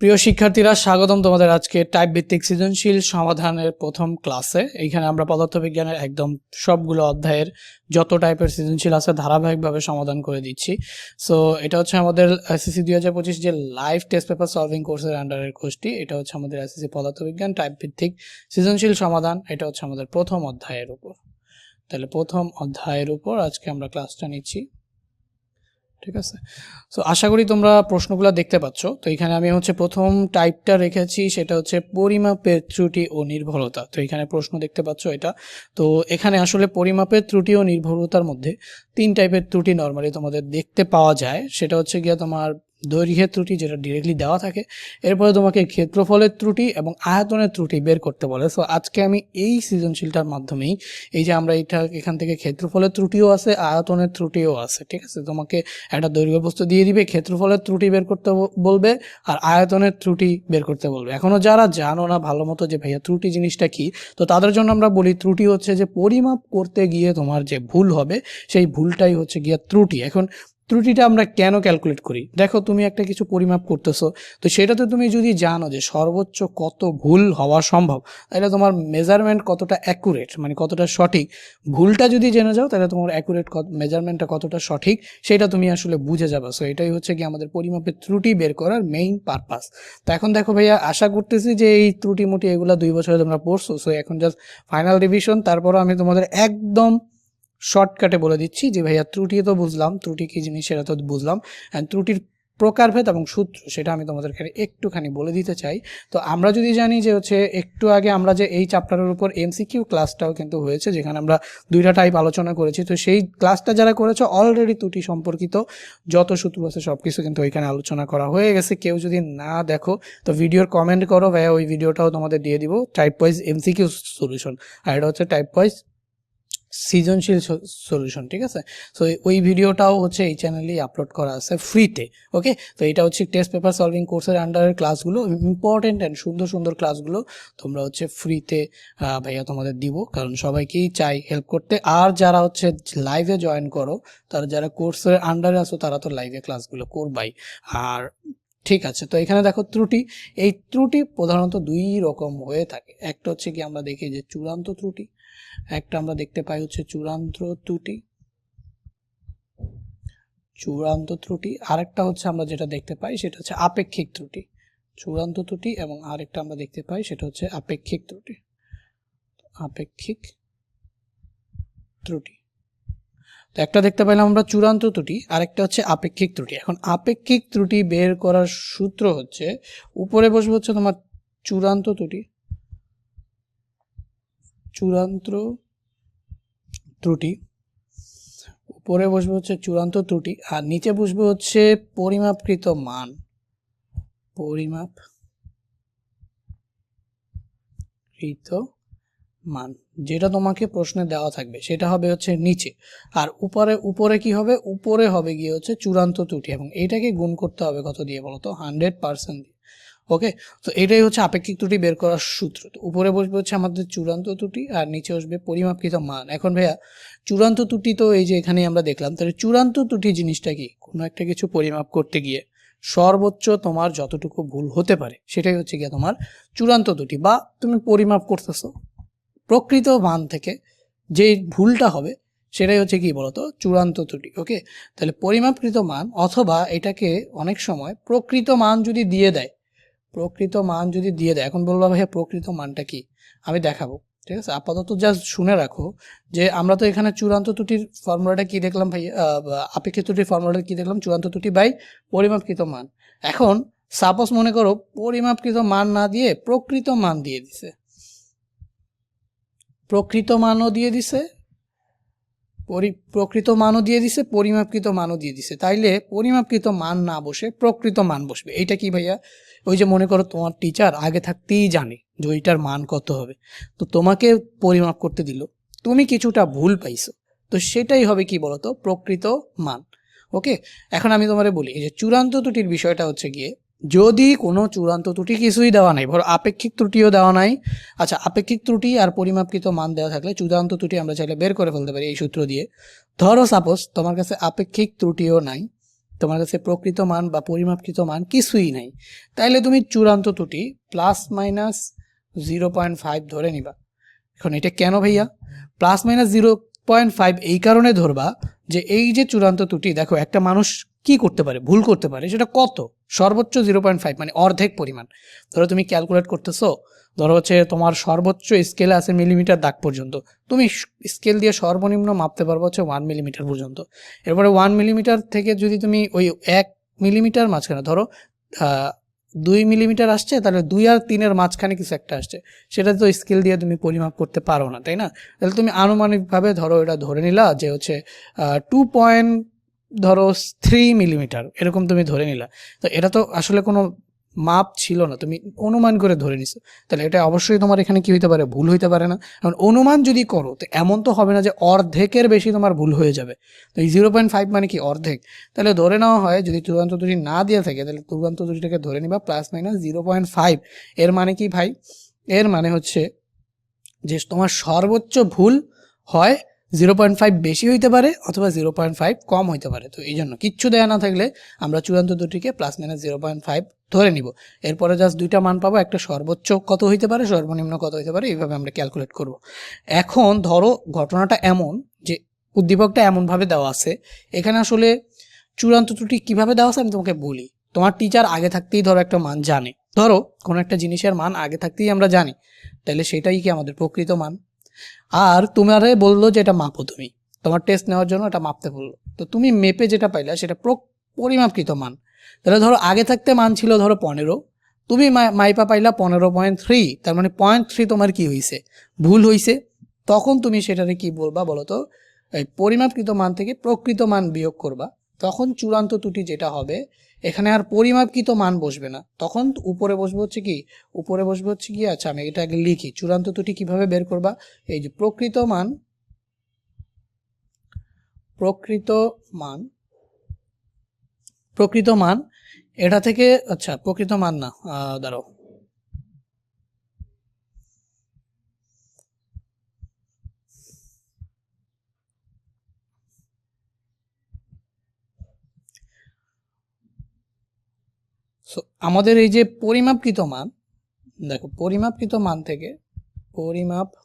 প্রিয় শিক্ষার্থীরা, স্বাগতম তোমাদের আজকে টাইপ ভিত্তিক সৃজনশীল সমাধানের প্রথম ক্লাসে। এইখানে আমরা পদার্থবিজ্ঞানের একদম সবগুলো অধ্যায়ের যত টাইপের সৃজনশীল আছে ধারাবাহিকভাবে সমাধান করে দিচ্ছি। সো এটা হচ্ছে আমাদের এসএসসি 2025 যে লাইভ টেস্ট পেপার সলভিং কোর্সের আন্ডারের কোর্সটি। এটা হচ্ছে আমাদের এসএসসি পদার্থবিজ্ঞান টাইপ ভিত্তিক সৃজনশীল সমাধান। এটা হচ্ছে আমাদের প্রথম অধ্যায়ের উপর। তাহলে প্রথম অধ্যায়ের উপর আজকে আমরা ক্লাসটা নিচ্ছি, ঠিক আছে। সো আশা করি তোমরা প্রশ্নগুলো দেখতে পাচ্ছ। তো এখানে আমি হচ্ছে প্রথম টাইপটা রেখেছি, সেটা হচ্ছে পরিমাপের ত্রুটি ও নির্ভরতা। তো এখানে প্রশ্ন দেখতে পাচ্ছ এটা। তো এখানে আসলে পরিমাপের ত্রুটি ও নির্ভরতার মধ্যে তিন টাইপের ত্রুটি নর্মালি তোমাদের দেখতে পাওয়া যায়। সেটা হচ্ছে গিয়ে তোমার দৈর্ঘ্যের ত্রুটি, যেটা ডিরেক্টলি দেওয়া থাকে। এরপরে তোমাকে ক্ষেত্রফলের ত্রুটি এবং আয়তনের ত্রুটি বের করতে বলে। সো আজকে আমি এই সৃজনশীলটার মাধ্যমেই এই যে আমরা এখান থেকে ক্ষেত্রফলের ত্রুটিও আছে, আয়তনের ত্রুটিও আছে, ঠিক আছে। তোমাকে একটা দৈর্ঘ্য বস্তু দিয়ে দিবে, ক্ষেত্রফলের ত্রুটি বের করতে বলবে আর আয়তনের ত্রুটি বের করতে বলবে। এখনো যারা জানো না ভালো মতো যে ভাইয়া ত্রুটি জিনিসটা কি, তো তাদের জন্য আমরা বলি ত্রুটি হচ্ছে যে পরিমাপ করতে গিয়ে তোমার যে ভুল হবে সেই ভুলটাই হচ্ছে গিয়ে ত্রুটি। এখন ত্রুটিটা আমরা কেন ক্যালকুলেট করি? দেখো, তুমি একটা কিছু পরিমাপ করতেছো, তো সেটাতে তুমি যদি জানো যে সর্বোচ্চ কত ভুল হওয়া সম্ভব, তাহলে তোমার মেজারমেন্ট কতটা অ্যাকুরেট, মানে কতটা সঠিক, ভুলটা যদি জেনে যাও তাহলে তোমার অ্যাকুরেট মেজারমেন্টটা কতটা সঠিক সেটা তুমি আসলে বুঝে যাবে। সো এটাই হচ্ছে কি আমাদের পরিমাপের ত্রুটি বের করার মেইন পারপাস। তো এখন দেখো ভাইয়া, আশা করতেছি যে এই ত্রুটি মুটি এগুলো 2 বছরে তোমরা পড়ছো। সো এখন জাস্ট ফাইনাল রিভিশন, তারপরও আমি তোমাদের একদম শর্টকাটে বলে দিচ্ছি যে ভাইয়া ত্রুটি তো বুঝলাম, ত্রুটি কি জিনিস সেটা তো বুঝলাম, অ্যান্ড ত্রুটির প্রকারভেদ এবং সূত্র সেটা আমি তোমাদেরকে একটুখানি বলে দিতে চাই। তো আমরা যদি জানি যে হচ্ছে একটু আগে আমরা যে এই চ্যাপ্টারের উপর এমসিকিউ ক্লাসটাও কিন্তু হয়েছে, যেখানে আমরা 2টা টাইপ আলোচনা করেছি। তো সেই ক্লাসটা যারা করেছে অলরেডি ত্রুটি সম্পর্কিত যত সূত্র আছে সব কিছু কিন্তু ওইখানে আলোচনা করা হয়ে গেছে। কেউ যদি না দেখো তো ভিডিওর কমেন্ট করো ভাইয়া, ওই ভিডিওটাও তোমাদের দিয়ে দিব, টাইপ ওয়াইজ এমসিকিউ সলিউশন, আর এটা হচ্ছে টাইপ ওয়াইজ সৃজনশীল সলিউশন, ঠিক আছে। সো ওই ভিডিওটাও হচ্ছে এই চ্যানেলেই আপলোড করা আছে ফ্রিতে। ওকে, তো এটা হচ্ছে টেস্ট পেপার সলভিং কোর্সের আন্ডারের ক্লাসগুলো, ইম্পর্টেন্ট অ্যান্ড সুন্দর সুন্দর ক্লাসগুলো তোমরা হচ্ছে ফ্রিতে ভাইয়া তোমাদের দিব, কারণ সবাইকেই চাই হেল্প করতে। আর যারা হচ্ছে লাইভে জয়েন করো, তারা যারা কোর্সের আন্ডারে আসো, তারা তো লাইভে ক্লাসগুলো করবাই। আর ঠিক আছে, তো এখানে দেখো ত্রুটি, এই ত্রুটি প্রধানত 2 রকম হয়ে থাকে। একটা হচ্ছে কি আমরা দেখি যে চূড়ান্ত ত্রুটি, একটা আমরা দেখতে পাই হচ্ছে চূড়ান্ত ত্রুটি, আরেকটা হচ্ছে আমরা যেটা দেখতে পাই সেটা হচ্ছে আপেক্ষিক ত্রুটি। চূড়ান্ত ত্রুটি এবং আরেকটা আমরা দেখতে পাই সেটা হচ্ছে আপেক্ষিক ত্রুটি। তো একটা দেখতে পাইলাম আমরা চূড়ান্ত ত্রুটি, আরেকটা হচ্ছে আপেক্ষিক ত্রুটি। এখন আপেক্ষিক ত্রুটি বের করার সূত্র হচ্ছে, উপরে বসবে হচ্ছে তোমার চূড়ান্ত ত্রুটি, উপরে বসবে হচ্ছে চূড়ান্ত ত্রুটি, আর নিচে বসবে হচ্ছে পরিমাপকৃত মান, যেটা তোমাকে প্রশ্নে দেওয়া থাকবে সেটা হবে হচ্ছে নিচে। আর উপরে কি হবে? উপরে হবে গিয়ে হচ্ছে চূড়ান্ত ত্রুটি, এবং এটাকে গুণ করতে হবে কত দিয়ে বলতো? 100% দিয়ে। ওকে, তো এটাই হচ্ছে আপেক্ষিক ত্রুটি বের করার সূত্র। তো উপরে বসবে হচ্ছে আমাদের চূড়ান্ত ত্রুটি, আর নিচে আসবে পরিমাপকৃত মান। এখন ভাইয়া, চূড়ান্ত ত্রুটি তো এই যে এখানে আমরা দেখলাম, তাহলে চূড়ান্ত ত্রুটি জিনিসটা কি? কোনো একটা কিছু পরিমাপ করতে গিয়ে সর্বোচ্চ তোমার যতটুকু ভুল হতে পারে সেটাই হচ্ছে গিয়ে তোমার চূড়ান্ত ত্রুটি। বা তুমি পরিমাপ করতেছো, প্রকৃত মান থেকে যে ভুলটা হবে সেটাই হচ্ছে কি বলতো? চূড়ান্ত ত্রুটি। ওকে, তাহলে পরিমাপকৃত মান, অথবা এটাকে অনেক সময় প্রকৃত মান যদি দিয়ে দেয়, এখন বলবো ভাইয়া প্রকৃত মানটা কি, আমি দেখাবো, ঠিক আছে। আপাতত জাস্ট শুনে রাখো যে আমরা তো এখানে চূড়ান্ত ত্রুটির ফর্মুলাটা কি দেখলাম ভাইয়া, আপেক্ষিক ত্রুটির ফর্মুলাটা কি দেখলাম? চূড়ান্ত ত্রুটি বাই পরিমাপকৃত মান। এখন সাপোজ মনে করো পরিমাপকৃত মান না দিয়ে প্রকৃত মান দিয়ে দিছে, প্রকৃত মানও দিয়ে দিছে, পরিমাপকৃত মানও দিয়ে দিছে। তাইলে পরিমাপকৃত মান না বসে প্রকৃত মান বসবে। এইটা কি ভাইয়া? ওই যে মনে করো তোমার টিচার আগে থাকতেই জানে যে ওইটার মান কত হবে, তো তোমাকে পরিমাপ করতে দিল, তুমি কিছুটা ভুল পাইছো, তো সেটাই হবে কি বলতো? প্রকৃত মান। ওকে, এখন আমি তোমারে বলি, এই যে চূড়ান্ত ত্রুটির বিষয়টা হচ্ছে গিয়ে, যদি কোনো চূড়ান্ত ত্রুটি কিছুই দেওয়া নাই, ধরো আপেক্ষিক ত্রুটিও দেওয়া নাই, আচ্ছা আপেক্ষিক ত্রুটি আর পরিমাপকৃত মান দেওয়া থাকলে চূড়ান্ত ত্রুটি আমরা চাইলে বের করে ফেলতে পারি এই সূত্র দিয়ে। ধরো সাপোজ তোমার কাছে আপেক্ষিক ত্রুটিও নাই, তোমার কাছে প্রকৃত মান বা পরিমাপকৃত মান কিছুই নাই, তাইলে তুমি চূড়ান্ত ত্রুটি ±0.5 ধরে নিবা। এখন এটা কেন ভাইয়া ±0.5 এই কারণে ধরবা যে এই যে চূড়ান্ত ত্রুটি, দেখো একটা মানুষ কি করতে পারে, ভুল করতে পারে, সেটা কত, সর্বোচ্চ 0.5 মানে অর্ধেক পরিমাণ। ধরো তুমি ক্যালকুলেট করতেছো, ধরো হচ্ছে তোমার সর্বোচ্চ স্কেলে আছে মিলিমিটার দাগ পর্যন্ত, তুমি স্কেল দিয়ে সর্বনিম্ন মাপতে পারবো হচ্ছে 1 মিলিমিটার পর্যন্ত। এরপরে 1 মিলিমিটার থেকে যদি তুমি ওই 1 মিলিমিটার মাঝখানে ধরো 2 মিলিমিটার আসছে, তাহলে 2 আর 3-এর মাঝখানে কিছু একটা আসছে, সেটা তো স্কেল দিয়ে তুমি পরিমাপ করতে পারো না, তাই না? তাহলে তুমি আনুমানিকভাবে ধরো এটা ধরে নিলা যে হচ্ছে 2.3 মিলিমিটার এরকম তুমি ধরে নিলা। তো এটা তো আসলে কোনো মাপ ছিল না, তুমি অনুমান করে ধরে নিছো, তাহলে এটা অবশ্যই তোমার এখানে কি হইতে পারে, ভুল হইতে পারে না। কারণ অনুমান যদি করো তো এমন তো হবে না যে অর্ধেকের বেশি তোমার ভুল হয়ে যাবে। তো এই 0.5 মানে কি অর্ধেক, তাহলে ধরে নেওয়া হয় যদি চূড়ান্ত ত্রুটি না দিয়ে থাকে তাহলে চূড়ান্ত ত্রুটিটাকে ধরে নিবা ±0.5। এর মানে কি ভাই, এর মানে হচ্ছে যে তোমার সর্বোচ্চ ভুল হয় 0.5 বেশি হইতে পারে অথবা 0.5 কম হইতে পারে। তো এই জন্য কিচ্ছু দেয়া না থাকলে আমরা চূড়ান্ত ত্রুটিকে ±0.5 ধরে নিব। এরপরে জাস্ট দুইটা মান পাবো, একটা সর্বোচ্চ কত হইতে পারে, সর্বনিম্ন কত হইতে পারে, এইভাবে আমরা ক্যালকুলেট করব। এখন ধরো ঘটনাটা এমন যে উদ্দীপকটা এমনভাবে দেওয়া আছে, এখানে আসলে চূড়ান্ত ত্রুটি কিভাবে দেওয়া আছে আমি তোমাকে বলি। তোমার টিচার আগে থাকতেই ধরো একটা মান জানে, ধরো কোনো একটা জিনিসের মান আগে থাকতেই আমরা জানি, তাহলে সেটাই কি আমাদের প্রকৃত মান। আর তোমারে বললো যে এটা মাপো, তুমি তোমার টেস্ট নেওয়ার জন্য এটা মাপতে বললো, তো তুমি মেপে যেটা পাইলা সেটা পরিমাপকৃত মান। তাহলে ধরো আগে থাকতে মান ছিল ধরো 15, তুমি মাইপা পাইলা 15.3, তার মানে 0.3 তোমার কি হয়েছে, ভুল হয়েছে। তখন তুমি সেটারে কি বলবা বলো তো, এই পরিমাপকৃত মান থেকে প্রকৃত মান বিয়োগ করবা, তখন চূড়ান্ত ত্রুটি যেটা হবে এখানে আর পরিমাপকৃত মান বসবে না, তখন উপরে বসবে হচ্ছে কি, উপরে বসবে হচ্ছে কি, আচ্ছা আমি এটা আগে লিখি, চূড়ান্ত ত্রুটি কিভাবে বের করবা, এই যে প্রকৃত মান, প্রকৃত মান, প্রকৃত মান এটা থেকে, আচ্ছা প্রকৃত মান না, দাঁড়াও, আমাদের এই যে পরিমাপকৃত মান, দেখো পরিমাপকৃত মান থেকে, পরিমাপকৃত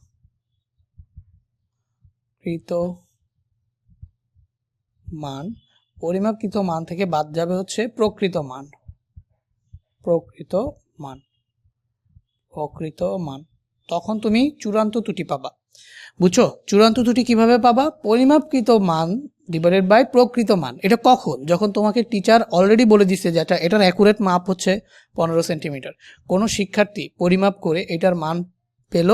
মান, পরিমাপকৃত মান থেকে বাদ যাবে হচ্ছে প্রকৃত মান, প্রকৃত মান, প্রকৃত মান, তখন তুমি চূড়ান্ত ত্রুটি পাবা। বুঝছো চূড়ান্ত ত্রুটি কিভাবে পাবা, পরিমাপকৃত মান ডিভাইডেড বাই প্রকৃত মান। এটা কখন, যখন তোমাকে টিচার অলরেডি বলে দিচ্ছে যে এটার অ্যাকুরেট মাপ হচ্ছে 15 সেন্টিমিটার, কোনো শিক্ষার্থী পরিমাপ করে এটার মান পেল,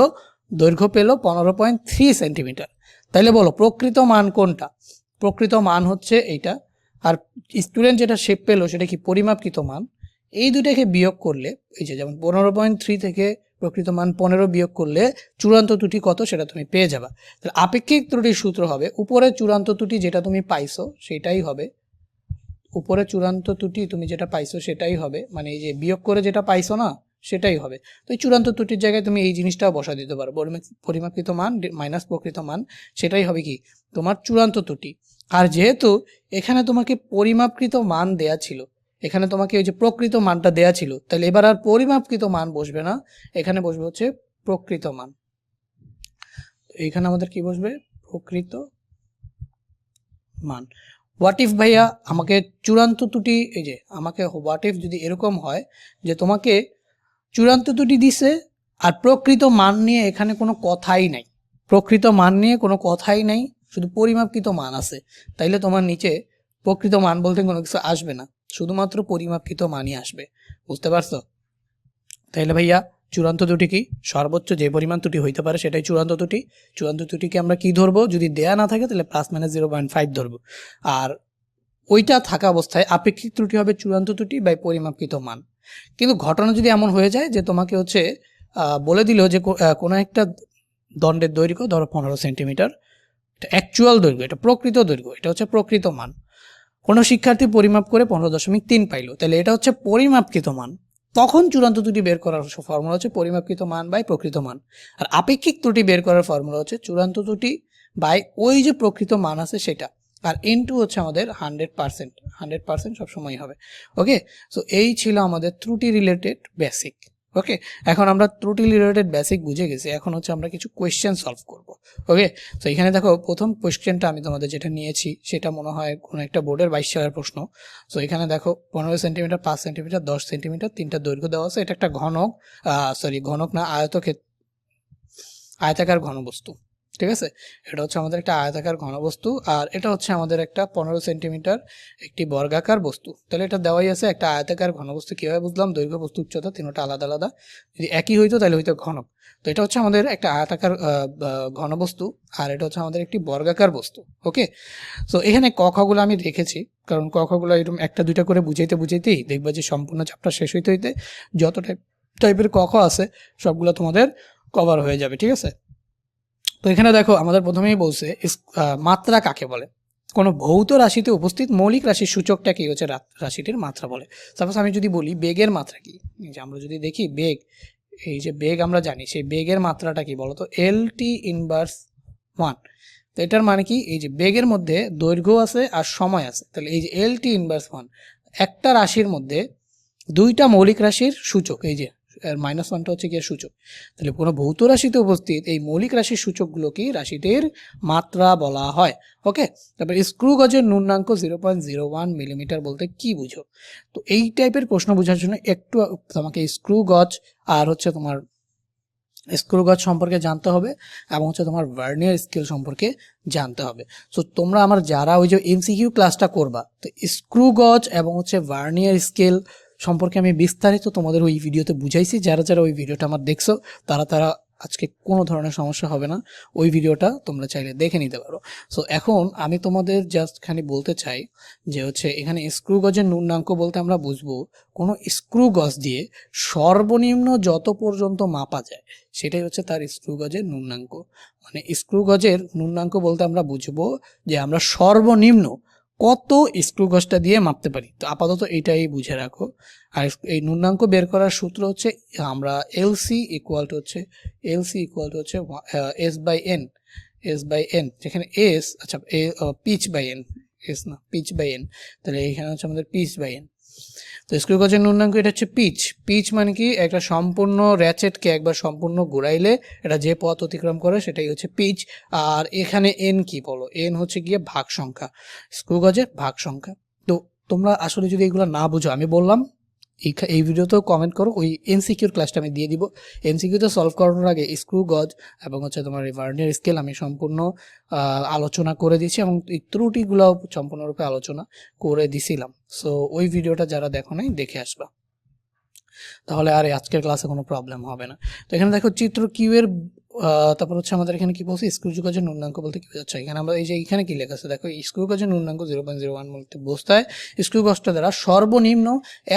দৈর্ঘ্য পেল 15.3 সেন্টিমিটার, তাইলে বলো প্রকৃত মান কোনটা, প্রকৃত মান হচ্ছে এইটা। আর স্টুডেন্ট যেটা শেপ পেলো সেটা কি পরিমাপকৃত মান, এই দুটাকে বিয়োগ করলে, এই যে যেমন 15.3 থেকে প্রকৃত মান 15 বিয়োগ করলে চূড়ান্ত ত্রুটি কত সেটা তুমি পেয়ে যাবা। তাহলে আপেক্ষিক ত্রুটির সূত্র হবে উপরে চূড়ান্ত ত্রুটি যেটা তুমি পাইছো সেটাই হবে, উপরে চূড়ান্ত ত্রুটি তুমি যেটা পাইছো সেটাই হবে, মানে এই যে বিয়োগ করে যেটা পাইছো না সেটাই হবে। তো এই চূড়ান্ত ত্রুটির জায়গায় তুমি এই জিনিসটাও বসা দিতে পারো, পরিমাপকৃত মান মাইনাস প্রকৃত মান, সেটাই হবে কি তোমার চূড়ান্ত ত্রুটি। আর যেহেতু এখানে তোমাকে পরিমাপকৃত মান দেয়া ছিল, এখানে তোমাকে ওই যে প্রকৃত মানটা দেয়া ছিল, তাহলে এবার আর পরিমাপকৃত মান বসবে না, এখানে বসবে হচ্ছে প্রকৃত মান। এখানে আমাদের কি বসবে, প্রকৃত মান। হোয়াট ইফ ভাইয়া আমাকে চূড়ান্ত ত্রুটি, এই যে আমাকে হোয়াট ইফ যদি এরকম হয় যে তোমাকে চূড়ান্ত ত্রুটি দিছে আর প্রকৃত মান নিয়ে এখানে কোনো কথাই নাই, প্রকৃত মান নিয়ে কোনো কথাই নাই, শুধু পরিমাপকৃত মান আছে, তাইলে তোমার নিচে প্রকৃত মান বলতে কোনো কিছু আসবে না, শুধুমাত্র পরিমাপকৃত মানই আসবে। বুঝতে পারছো? তাইলে ভাইয়া চূড়ান্ত ত্রুটি কি, সর্বোচ্চ যে পরিমাণ ত্রুটি হইতে পারে সেটাই চূড়ান্ত ত্রুটি। চূড়ান্ত ত্রুটিকে আমরা কি ধরবো, যদি দেয়া না থাকে তাহলে ±0.5 ধরবো, আর ওইটা থাকা অবস্থায় আপেক্ষিক ত্রুটি হবে চূড়ান্ত ত্রুটি বাই পরিমাপকৃত মান। কিন্তু ঘটনা যদি এমন হয়ে যায় যে তোমাকে হচ্ছে বলে দিল যে কোনো একটা দণ্ডের দৈর্ঘ্য ধরো 15 সেন্টিমিটার, অ্যাকচুয়াল দৈর্ঘ্য, এটা প্রকৃত দৈর্ঘ্য, এটা হচ্ছে প্রকৃত মান, কোনো শিক্ষার্থী পরিমাপ করে 15.3 পাইলো, তাহলে এটা হচ্ছে পরিমাপকৃত মান, তখন চূড়ান্ত ত্রুটি বের করার ফর্মুলা হচ্ছে পরিমাপকৃত মান বাই প্রকৃত মান। আর আপেক্ষিক ত্রুটি বের করার ফর্মুলা হচ্ছে চূড়ান্ত ত্রুটি বাই ওই যে প্রকৃত মান আছে সেটা। আর N2 হচ্ছে আমাদের 100% সবসময় হবে। ওকে, সো এই ছিল আমাদের ত্রুটি রিলেটেড বেসিক। ওকে, এখন আমরা ত্রুটি রিলেটেড বেসিক বুঝে গেছি, এখন হচ্ছে আমরা কিছু কোয়েশ্চেন সলভ করব। ওকে, তো এখানে দেখো প্রথম কোয়েশ্চেনটা আমি তোমাদের যেটা নিয়েছি সেটা মনে হয় কোনো একটা বোর্ডের 22 সালের প্রশ্ন। সো এখানে দেখো 15 সেন্টিমিটার, 5 সেন্টিমিটার, 10 সেন্টিমিটার তিনটা দৈর্ঘ্য দেওয়া আছে। এটা একটা ঘনক না, আয়তাকার ঘনবস্তু। ঠিক আছে, এটা হচ্ছে আমাদের একটা আয়তাকার ঘনবস্তু, আর এটা হচ্ছে আমাদের একটা 15 সেন্টিমিটার একটি বর্গাকার বস্তু। তাহলে এটা দেওয়াই আছে একটা আয়তাকার ঘনবস্তু। কীভাবে বুঝলাম? দৈর্ঘ্য, বস্তু, উচ্চতা তিনটা আলাদা আলাদা, যদি একই হইতো তাহলে হইতো ঘনক। তো এটা হচ্ছে আমাদের একটা আয়তাকার ঘনবস্তু, আর এটা হচ্ছে আমাদের একটি বর্গাকার বস্তু। ওকে, সো এখানে ক খগুলো আমি রেখেছি, কারণ ক খগুলো এরকম একটা দুইটা করে বুঝাইতেই দেখবা যে সম্পূর্ণ চ্যাপ্টার শেষ হইতে যত টাইপের ক খ আছে সবগুলো তোমাদের কভার হয়ে যাবে। ঠিক আছে, তো এখানে দেখো আমাদের প্রথমেই বলছে মাত্রা কাকে বলে। কোনো ভৌত রাশিতে উপস্থিত মৌলিক রাশির সূচকটা কি হচ্ছে রাশিটির মাত্রা বলে। সাপোজ আমি যদি বলি বেগের মাত্রা কি, যে আমরা যদি দেখি বেগ, এই যে বেগ আমরা জানি, সেই বেগের মাত্রাটা কি বলতো? LT inverse 1। তো এটার মানে কি? এই যে বেগের মধ্যে দৈর্ঘ্য আছে আর সময় আছে, তাহলে এই যে LT ইনভার্স 1 একটা রাশির মধ্যে দুইটা মৌলিক রাশির সূচক, এই যে -1টা হচ্ছে গিয়ে সূচক। তাহলে কোনো ভৌত রাশিতে উপস্থিত এই মৌলিক রাশির সূচকগুলোকে রাশিটির মাত্রা বলা হয়। ওকে, তারপর স্ক্রু গজের ন্যূনাঙ্ক 0.01 মিলিমিটার বলতে কি বুঝো? তো এই টাইপের প্রশ্ন বোঝার জন্য একটু তোমাকে স্ক্রু গজ আর হচ্ছে তোমার স্ক্রু গজ সম্পর্কে জানতে হবে, এবং হচ্ছে তোমার ভার্নিয়ার স্কেল সম্পর্কে জানতে হবে। সো তোমরা আমার যারা ওই যে MCQ ক্লাসটা করবা, তো স্ক্রু গজ এবং হচ্ছে ভার্নিয়ার স্কেল সম্পর্কে আমি বিস্তারিত তোমাদের ওই ভিডিওতে বুঝাইছি। যারা যারা ওই ভিডিওটা আমার দেখছো তারা আজকে কোনো ধরনের সমস্যা হবে না, ওই ভিডিওটা তোমরা চাইলে দেখে নিতে পারো। সো এখন আমি তোমাদের জাস্ট খালি বলতে চাই যে হচ্ছে এখানে স্ক্রু গজের ন্যূনাঙ্ক বলতে আমরা বুঝবো কোনো স্ক্রু গজ দিয়ে সর্বনিম্ন যত পর্যন্ত মাপা যায় সেটাই হচ্ছে তার স্ক্রু গজের ন্যূনাঙ্ক। মানে স্ক্রু গজের ন্যূনাঙ্ক বলতে আমরা বুঝবো যে আমরা সর্বনিম্ন কত স্ক্রু গজটা দিয়ে মাপতে পারি। তো আপাতত এইটাই বুঝে রাখো। আর এই ন্যূনাঙ্ক বের করার সূত্র হচ্ছে আমরা এলসি ইকুয়াল টু হচ্ছে S/N, যেখানে এস, আচ্ছা পিচ বাই এন, এস না পিচ বাই এন, তাহলে এখানে হচ্ছে আমাদের পিচ বাই এন। তো স্ক্রু গজের ন্যূনাঙ্ক এটা হচ্ছে পিচ মানে কি? একটা সম্পূর্ণ র্যাচেটকে একবার সম্পূর্ণ ঘুরাইলে এটা যে পথ অতিক্রম করে সেটাই হচ্ছে পিচ। আর এখানে এন কি বলো? এন হচ্ছে গিয়ে ভাগ সংখ্যা, স্ক্রু গজের ভাগ সংখ্যা। তো তোমরা আসলে যদি এগুলো না বুঝো, আমি বললাম এই ভিডিওতেও কমেন্ট করো, ওই এমসিকিউর ক্লাসটা আমি দিয়ে দিব। এমসিকিউতে সলভ করানোর আগে স্ক্রু গজ এবং হচ্ছে তোমার ভার্নিয়ার স্কেল আমি সম্পূর্ণ আলোচনা করে দিয়েছি, এবং এই ত্রুটিগুলোও সম্পূর্ণরূপে আলোচনা করে দিছিলাম। সো ওই ভিডিওটা যারা দেখো নাই দেখে আসবা, তাহলে আর আজকের ক্লাসে কোনো প্রবলেম হবে না। তো এখানে দেখো চিত্র কিউ এর তারপর হচ্ছে আমাদের এখানে কি বলছে? স্ক্রু গজের ন্যূনাঙ্ক বলতে কি বোঝাচ্ছে? এখানে আমরা এই যে এখানে কি লেখা আছে দেখো, স্ক্রু গজের ন্যূনাঙ্ক 0.01 বলতে বোঝায় স্ক্রু গজটা দ্বারা সর্বনিম্ন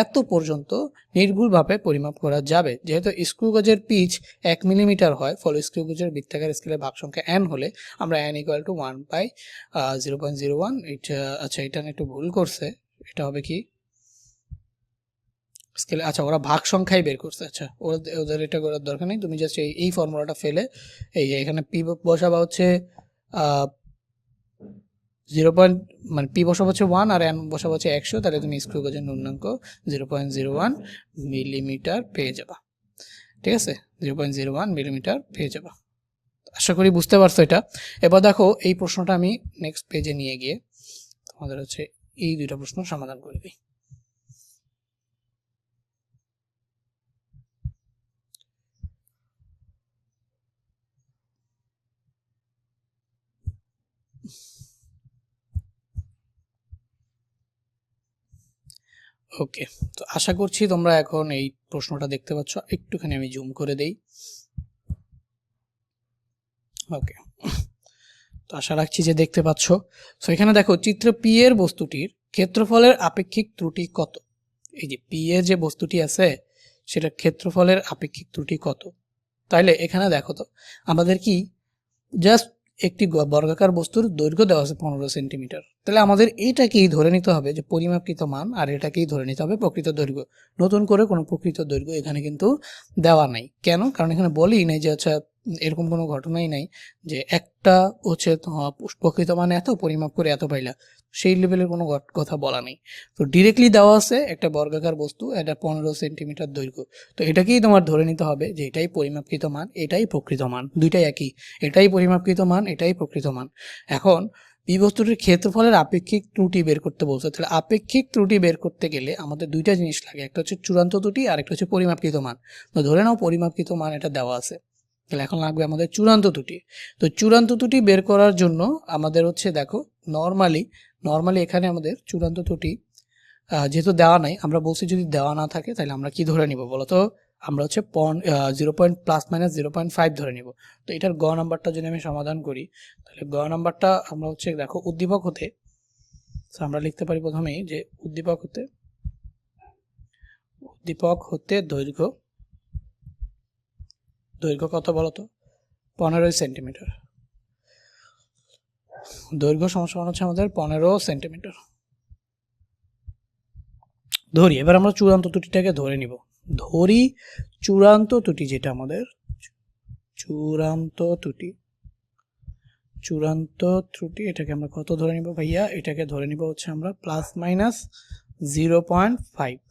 এত পর্যন্ত নির্ভুলভাবে পরিমাপ করা যাবে। যেহেতু স্ক্রু গজের পিচ 1 মিলিমিটার হয়, ফলে স্ক্রু গজের বৃত্তাকার স্কেলের ভাগ সংখ্যা n হলে আমরা n = 1/0.01। এটা আচ্ছা, এটা একটু ভুল করছে, এটা হবে কি স্কেলে, আচ্ছা ওরা ভাগ সংখ্যাই বের করছে। আচ্ছা ওদের এটা করার দরকার নেই, তুমি জাস্ট এই ফর্মুলাটা ফেলে এই এখানে পি বসাবা হচ্ছে 0. মানে পি বসাবা হচ্ছে 1 আর এন বসাবা হচ্ছে 100, তাহলে তুমি স্ক্রু গজের ন্যূনাঙ্ক 0.01 মিলিমিটার পেয়ে যাবা। ঠিক আছে, 0.01 মিলিমিটার পেয়ে যাবা। আশা করি বুঝতে পারছো এটা। এবার দেখো এই প্রশ্নটা আমি নেক্সট পেজে নিয়ে গিয়ে তোমাদের হচ্ছে এই দুইটা প্রশ্ন সমাধান করে দিই। ওকে, তো আশা করছি তোমরা এখন এই প্রশ্নটা দেখতে পাচ্ছ। একটুখানি আমি জুম করে দেই। ওকে, তো আশা রাখছি যে দেখতে পাচ্ছ। তো এখানে দেখো চিত্র পি এর বস্তুটির ক্ষেত্রফলের আপেক্ষিক ত্রুটি কত? এই যে পি এর যে বস্তুটি আছে সেটা ক্ষেত্রফলের আপেক্ষিক ত্রুটি কত? তাইলে এখানে দেখো তো আমাদের কি জাস্ট একটি বর্গাকার বস্তুর দৈর্ঘ্য দেওয়া আছে 15 সেন্টিমিটার। তাহলে আমাদের এটাকেই ধরে নিতে হবে যে পরিমাপকৃত মান, আর এটাকেই ধরে নিতে হবে প্রকৃত দৈর্ঘ্য। নতুন করে কোনো প্রকৃত দৈর্ঘ্য এখানে কিন্তু দেওয়া নাই। কেন? কারণ এখানে বলেই নাই যে আচ্ছা এরকম কোনো ঘটনাই নাই যে একটা হচ্ছে প্রকৃত মানে এত পরিমাপ করে এত পাইলা, সেই লেভেলের কোনো কথা বলা নেই। তো ডিরেক্টলি দেওয়া আছে একটা বর্গাকার বস্তু, এটা 15 সেন্টিমিটার দৈর্ঘ্য। তো এটাকেই তোমার ধরে নিতে হবে যে এটাই পরিমাপকৃত মান, এটাই প্রকৃত মান, দুইটাই একই, এটাই পরিমাপকৃত মান, এটাই প্রকৃত মান। এখন এই বস্তুটির ক্ষেত্রফলের আপেক্ষিক ত্রুটি বের করতে বলছে। তাহলে আপেক্ষিক ত্রুটি বের করতে গেলে আমাদের দুইটা জিনিস লাগে, একটা হচ্ছে চূড়ান্ত ত্রুটি আর একটা হচ্ছে পরিমাপকৃত মান। তো ধরে নাও পরিমাপকৃত মান এটা দেওয়া আছে, তাহলে এখন লাগবে আমাদের চূড়ান্ত ত্রুটি। তো চূড়ান্ত ত্রুটি বের করার জন্য আমাদের হচ্ছে দেখো নর্মালি এখানে আমাদের চূড়ান্ত ত্রুটি যেহেতু দেওয়া নাই, আমরা বলছি যদি দেওয়া না থাকে তাহলে আমরা কি ধরে নিব বলো তো? আমরা হচ্ছে 0.+-0.5 ধরে নিব। তো এটার গ নাম্বারটা যদি আমি সমাধান করি, তাহলে গ নাম্বারটা আমরা হচ্ছে দেখো উদ্দীপক হতে আমরা লিখতে পারি প্রথমেই যে উদ্দীপক হতে দৈর্ঘ্য কত বলতো? 15 সেন্টিমিটার। দৈর্ঘ্য সমান হচ্ছে আমাদের 15 সেন্টিমিটার ধরি। এবার আমরা চূড়ান্ত ত্রুটিটাকে ধরে নিব। চূড়ান্ত ত্রুটি যেটা আমাদের চূড়ান্ত ত্রুটি এটাকে আমরা কত ধরে নিব ভাইয়া? এটাকে ধরে নিব হচ্ছে আমরা +-0.5।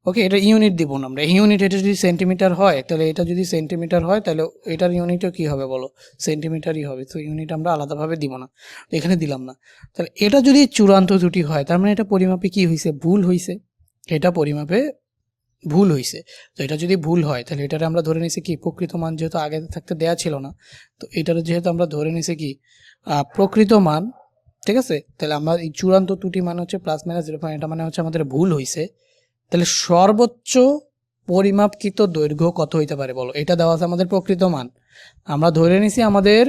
ওকে, এটা ইউনিট দিব না আমরা, ইউনিট এটা যদি সেন্টিমিটার হয় তাহলে এটা যদি সেন্টিমিটার হয় তাহলে এটার ইউনিটও কি হবে বলো? সেন্টিমিটারই হবে। তো ইউনিট আমরা আলাদাভাবে দিব না, তো এখানে দিলাম না। তাহলে এটা যদি চূড়ান্ত ত্রুটি হয় তার মানে এটা পরিমাপে কি হয়েছে? ভুল হয়েছে। এটা পরিমাপে ভুল হয়েছে। তো এটা যদি ভুল হয় তাহলে এটারে আমরা ধরে নিছি কি প্রকৃত মান, যেহেতু আগে থাকতে দেয়া ছিল না, তো এটার যেহেতু আমরা ধরে নিছি কি প্রকৃত মান, ঠিক আছে? তাহলে আমরা এই চূড়ান্ত ত্রুটি মানে হচ্ছে +-0.5, এটা মানে হচ্ছে আমাদের ভুল হয়েছে। তাহলে সর্বোচ্চ পরিমাপকৃত দৈর্ঘ্য কত হইতে পারে বলো? এটা দেওয়া আছে আমাদের প্রকৃত মান, আমরা ধরে নিছি আমাদের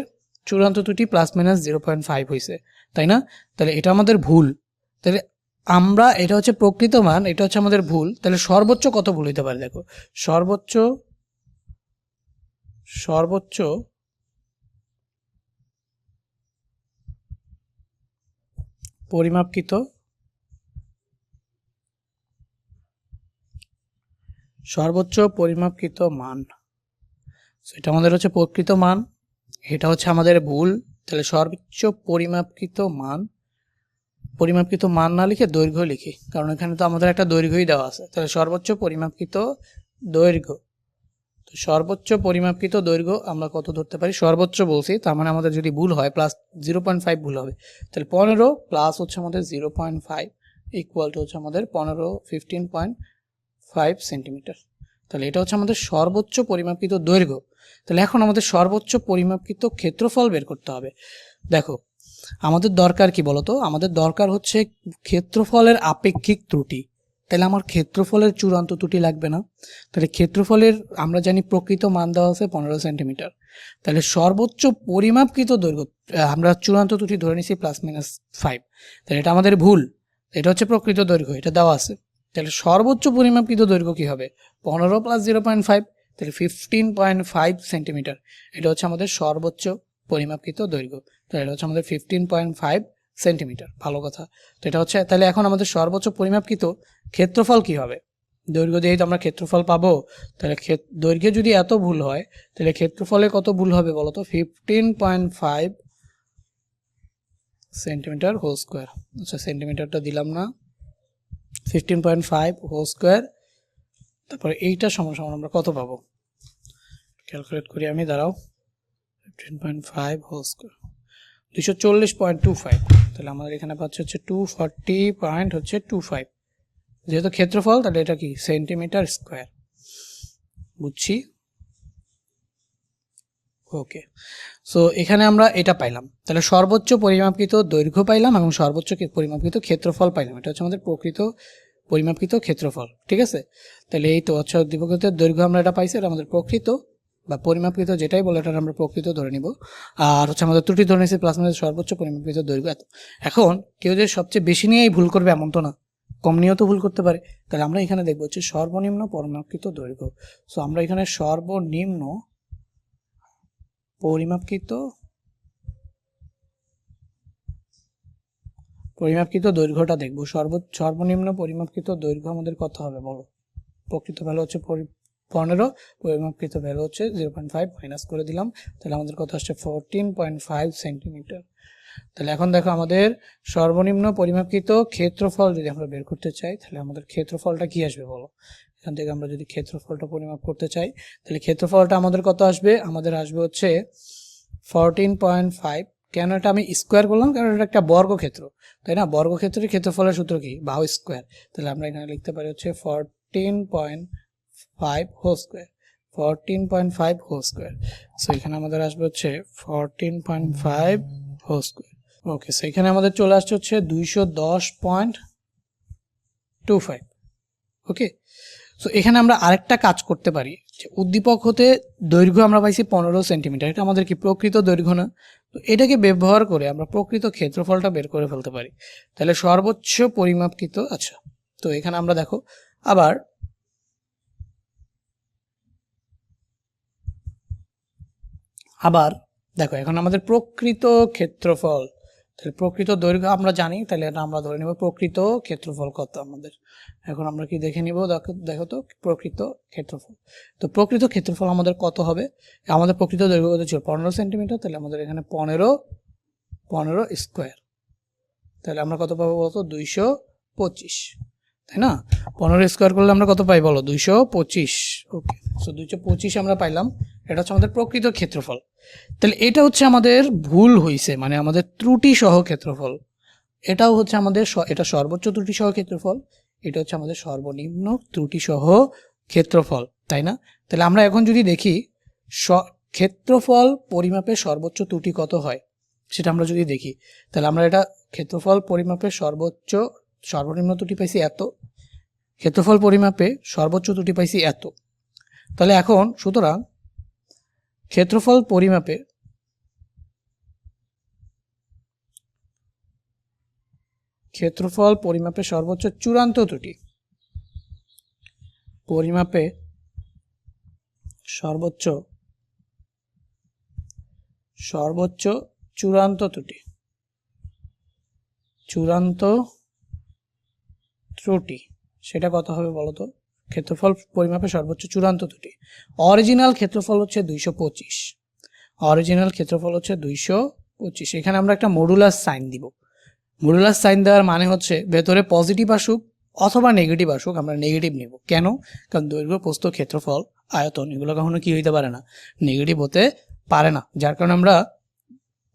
চূড়ান্ত ত্রুটি +-0.5 হয়েছে, তাই না? তাহলে এটা আমাদের ভুল। তাহলে আমরা এটা হচ্ছে প্রকৃত মান, এটা হচ্ছে আমাদের ভুল, তাহলে সর্বোচ্চ কত ভুল হইতে পারে দেখো? সর্বোচ্চ পরিমাপকৃত মান, এটা আমাদের হচ্ছে প্রকৃত মান, এটা হচ্ছে আমাদের ভুল। তাহলে সর্বোচ্চ পরিমাপকৃত মান না লিখে দৈর্ঘ্য লিখি, কারণ এখানে তো আমাদের একটা দৈর্ঘ্যই দেওয়া আছে। তাহলে সর্বোচ্চ পরিমাপকৃত দৈর্ঘ্য, তো সর্বোচ্চ পরিমাপকৃত দৈর্ঘ্য আমরা কত ধরতে পারি? সর্বোচ্চ বলছি, তার মানে আমাদের যদি ভুল হয় +0.5 ভুল হবে। তাহলে 15 প্লাস হচ্ছে আমাদের 0.5 ইকুয়াল টু হচ্ছে আমাদের 15 সেন্টিমিটার। তাহলে এটা হচ্ছে আমাদের সর্বোচ্চ পরিমাপকৃত দৈর্ঘ্য। তাহলে এখন আমাদের সর্বোচ্চ পরিমাপকৃত ক্ষেত্রফল বের করতে হবে। দেখো আমাদের দরকার কি বলতো? আমাদের দরকার হচ্ছে ক্ষেত্রফলের আপেক্ষিক ত্রুটি। তাহলে আমার ক্ষেত্রফলের চূড়ান্ত ত্রুটি লাগবে না। তাহলে ক্ষেত্রফলের আমরা জানি প্রকৃত মান দেওয়া আছে 15 সেন্টিমিটার। তাহলে সর্বোচ্চ পরিমাপকৃত দৈর্ঘ্য আমরা চূড়ান্ত ত্রুটি ধরে নিছি +-5, তাহলে এটা আমাদের ভুল। এটা হচ্ছে প্রকৃত দৈর্ঘ্য, এটা দেওয়া আছে। তাহলে সর্বোচ্চ পরিমাপকৃত দৈর্ঘ্য কি হবে? 15 + 0.5, তাহলে 15.5 সেন্টিমিটার। এটা হচ্ছে আমাদের সর্বোচ্চ পরিমাপকৃত দৈর্ঘ্য। তো এটা হচ্ছে আমাদের 15.5 সেন্টিমিটার। ভালো কথা। তো এটা হচ্ছে, তাহলে এখন আমাদের সর্বোচ্চ পরিমাপকৃত ক্ষেত্রফল কি হবে? দৈর্ঘ্য দিয়েই তো আমরা ক্ষেত্রফল পাবো। তাহলে দৈর্ঘ্যে যদি এত ভুল হয় তাহলে ক্ষেত্রফলে কত ভুল হবে বলো তো? 15.5 সেন্টিমিটার হোল স্কোয়ার। আচ্ছা, সেন্টিমিটারটা দিলাম না, 15.5 হোল স্কোয়ার। তারপরে এইটা সমান আমরা কত পাবো? ক্যালকুলেট করি আমি, দাঁড়াও। 15.5 হোল স্কোয়ার 240.25। তাহলে আমাদের এখানে পাচ্ছে হচ্ছে 240.25। যেহেতু ক্ষেত্রফল তাহলে এটা কি সেন্টিমিটার স্কোয়ার, বুঝছি। ওকে, সো এখানে আমরা এটা পাইলাম। তাহলে সর্বোচ্চ পরিমাপকৃত দৈর্ঘ্য পাইলাম এবং সর্বোচ্চ পরিমাপকৃত ক্ষেত্রফল পাইলাম। এটা হচ্ছে আমাদের প্রকৃত পরিমাপকৃত ক্ষেত্রফল, ঠিক আছে? তাহলে এই তো হচ্ছে উদ্দীপকের দৈর্ঘ্য আমরা এটা পাইছি, এটা আমাদের প্রকৃত বা পরিমাপকৃত যেটাই বলে এটা আমরা প্রকৃত ধরে নিব। আর হচ্ছে আমাদের ত্রুটি ধরে নিয়েছি +- সর্বোচ্চ পরিমাপকৃত দৈর্ঘ্য এত। এখন কেউ যে সবচেয়ে বেশি নিয়েই ভুল করবে এমন তো না, কম নিয়েও তো ভুল করতে পারে। তাহলে আমরা এখানে দেখবো হচ্ছে সর্বনিম্ন পরিমাপকৃত দৈর্ঘ্য। সো আমরা এখানে সর্বনিম্ন পরিমাপকৃত দৈর্ঘ্যটা দেখবো। সর্বনিম্ন পরিমাপকৃত দৈর্ঘ্য আমাদের কত হবে বলো? প্রকৃত ভ্যালু হচ্ছে 15, পরিমাপকৃত ভ্যালু হচ্ছে 0.5, মাইনাস করে দিলাম, তাহলে আমাদের কত আসছে 14.5 সেন্টিমিটার। তাহলে এখন দেখো আমাদের সর্বনিম্ন পরিমাপকৃত ক্ষেত্রফল যদি আমরা বের করতে চাই, তাহলে আমাদের ক্ষেত্রফলটা কি আসবে বলো। এখান থেকে আমরা যদি ক্ষেত্রফলটা পরিমাপ করতে চাই, তাহলে ক্ষেত্রফলটা আমাদের কত আসবে, আমাদের আসবে হচ্ছে 14.5। কেন এটা আমি স্কোয়ার করলাম, কারণ এটা একটা বর্গক্ষেত্র, তাই না? বর্গক্ষেত্রের ক্ষেত্রফলের সূত্র কি, বাহু স্কোয়ার। তাহলে আমরা এখানে লিখতে পারি হচ্ছে 14.5 whole square, 14.5 whole square. So এখানে আমাদের আসবে হচ্ছে 14.5 হোল স্কোয়ার। ওকে, সো এখানে আমাদের চলে আসছে হচ্ছে 210.25। ওকে, সো এখানে আমরা আরেকটা কাজ করতে পারি, যে উদ্দীপক হতে দৈর্ঘ্য আমরা পাইছি 15 সেন্টিমিটার, এটা আমাদের কি প্রকৃত দৈর্ঘ্য না? তো এটাকে ব্যবহার করে আমরা প্রকৃত ক্ষেত্রফলটা বের করে ফেলতে পারি। তাহলে সর্বোচ্চ পরিমাপকৃত, আচ্ছা, তো এখানে আমরা দেখো আবার দেখো এখন আমাদের প্রকৃত ক্ষেত্রফল, তাহলে প্রকৃত দৈর্ঘ্য আমরা জানি, তাহলে এটা আমরা ধরে নেব প্রকৃত ক্ষেত্রফল কত আমাদের। এখন আমরা কি দেখে নিব, দেখো তো প্রকৃত ক্ষেত্রফল। তো প্রকৃত ক্ষেত্রফল আমাদের কত হবে, আমাদের প্রকৃত দৈর্ঘ্য কত ছিল 15 সেন্টিমিটার, তাহলে আমাদের এখানে 15 স্কোয়ার, তাহলে আমরা কত পাবো বলতো 225, তাই না? 15 স্কোয়ার করলে আমরা কত পাই বলো, 225। ওকে, সো 225 আমরা পাইলাম, এটা হচ্ছে আমাদের প্রকৃত ক্ষেত্রফল। তাহলে এটা হচ্ছে আমাদের ভুল হয়েছে, মানে আমাদের ত্রুটি সহ ক্ষেত্রফল। এটাও হচ্ছে আমাদের এটা সর্বোচ্চ ত্রুটি সহ ক্ষেত্রফল, এটা হচ্ছে আমাদের সর্বনিম্ন ত্রুটি সহ ক্ষেত্রফল, তাই না? তাহলে আমরা এখন যদি দেখি ক্ষেত্রফল পরিমাপের সর্বোচ্চ ত্রুটি কত হয় সেটা আমরা যদি দেখি, তাহলে আমরা এটা ক্ষেত্রফল পরিমাপের সর্বনিম্ন ত্রুটি পাইছি এত, ক্ষেত্রফল পরিমাপে সর্বোচ্চ ত্রুটি পাইছি এত। তাহলে এখন সুতরাং ক্ষেত্রফল পরিমাপে সর্বোচ্চ চূড়ান্ত ত্রুটি, পরিমাপে সর্বোচ্চ চূড়ান্ত ত্রুটি সেটা কত হবে বলতো? ক্ষেত্রফল পরিমাপে সর্বোচ্চ চূড়ান্ত ত্রুটি, অরিজিনাল ক্ষেত্রফল হচ্ছে 225, অরিজিনাল ক্ষেত্রফল হচ্ছে 225। এখানে আমরা একটা মডুলাস সাইন দিব। মডুলাস সাইন দেওয়ার মানে হচ্ছে ভেতরে পজিটিভ আসুক অথবা নেগেটিভ আসুক, আমরা নেগেটিভ নিব। কেন? কারণ দৈর্ঘ্য, প্রস্থ, ক্ষেত্রফল, আয়তন এগুলো কখনো কি হইতে পারে না, নেগেটিভ হতে পারে না। যার কারণে আমরা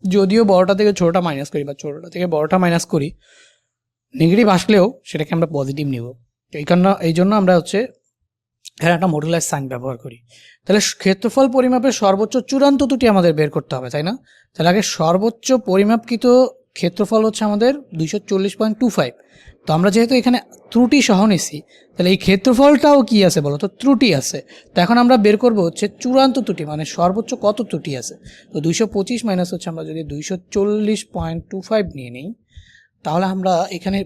যদিও বড়টা থেকে ছোটটা মাইনাস করি বা ছোটটা থেকে বড়টা মাইনাস করি, নেগেটিভ আসলেও সেটাকে আমরা পজিটিভ নিব। এই জন্য আমরা হচ্ছে এখানে একটা মডুলাস সাইন ব্যবহার করি। তাহলে ক্ষেত্রফল পরিমাপের সর্বোচ্চ চূড়ান্ত ত্রুটি আমাদের বের করতে হবে, তাই না? তাহলে আগে সর্বোচ্চ পরিমাপকৃত ক্ষেত্রফল হচ্ছে আমাদের 240.25। তো আমরা যেহেতু এখানে ত্রুটি সহ নিছি, তাহলে এই ক্ষেত্রফলটাও কি আছে বলো তো, ত্রুটি আছে। তো এখন আমরা বের করব হচ্ছে চূড়ান্ত ত্রুটি, মানে সর্বোচ্চ কত ত্রুটি আছে। তো 225 মাইনাস হচ্ছে আমরা যদি 240.25 নিয়ে নিই, তাহলে আমরা এখানে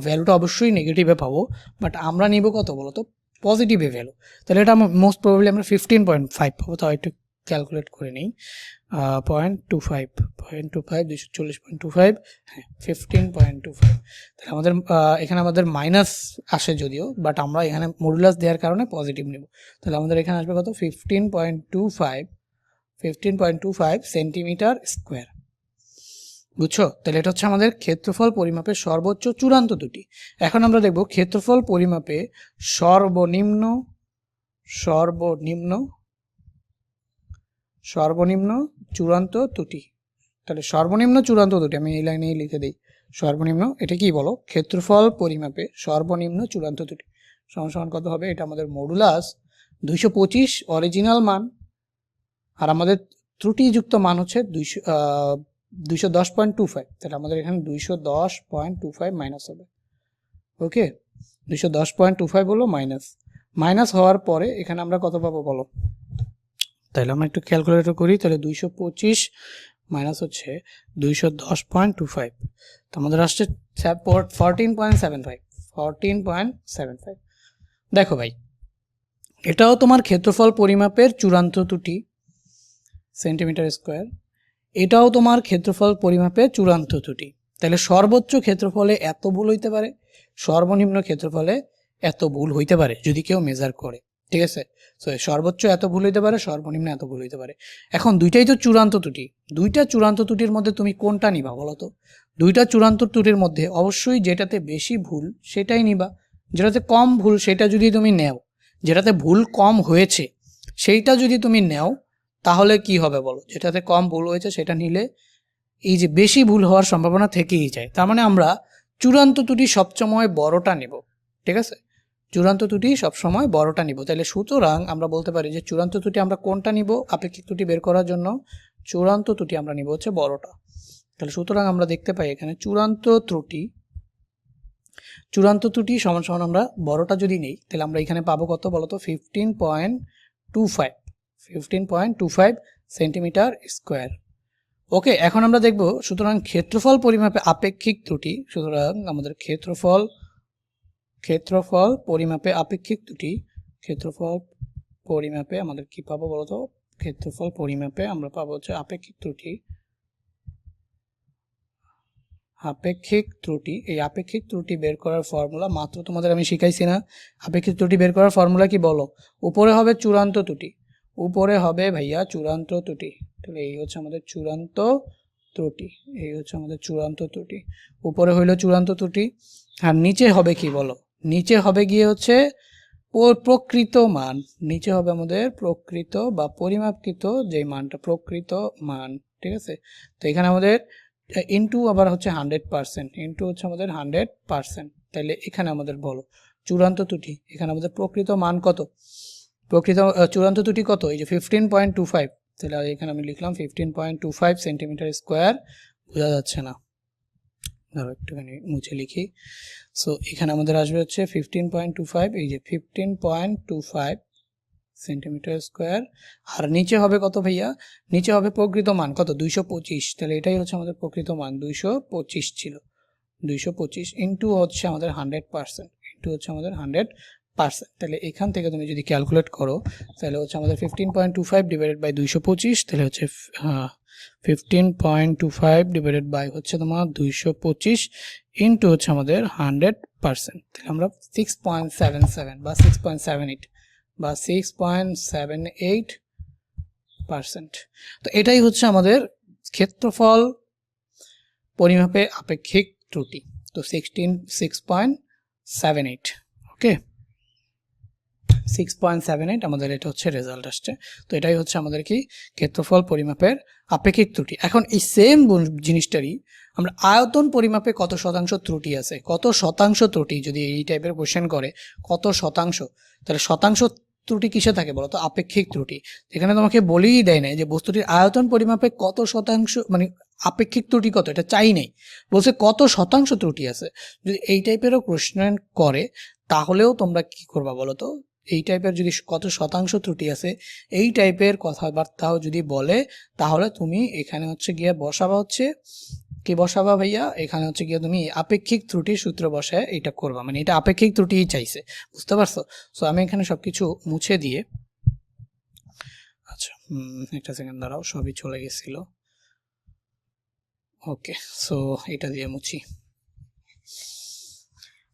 ভ্যালুটা অবশ্যই নেগেটিভে পাবো, বাট আমরা নিব কত বলো তো, পজিটিভে ভ্যালু। তাহলে এটা মোস্ট প্রবাবলি আমরা 15.5 পাবো। তাও একটু ক্যালকুলেট করে নিই, 240.25, হ্যাঁ 15.25। তাহলে আমাদের এখানে আমাদের মাইনাস আসে যদিও, বাট আমরা এখানে মডুলাস দেওয়ার কারণে পজিটিভ নেব। তাহলে আমাদের এখানে আসবে কত, 15.25 সেন্টিমিটার স্কোয়ার। বুঝছো? তাহলে এটা হচ্ছে আমাদের ক্ষেত্রফল পরিমাপের সর্বোচ্চ চূড়ান্ত ত্রুটি। এখন আমরা দেখব ক্ষেত্রফল পরিমাপে সর্বনিম্ন চূড়ান্ত ত্রুটি। তাহলে সর্বনিম্ন চূড়ান্ত ত্রুটি আমি এই লাইনেই লিখে দিই, সর্বনিম্ন, এটা কি বলো, ক্ষেত্রফল পরিমাপে সর্বনিম্ন চূড়ান্ত ত্রুটি সমান কত হবে, এটা আমাদের মডুলাস 225 অরিজিনাল মান, আর আমাদের ত্রুটিযুক্ত মান হচ্ছে 210.25। তাহলে আমাদের এখানে 210.25 মাইনাস হবে। ওকে, 210.25 হলো মাইনাস হওয়ার পরে এখানে আমরা কত পাবো বলো। তাহলে আমরা একটু ক্যালকুলেটর করি, তাহলে 225 মাইনাস হচ্ছে 210.25, তো আমাদের আসছে 14.75। দেখো ভাই, এটাও তোমার ক্ষেত্রফল পরিমাপের চূড়ান্ত ত্রুটি সেন্টিমিটার স্কোয়ার, এটাও তোমার ক্ষেত্রফল পরিমাপের চূড়ান্ত ত্রুটি। তাহলে সর্বোচ্চ ক্ষেত্রফলে এত ভুল হইতে পারে, সর্বনিম্ন ক্ষেত্রফলে এত ভুল হইতে পারে যদি কেউ মেজার করে। ঠিক আছে। সো সর্বোচ্চ এত ভুল হইতে পারে, সর্বনিম্ন এত ভুল হইতে পারে। এখন দুইটাই তো চূড়ান্ত ত্রুটি, দুইটা চূড়ান্ত ত্রুটির মধ্যে তুমি কোনটা নিবা বলো তো? দুইটা চূড়ান্ত ত্রুটির মধ্যে অবশ্যই যেটাতে বেশি ভুল সেটাই নিবা, যেটাতে কম ভুল সেটা যদি তুমি নেও, যেটাতে ভুল কম হয়েছে সেইটা যদি তুমি নেও তাহলে কি হবে বলো? যেটাতে কম ভুল হয়েছে সেটা নিলে এই যে বেশি ভুল হওয়ার সম্ভাবনা থেকেই যায়। তার মানে আমরা চূড়ান্ত ত্রুটি সবসময় বড়টা নিব, ঠিক আছে? চূড়ান্ত ত্রুটি সবসময় বড়টা নিব। তাহলে সুতরাং আমরা বলতে পারি যে চূড়ান্ত ত্রুটি আমরা কোনটা নিব আপেক্ষিক ত্রুটি বের করার জন্য? চূড়ান্ত ত্রুটি আমরা নিব হচ্ছে বড়টা। তাহলে সুতরাং আমরা দেখতে পাই এখানে চূড়ান্ত ত্রুটি সমান সমান আমরা বড়টা যদি নেই তাহলে আমরা এখানে পাবো কত বলতো? 15.25 সেন্টিমিটার স্কোয়ার। ওকে, এখন আমরা দেখব সুতরাং ক্ষেত্রফল পরিমাপে আপেক্ষিক ত্রুটি। সুতরাং আমাদের ক্ষেত্রফল পরিমাপে আপেক্ষিক ত্রুটি, ক্ষেত্রফল পরিমাপে আমাদের কি পাবো বলতো? ক্ষেত্রফল পরিমাপে আমরা পাবো হচ্ছে আপেক্ষিক ত্রুটি। এই আপেক্ষিক ত্রুটি বের করার ফর্মুলা মাত্র তোমাদের আমি শিখাইছি না? আপেক্ষিক ত্রুটি বের করার ফর্মুলা কি বলো? উপরে হবে চূড়ান্ত ত্রুটি, উপরে হবে ভাইয়া চূড়ান্ত ত্রুটি। তাহলে এই হচ্ছে আমাদের চূড়ান্ত ত্রুটি, উপরে হইলো চূড়ান্ত ত্রুটি। আর নিচে হবে কি বলো? নিচে হবে গিয়ে হচ্ছে প্রকৃত মান, নিচে হবে আমাদের প্রকৃত বা পরিমাপকৃত যে মানটা, প্রকৃত মান, ঠিক আছে? তো এখানে আমাদের ইনটু আবার হচ্ছে 100%, ইনটু হচ্ছে আমাদের 100%। তাহলে এখানে আমাদের বলো চূড়ান্ত ত্রুটি, এখানে আমাদের প্রকৃত মান কত? চূড়ান্ত ত্রুটি কত? এই যে 15.25। তাহলে এখানে আমি লিখলাম 15.25 সেন্টিমিটার স্কোয়ার। বোঝা যাচ্ছে না, ধরো একটুখানি মুছে লিখি। সো এখানে আমাদের আসবে হচ্ছে 15.25, এই যে 15.25 সেন্টিমিটার স্কোয়ার। আর নিচে হবে কত ভাইয়া? নিচে হবে প্রকৃত মান কত? 225। তাহলে এটাই হচ্ছে আমাদের প্রকৃত মান, 225 ছিল। 225 ইন্টু হচ্ছে আমাদের 100%, ইন্টু হচ্ছে আমাদের 100%। তাহলে এখান থেকে তুমি যদি ক্যালকুলেট করো তাহলে হচ্ছে আমাদের 15.25 ডিভাইডেড বাই 225, তাহলে হচ্ছে 15.25 ডিভাইডেড বাই হচ্ছে তোমার 225 ইন্টু হচ্ছে আমাদের 100%। তাহলে আমরা 6.77 বা 6.78%। তো এটাই হচ্ছে আমাদের ক্ষেত্রফল পরিমাপে আপেক্ষিক ত্রুটি। তো 6.78, ওকে, 6.78 আমাদের এটা হচ্ছে রেজাল্ট আসছে। তো এটাই হচ্ছে আমাদের কি ক্ষেত্রফল পরিমাপের আপেক্ষিক ত্রুটি। এখন এই সেম জিনিসটারই আমরা আয়তন পরিমাপে কত শতাংশ ত্রুটি আছে, কত শতাংশ ত্রুটি যদি এই টাইপের কোশ্চেন করে, কত শতাংশ, তাহলে শতাংশ ত্রুটি কিসে থাকে বলো তো? আপেক্ষিক ত্রুটি। এখানে তোমাকে বলেই দেয় না যে বস্তুটির আয়তন পরিমাপে কত শতাংশ, মানে আপেক্ষিক ত্রুটি কত, এটা চাই নাই, বলছে কত শতাংশ ত্রুটি আছে। যদি এই টাইপেরও কোশ্চেন করে তাহলেও তোমরা কি করবা বলো তো? এই টাইপের যদি কত শতাংশ ত্রুটি আছে এই টাইপের কথাবার্তাও যদি বলে তাহলে তুমি এখানে হচ্ছে গিয়ে বসাবা, হচ্ছে কি বসাবা ভাইয়া? এখানে হচ্ছে গিয়ে তুমি আপেক্ষিক ত্রুটির সূত্র বসায় এটা করবা, মানে এটা আপেক্ষিক ত্রুটিই চাইছে, বুঝতে পারছো? সো আমি এখানে সবকিছু মুছে দিয়ে, আচ্ছা একটা সেকেন্ড দাঁড়াও, সবই চলে গেছিল। ওকে, সো এটা দিয়ে মুছি।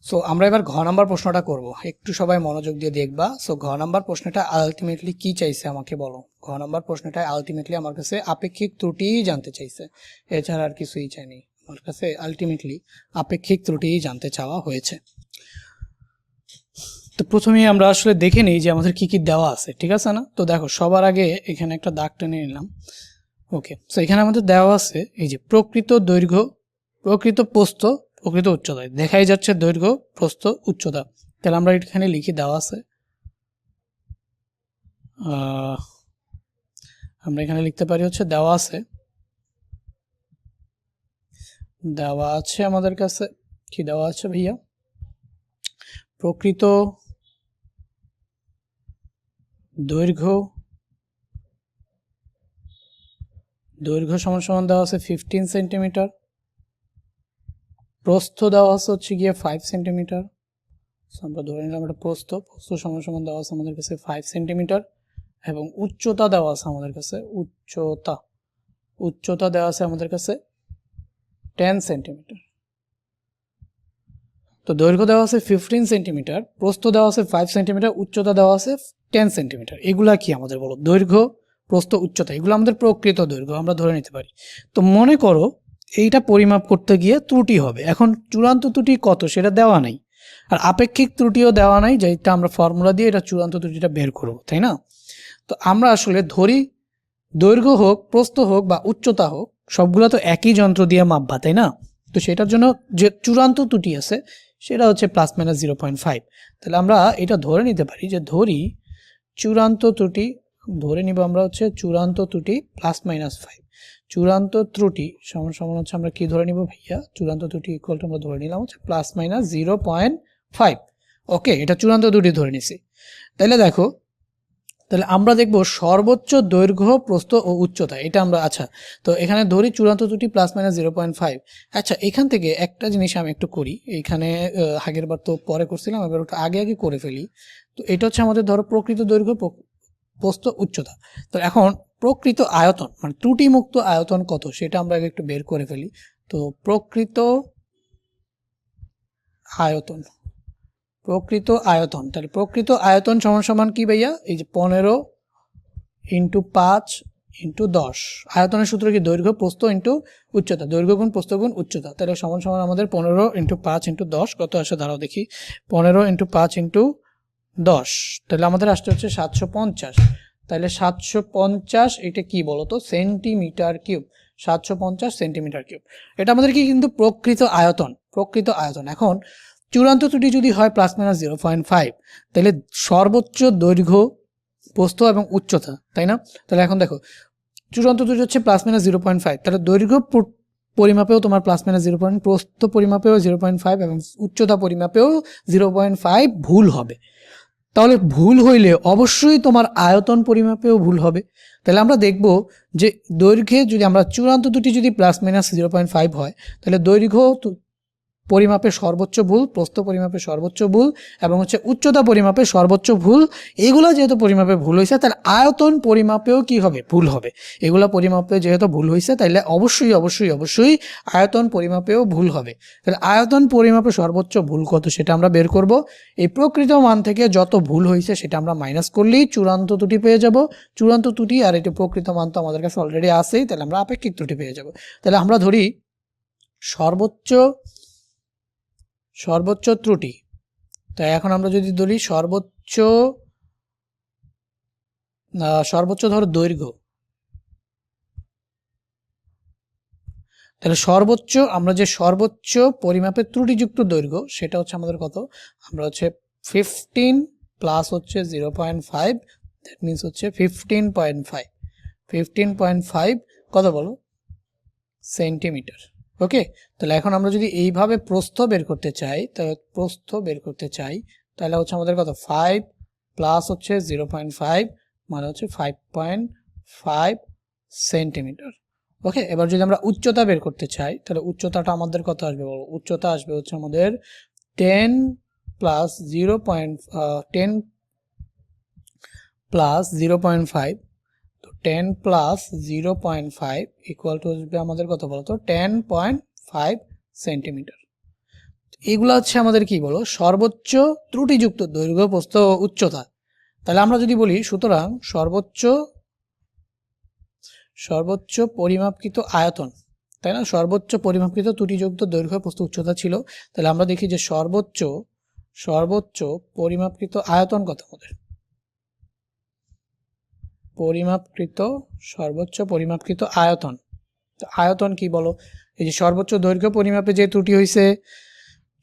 সো আমরা এবার ঘ নাম্বার প্রশ্নটা করব, একটু সবাই মনোযোগ দিয়ে দেখবা। সো ঘ নাম্বার প্রশ্নটা আলটিমেটলি কি চাইছে আমাকে বলো? ঘ নাম্বার প্রশ্নটা আলটিমেটলি আমার কাছে আপেক্ষিক ত্রুটিই জানতে চাইছে, এছাড়া আর কিছুই চাইনি। আমার কাছে আলটিমেটলি আপেক্ষিক ত্রুটিই জানতে চাওয়া হয়েছে। তো প্রথমেই আমরা আসলে দেখে নিই যে আমাদের কি কি দেওয়া আছে, ঠিক আছে না? তো দেখো সবার আগে এখানে একটা দাগ টেনে নিলাম। ওকে, সো এখানে আমাদের দেওয়া আছে এই যে প্রকৃত দৈর্ঘ্য, প্রকৃত প্রস্থ, প্রকৃত উচ্চতা, দেখাই যাচ্ছে দৈর্ঘ্য, প্রস্থ, উচ্চতা। তাহলে আমরা এখানে লিখি দেওয়া আছে, আমরা এখানে লিখতে পারি হচ্ছে দেওয়া আছে আমাদের কাছে কি দেওয়া আছে ভাইয়া? প্রকৃত দৈর্ঘ্য সমান সমান দেওয়া আছে 15 সেন্টিমিটার, প্রস্থ দেওয়া আছে হচ্ছে গিয়ে 5 সেন্টিমিটার। আমরা ধরে নিলাম এটা প্রস্থ সমান সমান দেওয়া আছে আমাদের কাছে 5 সেন্টিমিটার, এবং উচ্চতা দেওয়া আছে আমাদের কাছে, উচ্চতা দেওয়া আছে আমাদের কাছে 10 সেন্টিমিটার। তো দৈর্ঘ্য দেওয়া আছে 15 সেন্টিমিটার, প্রস্থ দেওয়া আছে 5 সেন্টিমিটার, উচ্চতা দেওয়া আছে 10 সেন্টিমিটার। এগুলা কি আমাদের বলো, দৈর্ঘ্য, প্রস্থ, উচ্চতা, এগুলো আমাদের প্রকৃত দৈর্ঘ্য আমরা ধরে নিতে পারি। তো মনে করো এইটা পরিমাপ করতে গিয়ে ত্রুটি হবে, এখন চূড়ান্ত ত্রুটি কত সেটা দেওয়া নাই, আর আপেক্ষিক ত্রুটিও দেওয়া নাই, যেটা আমরা ফর্মুলা দিয়ে এটা চূড়ান্ত ত্রুটিটা বের করব, তাই না? তো আমরা আসলে ধরি দৈর্ঘ্য হোক, প্রস্থ হোক বা উচ্চতা হোক, সবগুলো তো একই যন্ত্র দিয়ে মাপবা, তাই না? তো সেটার জন্য যে চূড়ান্ত ত্রুটি আছে সেটা হচ্ছে +-0.5। তাহলে আমরা এটা ধরে নিতে পারি যে ধরি চূড়ান্ত ত্রুটি, ধরে নিব আমরা হচ্ছে চূড়ান্ত ত্রুটি +-5। চূড়ান্ত ত্রুটি সমান সমান হচ্ছে আমরা কি ধরে নিব ভাইয়া, চূড়ান্ত ত্রুটি ইকুয়াল টু আমরা ধরে নিলাম হচ্ছে +-0.5। ওকে, এটা চূড়ান্ত ত্রুটি ধরে নিছি। তাহলে দেখো, তাহলে আমরা দেখব সর্বোচ্চ দৈর্ঘ্য, প্রস্থ ও উচ্চতা, এটা আমরা, আচ্ছা তো এখানে ধরি চূড়ান্ত ত্রুটি +-0.5। আচ্ছা, এখান থেকে একটা জিনিস আমি একটু করি, এইখানে আগের বার তো পরে করছিলাম, এবার ওটা আগে আগে করে ফেলি। তো এটা হচ্ছে আমাদের ধরো প্রকৃত দৈর্ঘ্য, প্রস্থ, উচ্চতা। তো এখন প্রকৃত আয়তন মানে ত্রুটিমুক্ত আয়তন কত সেটা আমরা আগে একটু বের করে ফেলি। তো প্রকৃত আয়তন, তাহলে প্রকৃত আয়তন সমান সমান কি ভাইয়া, এই যে 15 × 5 × 10। আয়তনের সূত্র কি, দৈর্ঘ্য প্রস্থ ইন্টু উচ্চতা, দৈর্ঘ্য গুণ প্রস্থ গুণ উচ্চতা। তাহলে সমান সমান আমাদের 15 × 5 × 10 কত আসে, দাঁড়াও দেখি, 15 × 5 × 10, তাহলে আমাদের আসতে হচ্ছে 750। তাহলে 750 এটা কি বলতো, সেন্টিমিটার কিউব, 750 সেন্টিমিটার কিউব। এটা আমাদের কি কিন্তু প্রকৃত আয়তন, এখন চূড়ান্ত ত্রুটি যদি হয় +-0.5, তাহলে সর্বোচ্চ দৈর্ঘ্য, প্রস্থ এবং উচ্চতা, তাই না? তাহলে এখন দেখো চূড়ান্ত ত্রুটি হচ্ছে +-0.5, তাহলে দৈর্ঘ্য পরিমাপেও তোমার +-0.5, প্রস্থ পরিমাপেও 0.5 এবং উচ্চতা পরিমাপেও 0.5 ভুল হবে। তাহলে ভুল হইলে অবশ্যই তোমার আয়তন পরিমাপেও ভুল হবে। তাহলে আমরা দেখব যে দৈর্ঘ্যে যদি আমরা চূড়ান্ত ত্রুটি যদি +-0.5 হয়, তাহলে দৈর্ঘ্য পরিমাপে সর্বোচ্চ ভুল, প্রস্থ পরিমাপে সর্বোচ্চ ভুল এবং হচ্ছে উচ্চতা পরিমাপে সর্বোচ্চ ভুল। এগুলো যেহেতু পরিমাপে ভুল হয়েছে, তাহলে আয়তন পরিমাপেও কি হবে, ভুল হবে। এগুলো পরিমাপে যেহেতু ভুল হয়েছে, তাহলে অবশ্যই অবশ্যই অবশ্যই আয়তন পরিমাপেও ভুল হবে। তাহলে আয়তন পরিমাপে সর্বোচ্চ ভুল কত সেটা আমরা বের করব। এই প্রকৃত মান থেকে যত ভুল হয়েছে সেটা আমরা মাইনাস করলেই চূড়ান্ত ত্রুটি পেয়ে যাব। চূড়ান্ত ত্রুটি আর এটি প্রকৃত মান তো আমাদের কাছে অলরেডি আছেই, তাহলে আমরা আপেক্ষিক ত্রুটি পেয়ে যাব। তাহলে আমরা ধরি সর্বোচ্চ ত্রুটি, তাই এখন আমরা যদি ধরি সর্বোচ্চ ধরো দৈর্ঘ্য, তাহলে সর্বোচ্চ, আমরা যে সর্বোচ্চ পরিমাপের ত্রুটিযুক্ত দৈর্ঘ্য সেটা হচ্ছে আমাদের কত, আমরা হচ্ছে 15 প্লাস হচ্ছে 0.5, দ্যাট মিনস হচ্ছে 15.5 কত বলো, সেন্টিমিটার। ওকে, তাহলে এখন আমরা যদি এইভাবে প্রস্থ বের করতে চাই, তাহলে হচ্ছে আমাদের কত, 5 প্লাস হচ্ছে 0.5 মানে হচ্ছে 5.5 সেন্টিমিটার। ওকে, এবার যদি আমরা উচ্চতা বের করতে চাই, তাহলে উচ্চতাটা আমাদের কত আসবে বলো, উচ্চতা আসবে হচ্ছে আমাদের 10 প্লাস 0.5, তো 10 প্লাস 0.5 ইকুয়াল টু আসবে আমাদের কত বলতো, 10.5 সেন্টিমিটার। এগুলো হচ্ছে আমাদের কি বলো, সর্বোচ্চ ত্রুটিযুক্ত দৈর্ঘ্য, প্রস্থ ও উচ্চতা। তাহলে আমরা যদি বলি সুতরাং সর্বোচ্চ পরিমাপকৃত আয়তন, তাই না, সর্বোচ্চ পরিমাপকৃত ত্রুটিযুক্ত দৈর্ঘ্য, প্রস্থ, উচ্চতা ছিল। তাহলে আমরা দেখি যে সর্বোচ্চ পরিমাপকৃত আয়তন কত আমাদের, সর্বোচ্চ পরিমাপকৃত আয়তন। আয়তন কি বলো, এই যে সর্বোচ্চ দৈর্ঘ্য পরিমাপে যে ত্রুটি হয়েছে,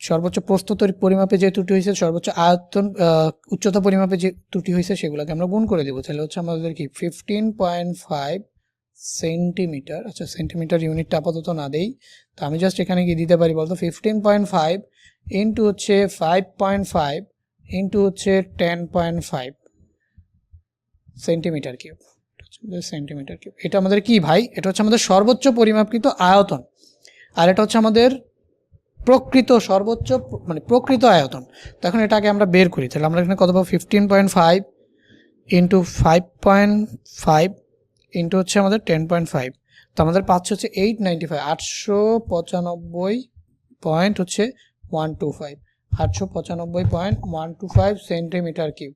সর্বোচ্চ প্রস্থ পরিমাপে যে ত্রুটি হয়েছে, সর্বোচ্চ আয়তন উচ্চতা পরিমাপে যে ত্রুটি হয়েছে, সেগুলোকে আমরা গুণ করে দেবো। তাহলে হচ্ছে আমাদের কি 15.5 সেন্টিমিটার। আচ্ছা, সেন্টিমিটার ইউনিটটা আপাতত না দেই, তো আমি জাস্ট এখানে কি দিতে পারি বলতো, 15.5 ইন্টু হচ্ছে 5.5 ইন্টু হচ্ছে 10.5 সেন্টিমিটার কিউব। এটা আমাদের কি ভাই, এটা হচ্ছে আমাদের সর্বোচ্চ পরিমাপকৃত আয়তন, আর এটা হচ্ছে আমাদের প্রকৃত সর্বোচ্চ মানে প্রকৃত আয়তন। তো এখন এটাকে আমরা বের করি, তাহলে আমরা এখানে কত পাবো, 15.5 ইন্টু 5.5 ইন্টু হচ্ছে আমাদের 10.5, তো আমাদের পাচ্ছে হচ্ছে 895 সেন্টিমিটার কিউব।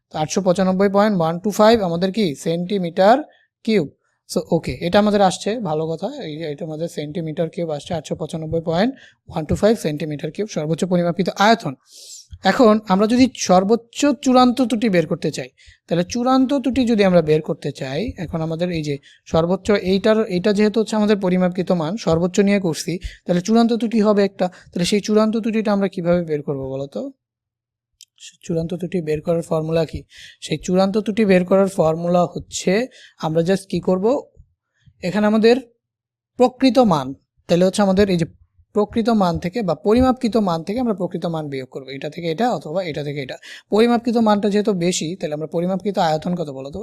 তো 895.125 আমাদের কি সেন্টিমিটার কিউব। সো ওকে, এটা আমাদের আসছে, ভালো কথা, এটা আমাদের সেন্টিমিটার কিউব আসছে 895.125 সেন্টিমিটার কিউব সর্বোচ্চ পরিমাপিত আয়তন। এখন আমরা যদি সর্বোচ্চ চূড়ান্ত ত্রুটি বের করতে চাই, তাহলে চূড়ান্ত ত্রুটি যদি আমরা বের করতে চাই, এখন আমাদের এই যে সর্বোচ্চ এইটা যেহেতু হচ্ছে আমাদের পরিমাপকৃত মান সর্বোচ্চ নিয়ে করছি, তাহলে চূড়ান্ত ত্রুটি হবে একটা। তাহলে সেই চূড়ান্ত ত্রুটিটা আমরা কিভাবে বের করবো বলো তো? চূড়ান্ত ত্রুটি বের করার ফর্মুলা কি? সেই চূড়ান্ত ত্রুটি বের করার ফর্মুলা হচ্ছে, আমরা জাস্ট কি করব, এখানে আমাদের প্রকৃত মান, তাহলে হচ্ছে আমাদের এই যে প্রকৃত মান থেকে বা পরিমাপকৃত মান থেকে আমরা প্রকৃত মান বিয়োগ করবো, এটা থেকে এটা অথবা এটা থেকে এটা। পরিমাপকৃত মানটা যেহেতু বেশি, তাহলে আমরা পরিমাপকৃত আয়তন কত বলো তো?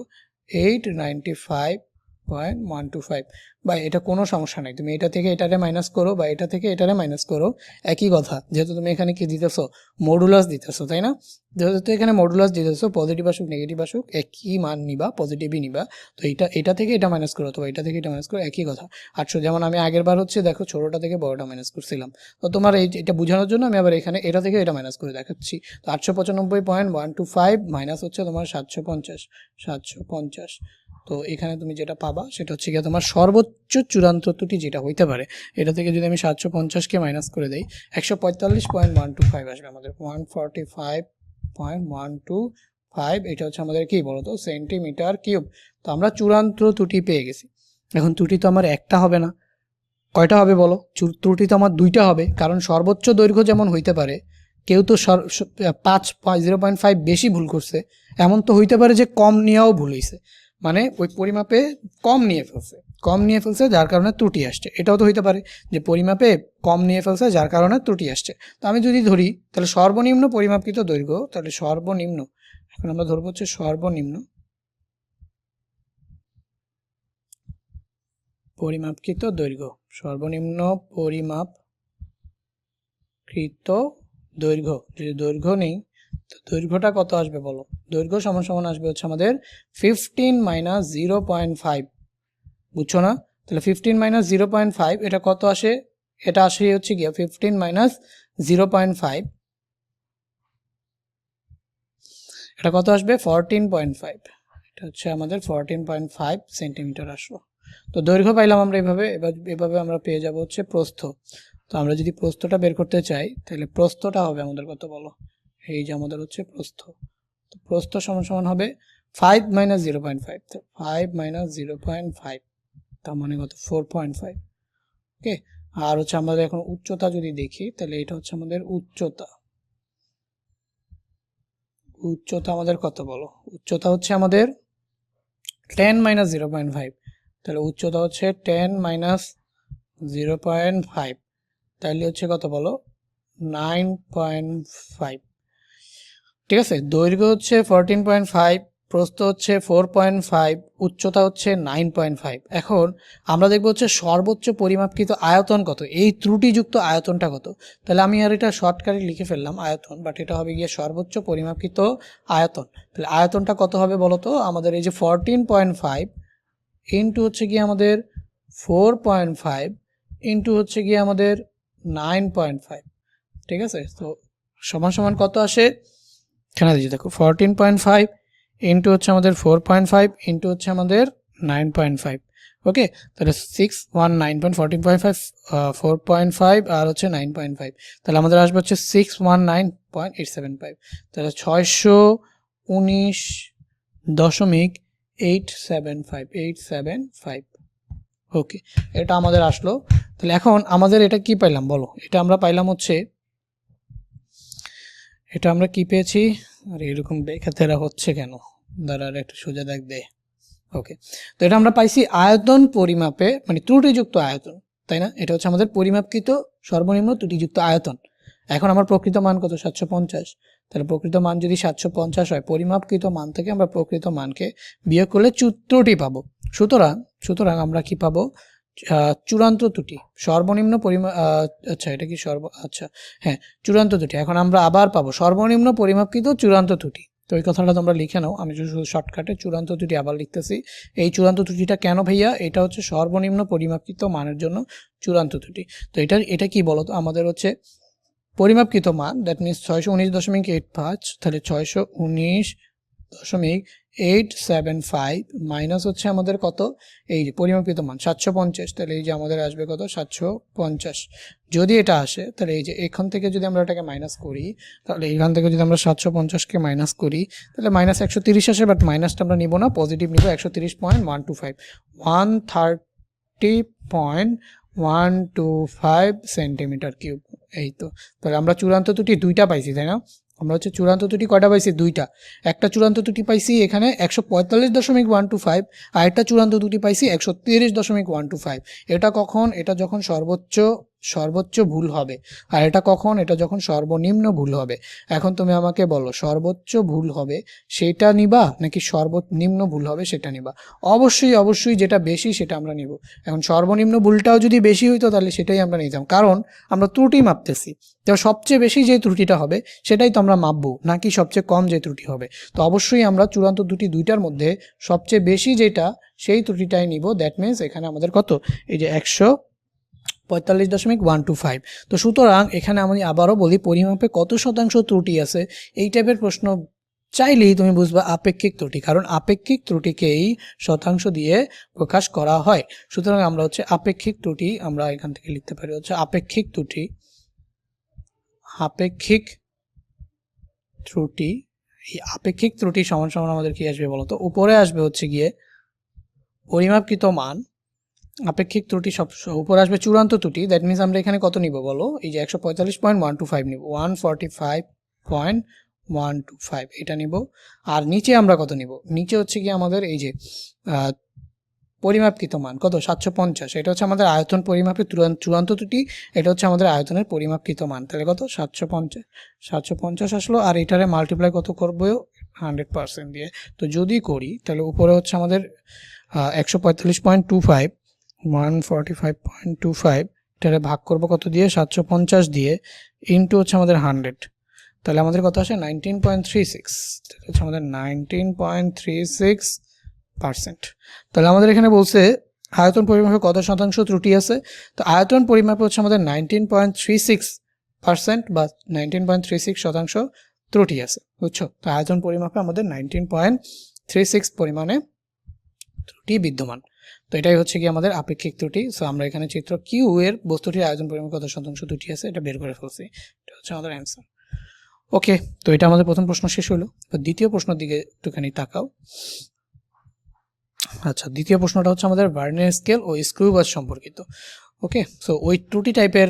895.125। বা এটা কোনো সমস্যা নেই, তুমি এটা থেকে এটারে মাইনাস করো বা এটা থেকে এটারে মাইনাস করো, একই কথা। যেহেতু তুমি এখানে কি দিতেছো, মডুলাস দিতেছো, তাই না? যেহেতু এখানে মডুলাস দিতেছো, পজিটিভ আসুক নেগেটিভ আসুক একই মান নিবা, পজিটিভই নিবা। তো এটা থেকে এটা মাইনাস করো অথবা এটা থেকে এটা মাইনাস করো, একই কথা। 800, যেমন আমি আগের বার হচ্ছে দেখো ছোটোটা থেকে বড়টা মাইনাস করছিলাম, তো তোমার এটা বোঝানোর জন্য আমি আবার এখানে এটা থেকে এটা মাইনাস করে দেখাচ্ছি। তো 895.125 মাইনাস হচ্ছে তোমার 750। তো এখানে তুমি যেটা পাবা সেটা হচ্ছে গিয়ে তোমার সর্বোচ্চ চূড়ান্ত ত্রুটি যেটা হইতে পারে, এটা থেকে যদি আমি 750কে মাইনাস করে দেই, 145.125 আসবে আমাদের, 145.125। এটা হচ্ছে আমাদের কি বলতো, সেন্টিমিটার কিউব। তো আমরা চূড়ান্ত ত্রুটি পেয়ে গেছি। এখন ত্রুটি তো আমার একটা হবে না, কয়টা হবে বলো? ত্রুটি তো আমার দুইটা হবে, কারণ সর্বোচ্চ দৈর্ঘ্য যেমন হইতে পারে, কেউ তো 0.5 বেশি ভুল করছে, এমন তো হইতে পারে যে কম নিয়েও ভুল হয়েছে, মানে ওই পরিমাপে কম নিয়ে ফেলছে যার কারণে ত্রুটি আসছে। এটাও তো হইতে পারে যে পরিমাপে কম নিয়ে ফেলছে যার কারণে ত্রুটি আসছে। তো আমি যদি ধরি তাহলে সর্বনিম্ন পরিমাপকৃত দৈর্ঘ্য, তাহলে সর্বনিম্ন, এখন আমরা ধরবো হচ্ছে সর্বনিম্ন পরিমাপকৃত দৈর্ঘ্য, সর্বনিম্ন পরিমাপকৃত দৈর্ঘ্য। যদি দৈর্ঘ্য নেই, তো দৈর্ঘ্যটা কত আসবে বলো? দৈর্ঘ্য সমান সমান আসবে হচ্ছে আমাদের 15 মাইনাস 0.5, বুঝছো না? তাহলে 15 মাইনাস 0.5 এটা কত আসে? এটা আসে হচ্ছে গিয়ে 15 মাইনাস 0.5, এটা কত আসবে? 14.5। এটা হচ্ছে আমাদের 14.5 সেন্টিমিটার আসলো। তো দৈর্ঘ্য পাইলাম আমরা এভাবে আমরা পেয়ে যাব হচ্ছে প্রস্থ। তো আমরা যদি প্রস্থটা বের করতে চাই, তাহলে প্রস্থটা হবে আমাদের কত বলো? এই যে আমাদের হচ্ছে প্রস্থ। তো প্রস্থ সমান সমান হবে 5 মাইনাস 0.5, তো 5 মাইনাস 0.5 তার মানে কত? 4.5। ওকে, আর হচ্ছে আমাদের এখন উচ্চতা যদি দেখি, তাহলে এটা হচ্ছে আমাদের উচ্চতা আমাদের কত বলো? উচ্চতা হচ্ছে আমাদের 10 মাইনাস 0.5, তাহলে উচ্চতা হচ্ছে 10 মাইনাস 0.5, তাহলে হচ্ছে কত বলো? 9.5। ঠিক আছে, দৈর্ঘ্য হচ্ছে 14.5, প্রস্থ হচ্ছে 4.5, উচ্চতা হচ্ছে 9.5। এখন আমরা দেখবো হচ্ছে সর্বোচ্চ পরিমাপকৃত আয়তন কত, এই ত্রুটিযুক্ত আয়তনটা কত। তাহলে আমি আর এটা শর্টকাটে লিখে ফেললাম আয়তন, বাট এটা হবে গিয়ে সর্বোচ্চ পরিমাপকৃত আয়তন। তাহলে আয়তনটা কত হবে বলো তো? আমাদের এই যে 14.5 ইন্টু হচ্ছে গিয়ে আমাদের 4.5 ইন্টু হচ্ছে গিয়ে আমাদের 9.5, ঠিক আছে? তো সমান সমান কত আসে? এখানে দিয়েছি দেখো, 14.5 ইন্টু হচ্ছে আমাদের 4.5 ইন্টু হচ্ছে আমাদের 9.5। ওকে, তাহলে 619.14.5, 4.5 আর হচ্ছে 9.5, তাহলে আমাদের আসবে হচ্ছে 619.875। তাহলে 619.875। ওকে, এটা আমাদের আসলো। তাহলে এখন আমাদের এটা কি পাইলাম বলো? এটা আমরা পাইলাম হচ্ছে, এটা আমরা কি পেয়েছি? আর এরকম বেখাতেরা হচ্ছে কেন? দাঁড়ার একটু সোজা দেখ দে। ওকে, তো এটা আমরা পাইছি আয়তন পরিমাপে, মানে ত্রুটিযুক্ত আয়তন, তাই না? এটা হচ্ছে আমাদের পরিমাপকৃত সর্বনিম্ন ত্রুটিযুক্ত আয়তন। এখন আমার প্রকৃত মান কত? 750। তাহলে প্রকৃত মান যদি 750 হয়, পরিমাপকৃত মান থেকে আমরা প্রকৃত মানকে বিয়োগ করলে ত্রুটি পাবো। সুতরাং আমরা কি পাবো? চূড়ান্ত ত্রুটি, সর্বনিম্ন আচ্ছা এটা কি আচ্ছা হ্যাঁ, চূড়ান্ত ত্রুটি। এখন আমরা আবার পাবো সর্বনিম্ন পরিমাপকৃত চূড়ান্ত ত্রুটি। তো এই কথাটা তোমরা লিখে নাও, আমি শুধু শর্টকাটে চূড়ান্ত ত্রুটি আবার লিখতেছি। এই চূড়ান্ত ত্রুটিটা কেন ভাইয়া? এটা হচ্ছে সর্বনিম্ন পরিমাপকৃত মানের জন্য চূড়ান্ত ত্রুটি। তো এটা কি বলতো? আমাদের হচ্ছে পরিমাপকৃত মান, দ্যাট মিনস 619.85, তাহলে 0.875 মাইনাস হচ্ছে আমাদের কত, এই যে পরিমাপিত মান 750, তাহলে এই যে আমাদের আসবে কত 750। যদি এটা আসে তাহলে এই যে এখান থেকে যদি আমরা এটাকে মাইনাস করি, তাহলে এইখান থেকে যদি আমরা 750কে মাইনাস করি তাহলে মাইনাস 130 আসে, বাট মাইনাসটা আমরা নিব না, পজিটিভ নিব 130.125, 130.125 সেন্টিমিটার কিউব। এই তো, তাহলে আমরা চূড়ান্ত ত্রুটি দুইটা পাইছি, তাই না? আমরা হচ্ছে চূড়ান্ত ত্রুটি কয়টা পাইছি, দুইটা। একটা চূড়ান্ত ত্রুটি পাইছি এখানে 145.125, আর একটা চূড়ান্ত ত্রুটি পাইছি 130.125। এটা কখন, এটা যখন সর্বোচ্চ ভুল হবে, আর এটা কখন, এটা যখন সর্বনিম্ন ভুল হবে। এখন তুমি আমাকে বলো সর্বোচ্চ ভুল হবে সেটা নিবা নাকি সর্বনিম্ন ভুল হবে সেটা নিবা? অবশ্যই যেটা বেশি সেটা আমরা নিব। এখন সর্বনিম্ন ভুলটাও যদি বেশি হইতো তাহলে সেটাই আমরা নিতাম, কারণ আমরা ত্রুটি মাপতেছি। তো সবচেয়ে বেশি যে ত্রুটিটা হবে সেটাই তো আমরা মাপবো, নাকি সবচেয়ে কম যে ত্রুটি হবে। তো অবশ্যই আমরা চূড়ান্ত ত্রুটি দুইটার মধ্যে সবচেয়ে বেশি যেটা সেই ত্রুটিটাই নিব। দ্যাট মিনস এখানে আমাদের কত, এই যে 145.125। তো সুতরাং এখানে আমি আবারও বলি, পরিমাপে কত শতাংশ ত্রুটি আছে এই টাইপের প্রশ্ন চাইলেই তুমি বুঝবা আপেক্ষিক ত্রুটি, কারণ আপেক্ষিক ত্রুটিকেই শতাংশ দিয়ে প্রকাশ করা হয়। সুতরাং আমরা হচ্ছে আপেক্ষিক ত্রুটি, আমরা এখান থেকে লিখতে পারি হচ্ছে আপেক্ষিক ত্রুটি, এই আপেক্ষিক ত্রুটি সমান সমান আমাদের কি আসবে বলতো, উপরে আসবে হচ্ছে গিয়ে পরিমাপকৃত মান। আপেক্ষিক ত্রুটি সব উপরে আসবে চূড়ান্ত ত্রুটি, দ্যাট মিনস আমরা এখানে কত নিব বলো, এই যে 145.125 নিব, 145.125 এটা নিব। আর নিচে আমরা কত নিব, নিচে হচ্ছে কি আমাদের এই যে পরিমাপকৃত মান কত 750, এটা হচ্ছে আমাদের আয়তন পরিমাপের চূড়ান্ত ত্রুটি, এটা হচ্ছে আমাদের আয়তনের পরিমাপকৃত মান। তাহলে কত 750 আসলো, আর এটারে মাল্টিপ্লাই কত করবো 100% দিয়ে। তো যদি করি তাহলে উপরে হচ্ছে আমাদের 145.25, 145.25 এটারে ভাগ করবো কত দিয়ে, 750 দিয়ে, ইন্টু হচ্ছে আমাদের 100, তাহলে আমাদের কত আসে 19.36, হচ্ছে আমাদের 19.36%। তাহলে আমাদের এখানে বলছে আয়তন পরিমাপে কত শতাংশ ত্রুটি আছে। তো আয়তন পরিমাপে হচ্ছে আমাদের 19.36% বা 19.36% ত্রুটি আছে, বুঝছো? তো আয়তন পরিমাপে আমাদের 19.36 পরিমাণে ত্রুটি বিদ্যমান। তো এটাই হচ্ছে কি আমাদের আপেক্ষিক ত্রুটি। সো আমরা এখানে চিত্র কিউ এর বস্তুটির আয়তন পরিমাপে কত শতাংশ ত্রুটি আছে এটা বের করে ফেলছি, এটা হচ্ছে আমাদের অ্যান্সার। ওকে, তো এটা আমাদের প্রথম প্রশ্ন শেষ হলো। তো দ্বিতীয় প্রশ্নের দিকে একটুখানি তাকাও। আচ্ছা, দ্বিতীয় প্রশ্নটা হচ্ছে আমাদের ভার্নিয়ার স্কেল ও স্ক্রু গজ সম্পর্কিত। ওকে, সো ওই ত্রুটি টাইপের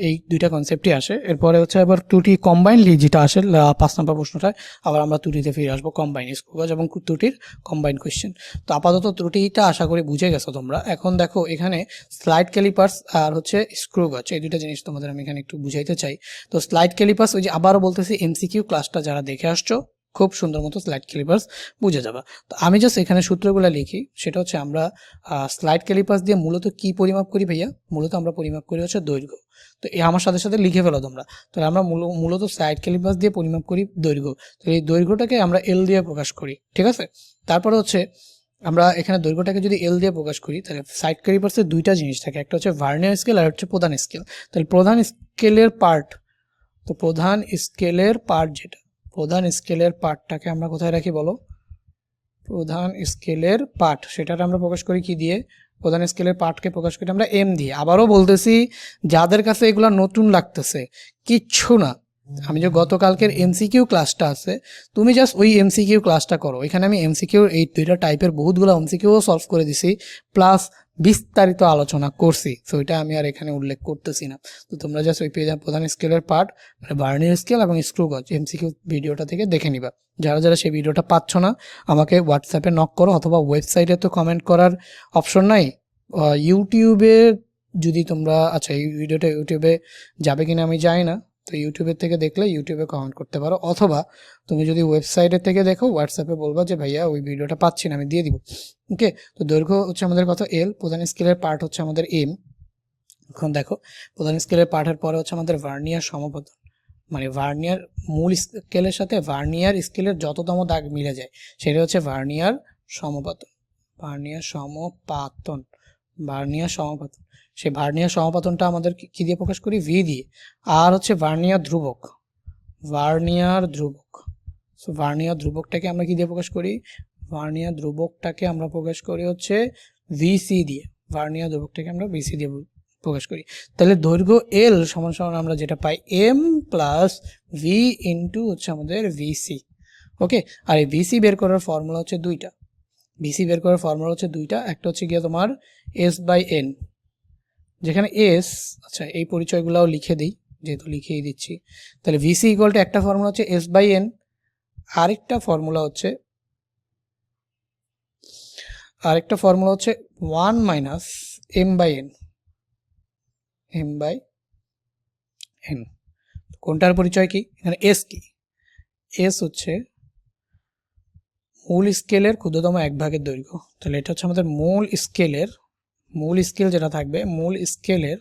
এই দুইটা কনসেপ্টই আসে। এরপরে হচ্ছে আবার ত্রুটি কম্বাইনলি যেটা আসে 5 নম্বর প্রশ্নটায়, আবার আমরা ত্রুটিতে ফিরে আসবো, কম্বাইন স্ক্রু গজ এবং ত্রুটির কম্বাইন কোয়েশ্চেন। তো আপাতত ত্রুটিটা আশা করি বুঝে গেছো তোমরা। এখন দেখো এখানে স্লাইড ক্যালিপার্স আর হচ্ছে স্ক্রু গজ, এই দুইটা জিনিস তোমাদের আমি এখানে একটু বুঝাইতে চাই। তো স্লাইড ক্যালিপার্স, ওই যে আবারও বলতেছি, এমসিকিউ ক্লাসটা যারা দেখে আসছো খুব সুন্দর মতো স্লাইড ক্যালিপার্স বুঝে যাবা। তো আমি জাস্ট এখানে সূত্রগুলো লিখি, সেটা হচ্ছে আমরা স্লাইড ক্যালিপার্স দিয়ে মূলত কি পরিমাপ করি ভাইয়া, মূলত আমরা পরিমাপ করি হচ্ছে দৈর্ঘ্য। তো এই আমার সাথে সাথে লিখে ফেলো তোমরা। তাহলে আমরা মূলত স্লাইড ক্যালিপার্স দিয়ে পরিমাপ করি দৈর্ঘ্য। তো এই দৈর্ঘ্যটাকে আমরা এল দিয়ে প্রকাশ করি, ঠিক আছে? তারপরে হচ্ছে আমরা এখানে দৈর্ঘ্যটাকে যদি এল দিয়ে প্রকাশ করি তাহলে সাইড ক্যালিপার্সের দুইটা জিনিস থাকে, একটা হচ্ছে ভার্নিয়ার স্কেল আর হচ্ছে প্রধান স্কেল। তাহলে প্রধান স্কেলের পার্ট, তো প্রধান স্কেলের পার্ট যেটা, প্রধান স্কেলের পার্টটাকে আমরা কোথায় রাখি বলো, প্রধান স্কেলের পার্ট সেটাকে আমরা প্রকাশ করি কি দিয়ে, প্রধান স্কেলের পার্টকে প্রকাশ করি আমরা এম দিয়ে। আবারও বলতেছি, যাদের কাছে এগুলো নতুন লাগতেছে, কিচ্ছু না, আমি যে গতকালকের এমসিকিউ ক্লাসটা আছে, তুমি জাস্ট ওই এমসিকিউ ক্লাসটা করো। এখানে আমি এমসিকিউ এই দুইটা টাইপের বহুতগুলো এমসিকিউ সলভ করে দিছি, প্লাস বিস্তারিত আলোচনা করছি। সো ওইটা আমি আর এখানে উল্লেখ করতেছি না। তো তোমরা জাস্ট ওই পেয়ে প্রধান স্কেলের পার্ট মানে ভার্নিয়ার স্কেল এবং স্ক্রু গজ এমসিকিউ ভিডিওটা থেকে দেখে নিবা। যারা যারা সেই ভিডিওটা পাচ্ছ না আমাকে হোয়াটসঅ্যাপে নক করো, অথবা ওয়েবসাইটে তো কমেন্ট করার অপশন নাই, ইউটিউবে যদি তোমরা, আচ্ছা এই ভিডিওটা ইউটিউবে যাবে কিনা আমি জানি না, তো ইউটিউবের থেকে দেখলে ইউটিউবে কমেন্ট করতে পারো, অথবা তুমি যদি ওয়েবসাইটের থেকে দেখো হোয়াটসঅ্যাপে বলবা যে ভাইয়া ওই ভিডিওটা পাচ্ছি না, আমি দিয়ে দিব। ওকে, তো দৈর্ঘ্য হচ্ছে আমাদের কত এল, প্রধান স্কেলের পার্ট হচ্ছে আমাদের এম। এখন দেখো প্রধান স্কেলের পার্টের পরে হচ্ছে আমাদের ভার্নিয়ার সমপতন, মানে ভার্নিয়ার মূল স্কেলের সাথে ভার্নিয়ার স্কেলের যততম দাগ মিলে যায় সেটা হচ্ছে ভার্নিয়ার সমপাতন, ভার্নিয়ার সমপাতন, ভার্নিয়ার সমপাতন। সেই ভার্নিয়ার সমপাতনটা আমাদের কি দিয়ে প্রকাশ করি, ভি দিয়ে। আর হচ্ছে ভার্নিয়ার ধ্রুবক, ভার্নিয়ার ধ্রুবক, সো ভার্নিয়ার ধ্রুবকটাকে আমরা কি দিয়ে প্রকাশ করি? ভার্নিয়ার ধ্রুবকটাকে আমরা প্রকাশ করি হচ্ছে ভিসি দিয়ে। ভার্নিয়ার ধ্রুবকটাকে আমরা ভিসি দিয়ে প্রকাশ করি। তাহলে দৈর্ঘ্য এল সমান সমান আমরা যেটা পাই এম প্লাস ভি ইন্টু হচ্ছে আমাদের ভিসি। ওকে, আর এই ভিসি বের করার ফর্মুলা হচ্ছে দুইটা। ভিসি বের করার ফর্মুলা হচ্ছে দুইটা, একটা হচ্ছে গিয়ে তোমার এস বাই এন, যেখানে এস, আচ্ছা এই পরিচয়গুলোও লিখে দিই যেহেতু লিখেই দিচ্ছি। তাহলে ভিসি ইকুয়াল টু একটা ফর্মুলা হচ্ছে এস বাই এন, আরেকটা ফর্মুলা হচ্ছে 1 minus M by N. M by N কোনটার পরিচয় কি? এখানে এস কি? এস হচ্ছে মূল স্কেলের ক্ষুদ্রতম এক ভাগের দৈর্ঘ্য। তাহলে এটা হচ্ছে আমাদের মূল স্কেল যেটা থাকবে, মূল স্কেলের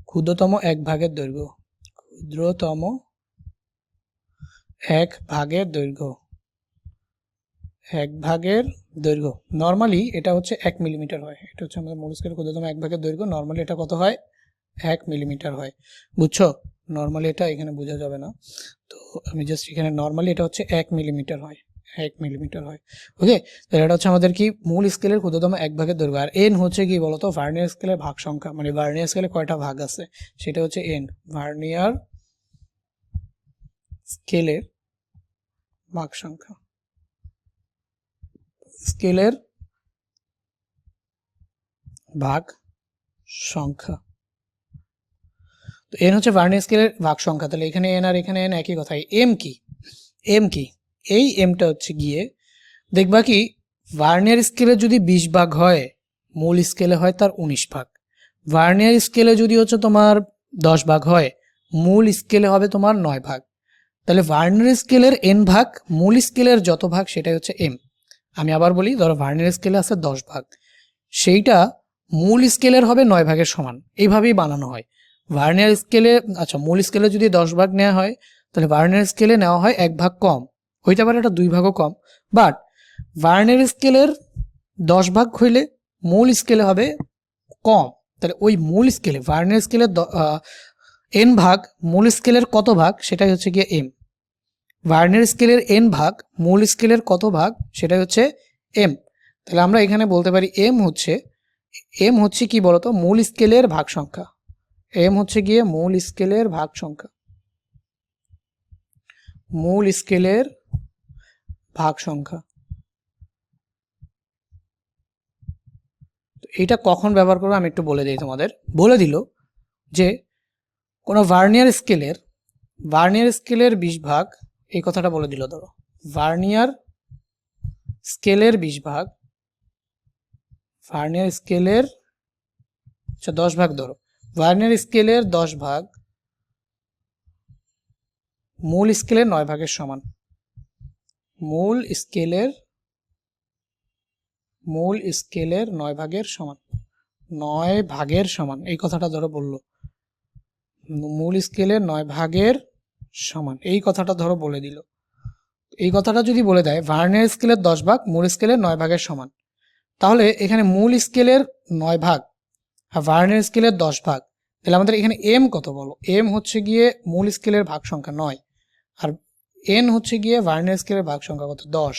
ক্ষুদ্রতম এক ভাগের দৈর্ঘ্য, ক্ষুদ্রতম এক ভাগের দৈর্ঘ্য, এক ভাগের দৈর্ঘ্য। নর্মালি এটা হচ্ছে 1 মিলিমিটার হয়। এটা হচ্ছে আমাদের মূল স্কেলের ক্ষুদ্রতম এক ভাগের দৈর্ঘ্য। নর্মালি এটা কত হয়? 1 মিলিমিটার হয়। বুঝছো? নর্মালি এটা এখানে বোঝা যাবে না, তো আমি জাস্ট এখানে নর্মালি এটা হচ্ছে 1 মিলিমিটার হয়, 1 মিলিমিটার হয়। ওকে, তাহলে এটা হচ্ছে আমাদের কি মূল স্কেলের ক্ষুদ্রতম এক ভাগের দৈর্ঘ্য। আর এন হচ্ছে কি বলতো? ভার্নিয়ার স্কেলের ভাগ সংখ্যা, মানে ভার্নিয়ার স্কেলে কয়টা ভাগ আছে সেটা হচ্ছে এন, ভার্নিয়ার স্কেলের ভাগ সংখ্যা, স্কেলের ভাগ সংখ্যা। তো এন হচ্ছে ভার্নিয়ার স্কেলের ভাগ সংখ্যা। তাহলে এখানে এন আর এখানে এন একই কথাই। এম কি? এম কি? এই এমটা হচ্ছে গিয়ে দেখবা কি ভার্নিয়ার স্কেলে যদি 20 ভাগ হয়, মূল স্কেলে হয় তার 19 ভাগ। ভার্নিয়ার স্কেলে যদি হচ্ছে তোমার 10 ভাগ হয়, মূল স্কেলে হবে তোমার 9 ভাগ। তাহলে ভার্নিয়ার স্কেলের এন ভাগ, মূল স্কেলের যত ভাগ সেটাই হচ্ছে এম। আমি আবার বলি, ধরো ভার্নিয়ার স্কেলে আছে 10 ভাগ, সেইটা মূল স্কেলের হবে 9 ভাগের সমান। এইভাবেই বানানো হয় ভার্নিয়ার স্কেলে। আচ্ছা, মূল স্কেলে যদি 10 ভাগ নেওয়া হয়, তাহলে ভার্নিয়ার স্কেলে নেওয়া হয় 1 ভাগ কম, হইতে পারে এটা 2 ভাগও কম। বাট ভার্নিয়ার স্কেলের 10 ভাগ হইলে মূল স্কেলে হবে কম। তাহলে ওই মূল স্কেলে ভার্নিয়ার স্কেলের এন ভাগ মূল স্কেলের কত ভাগ সেটাই হচ্ছে গিয়ে এম। ভার্নিয়ার স্কেলের এন ভাগ মূল স্কেলের কত ভাগ সেটাই হচ্ছে এম। তাহলে আমরা এখানে বলতে পারি এম হচ্ছে কি বলতো? মূল স্কেলের ভাগ সংখ্যা। এম হচ্ছে গিয়ে মূল স্কেলের ভাগ সংখ্যা, মূল স্কেলের ভাগ সংখ্যা। এটা কখন ব্যবহার করবো আমি একটু বলে দিই তোমাদের। বলে দিল যে কোনো ভার্নিয়ার স্কেলের 20 ভাগ, এই কথাটা বলে দিল। ধরো ভার্নিয়ার স্কেলের 20 ভাগ, ভার্নিয়ার স্কেলের 10 ভাগ, ধরো ভার্নিয়ার স্কেলের 10 ভাগ মূল স্কেলের 9 ভাগের সমান। মূল স্কেলের 9 ভাগের সমান, 9 ভাগের সমান, এই কথাটা ধরো বললো মূল স্কেলের 9 ভাগের সমান, এই কথাটা ধরো বলে দিল। এই কথাটা যদি বলে দেয় ভার্নিয়ার স্কেলের 10 ভাগ মূল স্কেলের 9 ভাগের সমান, তাহলে এখানে মূল স্কেলের 9 ভাগ আর ভার্নিয়ার স্কেলের 10 ভাগ, তাহলে আমাদের এখানে এম কত বলো? এম হচ্ছে গিয়ে মূল স্কেলের ভাগ সংখ্যা 9, আর এন হচ্ছে গিয়ে ভার্নিয়ার স্কেলের ভাগ সংখ্যা কত? 10।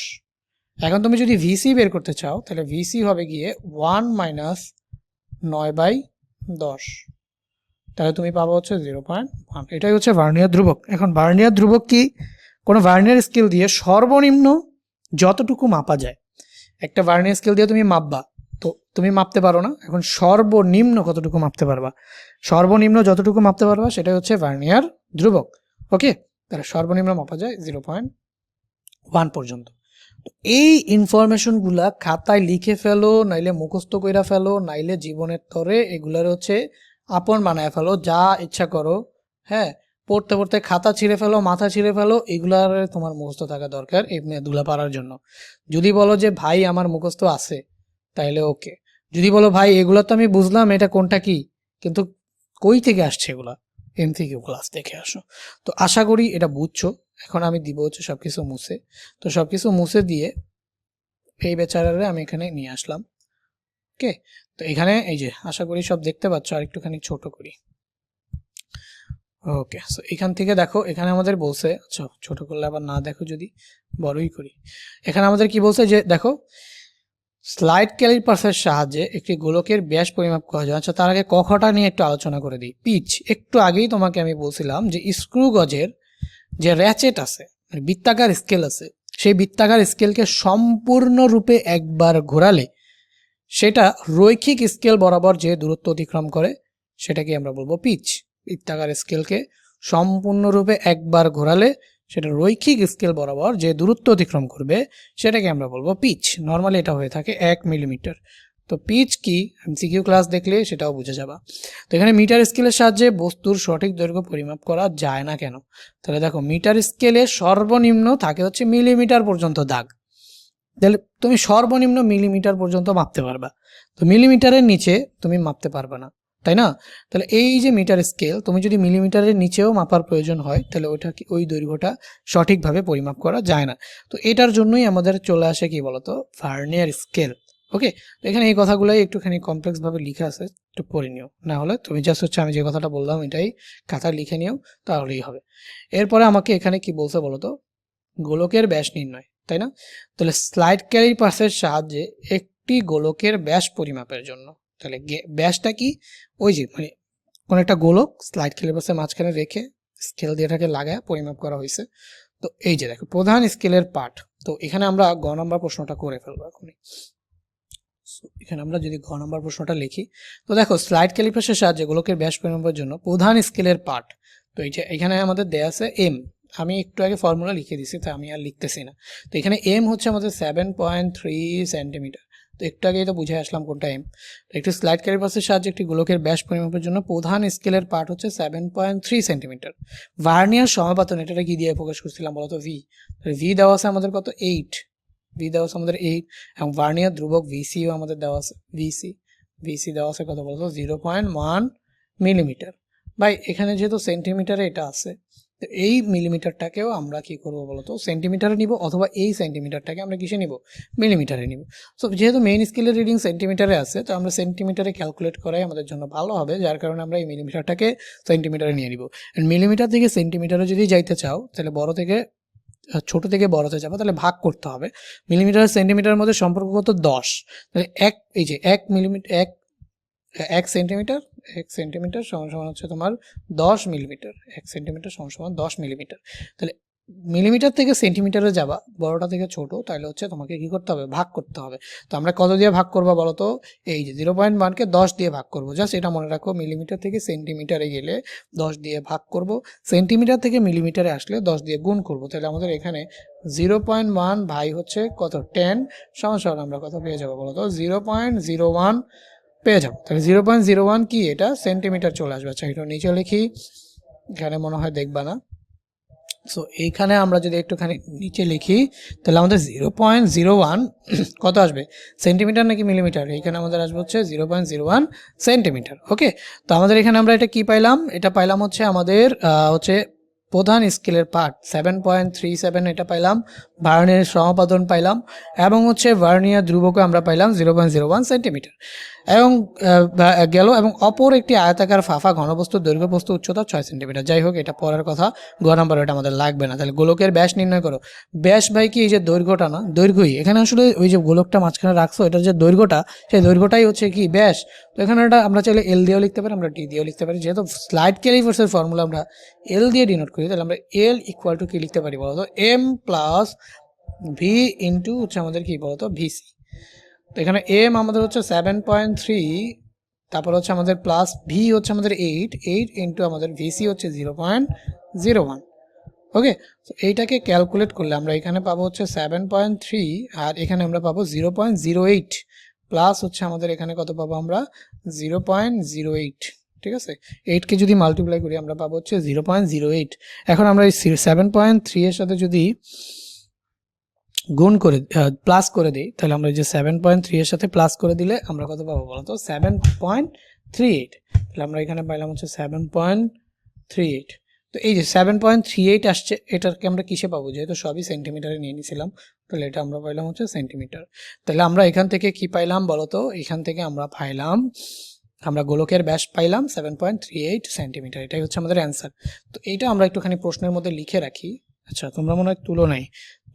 এখন তুমি যদি ভিসি বের করতে চাও, তাহলে ভিসি হবে গিয়ে 1 মাইনাস 9/10, তাহলে তুমি পাবো হচ্ছে 0.1। এটাই হচ্ছে ভার্নিয়ার ধ্রুবক। এখন ভার্নিয়ার ধ্রুবক কি? কোনো ভার্নিয়ার স্কেল দিয়ে সর্বনিম্ন যতটুকু মাপা যায়, একটা ভার্নিয়ার স্কেল দিয়ে তুমি মাপবা, তো তুমি মাপতে পারো না, এখন সর্বনিম্ন কতটুকু মাপতে পারবা? সর্বনিম্ন যতটুকু মাপতে পারবা সেটাই হচ্ছে ভার্নিয়ার ধ্রুবক। ওকে, তাহলে সর্বনিম্ন মাপা যায় 0.1 পর্যন্ত। এই ইনফরমেশনগুলা খাতায় লিখে ফেলো, নাইলে মুখস্থ কইরা ফেলো, নাইলে জীবনের তরে এগুলার হচ্ছে আপন বানায় ফেলো, যা ইচ্ছা করো। হ্যাঁ, পড়তে পড়তে খাতা ছিঁড়ে ফেলো, মাথা ছিঁড়ে ফেলো, এগুলার তোমার মুখস্থ থাকা দরকার এগুলা পারার জন্য। যদি বলো যে ভাই আমার মুখস্থ আছে, তাইলে ওকে। যদি বলো ভাই এগুলা তো আমি বুঝলাম, এটা কোনটা কি, কিন্তু কই থেকে আসছে এগুলা, এমসিকিউ ক্লাস দেখে আসো। তো আশা করি এটা বুঝছো। এখন আমি দিব হচ্ছে সবকিছু মুছে। তো সবকিছু মুছে দিয়ে এই বেচারারে আমি এখানে নিয়ে আসলাম। ওকে, তো এখানে এই যে আশা করি সব দেখতে পাচ্ছ, আর একটুখানি ছোট করি। ওকে, সো এখান থেকে দেখো এখানে আমাদের বলছে, আচ্ছা ছোট করলে আবার না দেখো, যদি বড়ই করি, এখানে আমাদের কি বলছে যে দেখো স্লাইড ক্যালিপার্সের সাহায্যে একটি গোলকের ব্যাস পরিমাপ করা যায়। আচ্ছা তার আগে কখটা নিয়ে একটু আলোচনা করে দিই। পিচ, একটু আগেই তোমাকে আমি বলছিলাম যে স্ক্রু গজের যে র্যাচেট আছে, মানে বৃত্তাকার স্কেল আছে, সেই বৃত্তাকার স্কেলকে সম্পূর্ণরূপে একবার ঘোরালে সেটা রৈখিক স্কেল বরাবর যে দূরত্ব অতিক্রম করে সেটাকে আমরা বলবো পিচ। বৃত্তাকার স্কেলকে সম্পূর্ণরূপে একবার ঘোরালে সেটা রৈখিক স্কেল বরাবর যে দূরত্ব অতিক্রম করবে সেটাকে আমরা বলবো পিচ। নর্মালি এটা হয়ে থাকে 1 মিলিমিটার। তো পিচ কি এমসিকিউ ক্লাস দেখলে সেটাও বুঝে যাবা। তো এখানে মিটার স্কেলের সাহায্যে বস্তুর সঠিক দৈর্ঘ্য পরিমাপ করা যায় না কেন? তাহলে দেখো মিটার স্কেলে সর্বনিম্ন থাকে হচ্ছে মিলিমিটার পর্যন্ত দাগ, তাহলে তুমি সর্বনিম্ন মিলিমিটার পর্যন্ত মাপতে পারবা, তো মিলিমিটারের নিচে তুমি মাপতে পারবে না, তাই না? তাহলে এই যে মিটার স্কেল, তুমি যদি মিলিমিটারের নিচেও মাপার প্রয়োজন হয় তাহলে ওইটা কি ওই দৈর্ঘ্যটা সঠিকভাবে পরিমাপ করা যায় না। তো এটার জন্যই আমাদের চলে আসে কি বলতো ভার্নিয়ার স্কেল। ওকে, তো এখানে এই কথাগুলোই একটুখানি কমপ্লেক্স ভাবে লিখে আছে, একটু পড়ে নিও, না হলে তুমি জাস্ট হচ্ছে আমি যে কথাটা বললাম এটাই খাতায় লিখে নিও, তাহলেই হবে। এরপরে আমাকে এখানে কি বলছে বলতো, গোলকের ব্যাস নির্ণয়, তাই না? তাহলে স্লাইড ক্যালিপার্সের সাহায্যে একটি গোলকের ব্যাস পরিমাপের জন্য, তাহলে ব্যাসটা কি, ওই যে মানে কোন একটা গোলক স্লাইড ক্যালিপার্সের মাঝখানে রেখে স্কেল দিয়ে এটাকে লাগায় পরিমাপ করা হয়েছে। তো এই যে দেখো প্রধান স্কেলের পার্ট, তো এখানে আমরা গ নম্বর প্রশ্নটা করে ফেলবো এখনই। এখানে আমরা যদি ঘ নম্বর প্রশ্নটা লিখি, তো দেখো স্লাইড ক্যালিপার্সের সাহায্যে গোলকের ব্যাস পরিমাপের জন্য প্রধান স্কেলের পার্ট, তো এই যে এখানে আমাদের দেয়া আছে এম, আমি একটু আগে ফর্মুলা লিখে দিছি তো আমি আর লিখতেছি না। তো এখানে এম হচ্ছে আমাদের 7.3 সেন্টিমিটার, তো একটু আগেই তো বুঝে আসলাম কোনটা এম। তো একটি স্লাইড ক্যালিপার্সের সাহায্যে একটি গোলকের ব্যাস পরিমাপের জন্য প্রধান স্কেলের পার্ট হচ্ছে 7.3 সেন্টিমিটার। ভার্নিয়ার সমাপতন এটা কি দিয়ে প্রকাশ করছিলাম বলতো, ভি। ভি দেওয়া আছে আমাদের কত, 8, ভি দেওয়া আছে আমাদের 8, এবং ভার্নিয়ার ধ্রুবক ভিসিও আমাদের দেওয়া আছে, ভিসি দেওয়া আছে কত বলতো 0.1 মিলিমিটার। ভাই এখানে যেহেতু সেন্টিমিটারে এটা আছে, তো এই মিলিমিটারটাকেও আমরা কি করব বলতো সেন্টিমিটারে নিব, অথবা এই সেন্টিমিটারটাকে আমরা কিসে নিব, মিলিমিটারে নিব। সো যেহেতু মেইন স্কেলের রিডিং সেন্টিমিটারে আছে, তো আমরা সেন্টিমিটারে ক্যালকুলেট করাই আমাদের জন্য ভালো হবে, যার কারণে আমরা এই মিলিমিটারটাকে সেন্টিমিটারে নিয়ে নিব। মিলিমিটার থেকে সেন্টিমিটারে যদি যাইতে চাও তাহলে ছোট থেকে বড়তে যাবো, তাহলে ভাগ করতে হবে। মিলিমিটার সেন্টিমিটারের মধ্যে সম্পর্ক কত, 10। তাহলে এই যে 1 মিলিমিটার, এক সেন্টিমিটার, 1 সেন্টিমিটার সমান সমান হচ্ছে তোমার 10 মিলিমিটার, 1 সেন্টিমিটার সমান সমান 10 মিলিমিটার। তাহলে মিলিমিটার থেকে সেন্টিমিটারে যাবা, বড়টা থেকে ছোট, তাহলে হচ্ছে তোমাকে কি করতে হবে, ভাগ করতে হবে। তো আমরা কত দিয়ে ভাগ করবো বলো তো, এই যে 0.1কে 10 দিয়ে ভাগ করবো, জাস্ট এটা মনে রাখো, মিলিমিটার থেকে সেন্টিমিটারে গেলে 10 দিয়ে ভাগ করব, সেন্টিমিটার থেকে মিলিমিটারে আসলে 10 দিয়ে গুণ করব। তাহলে আমাদের এখানে 0.1 ভাই হচ্ছে কত 10 সমান সমান আমরা কত পেয়ে যাবো বলো তো 0.01 পেয়ে যাবো। তাহলে 0.01 কি, এটা সেন্টিমিটার চলে আসবে। আচ্ছা এটা নিচে লিখি, এখানে মনে হয় দেখবা না। সো এইখানে আমরা যদি একটুখানি নিচে লিখি তাহলে আমাদের 0.01 কত আসবে, সেন্টিমিটার নাকি মিলিমিটার, এইখানে আমাদের আসবে হচ্ছে 0.01 সেন্টিমিটার। ওকে, তো আমাদের এখানে আমরা এটা কি পাইলাম, এটা পাইলাম হচ্ছে আমাদের হচ্ছে প্রধান স্কেলের পার্ট 7.37 এটা পাইলাম, ভার্নিয়ার সমাপতন পাইলাম, এবং হচ্ছে ভার্নিয়ার ধ্রুবকে আমরা পাইলাম 0.01 সেন্টিমিটার এবং গেল। এবং অপর একটি আয়তাকার ফাঁপা ঘনবস্তুর দৈর্ঘ্য বস্তু উচ্চতা 6 সেন্টিমিটার। যাই হোক এটা পরের কথা, গ নাম্বার এটা আমাদের লাগবে না। তাহলে গোলকের ব্যাস নির্ণয় করো। ব্যাস ভাই কি, এই যে দৈর্ঘ্যটা না, দৈর্ঘ্যই এখানে আসলে ওই যে গোলকটা মাঝখানে রাখছো এটার যে দৈর্ঘ্যটা, সেই দৈর্ঘ্যটাই হচ্ছে কি ব্যাস। তো এখানে এটা আমরা চাইলে এল দিয়েও লিখতে পারি, আমরা টি দিয়েও লিখতে পারি। যেহেতু স্লাইড ক্যালিপার্সের ফর্মুলা আমরা এল দিয়ে ডিনোট করি, তাহলে আমরা এল ইকুয়াল টু কি লিখতে পারি বলতো, এম প্লাস ভি ইন্টু হচ্ছে আমাদের কি বলতো ভিসি। তো এখানে এম আমাদের হচ্ছে 7.3, তারপর হচ্ছে আমাদের প্লাস ভি হচ্ছে আমাদের 8 ইন্টু আমাদের ভিসি হচ্ছে 0.01। ওকে, তো এইটাকে ক্যালকুলেট করলে আমরা এখানে পাবো হচ্ছে 7.3, আর এখানে আমরা পাবো 0.08, প্লাস হচ্ছে আমাদের এখানে কত পাবো আমরা 0.08। ঠিক আছে, 8কে যদি মাল্টিপ্লাই করি আমরা পাবো হচ্ছে 0.08। এখন আমরা এই 7.3 এর সাথে যদি গুণ করে প্লাস করে দিই, তাহলে আমরা এই যে 7.3 এর সাথে প্লাস করে দিলে আমরা কত পাবো বলতো 7.38। তাহলে আমরা এখানে পাইলাম হচ্ছে 7.38। তো এই যে 7.38 আসছে, এটাকে আমরা কিসে পাবো, যেহেতু সবই সেন্টিমিটারে নিয়ে নিয়েছিলাম, তাহলে এটা আমরা পাইলাম হচ্ছে সেন্টিমিটার। তাহলে আমরা এখান থেকে কি পাইলাম বলতো, এখান থেকে আমরা পাইলাম আমরা গোলকের ব্যাস পাইলাম 7.38 সেন্টিমিটার, এটাই হচ্ছে আমাদের অ্যান্সার। তো এইটা আমরা একটুখানি প্রশ্নের মধ্যে লিখে রাখি। আচ্ছা, তোমরা মনে হয়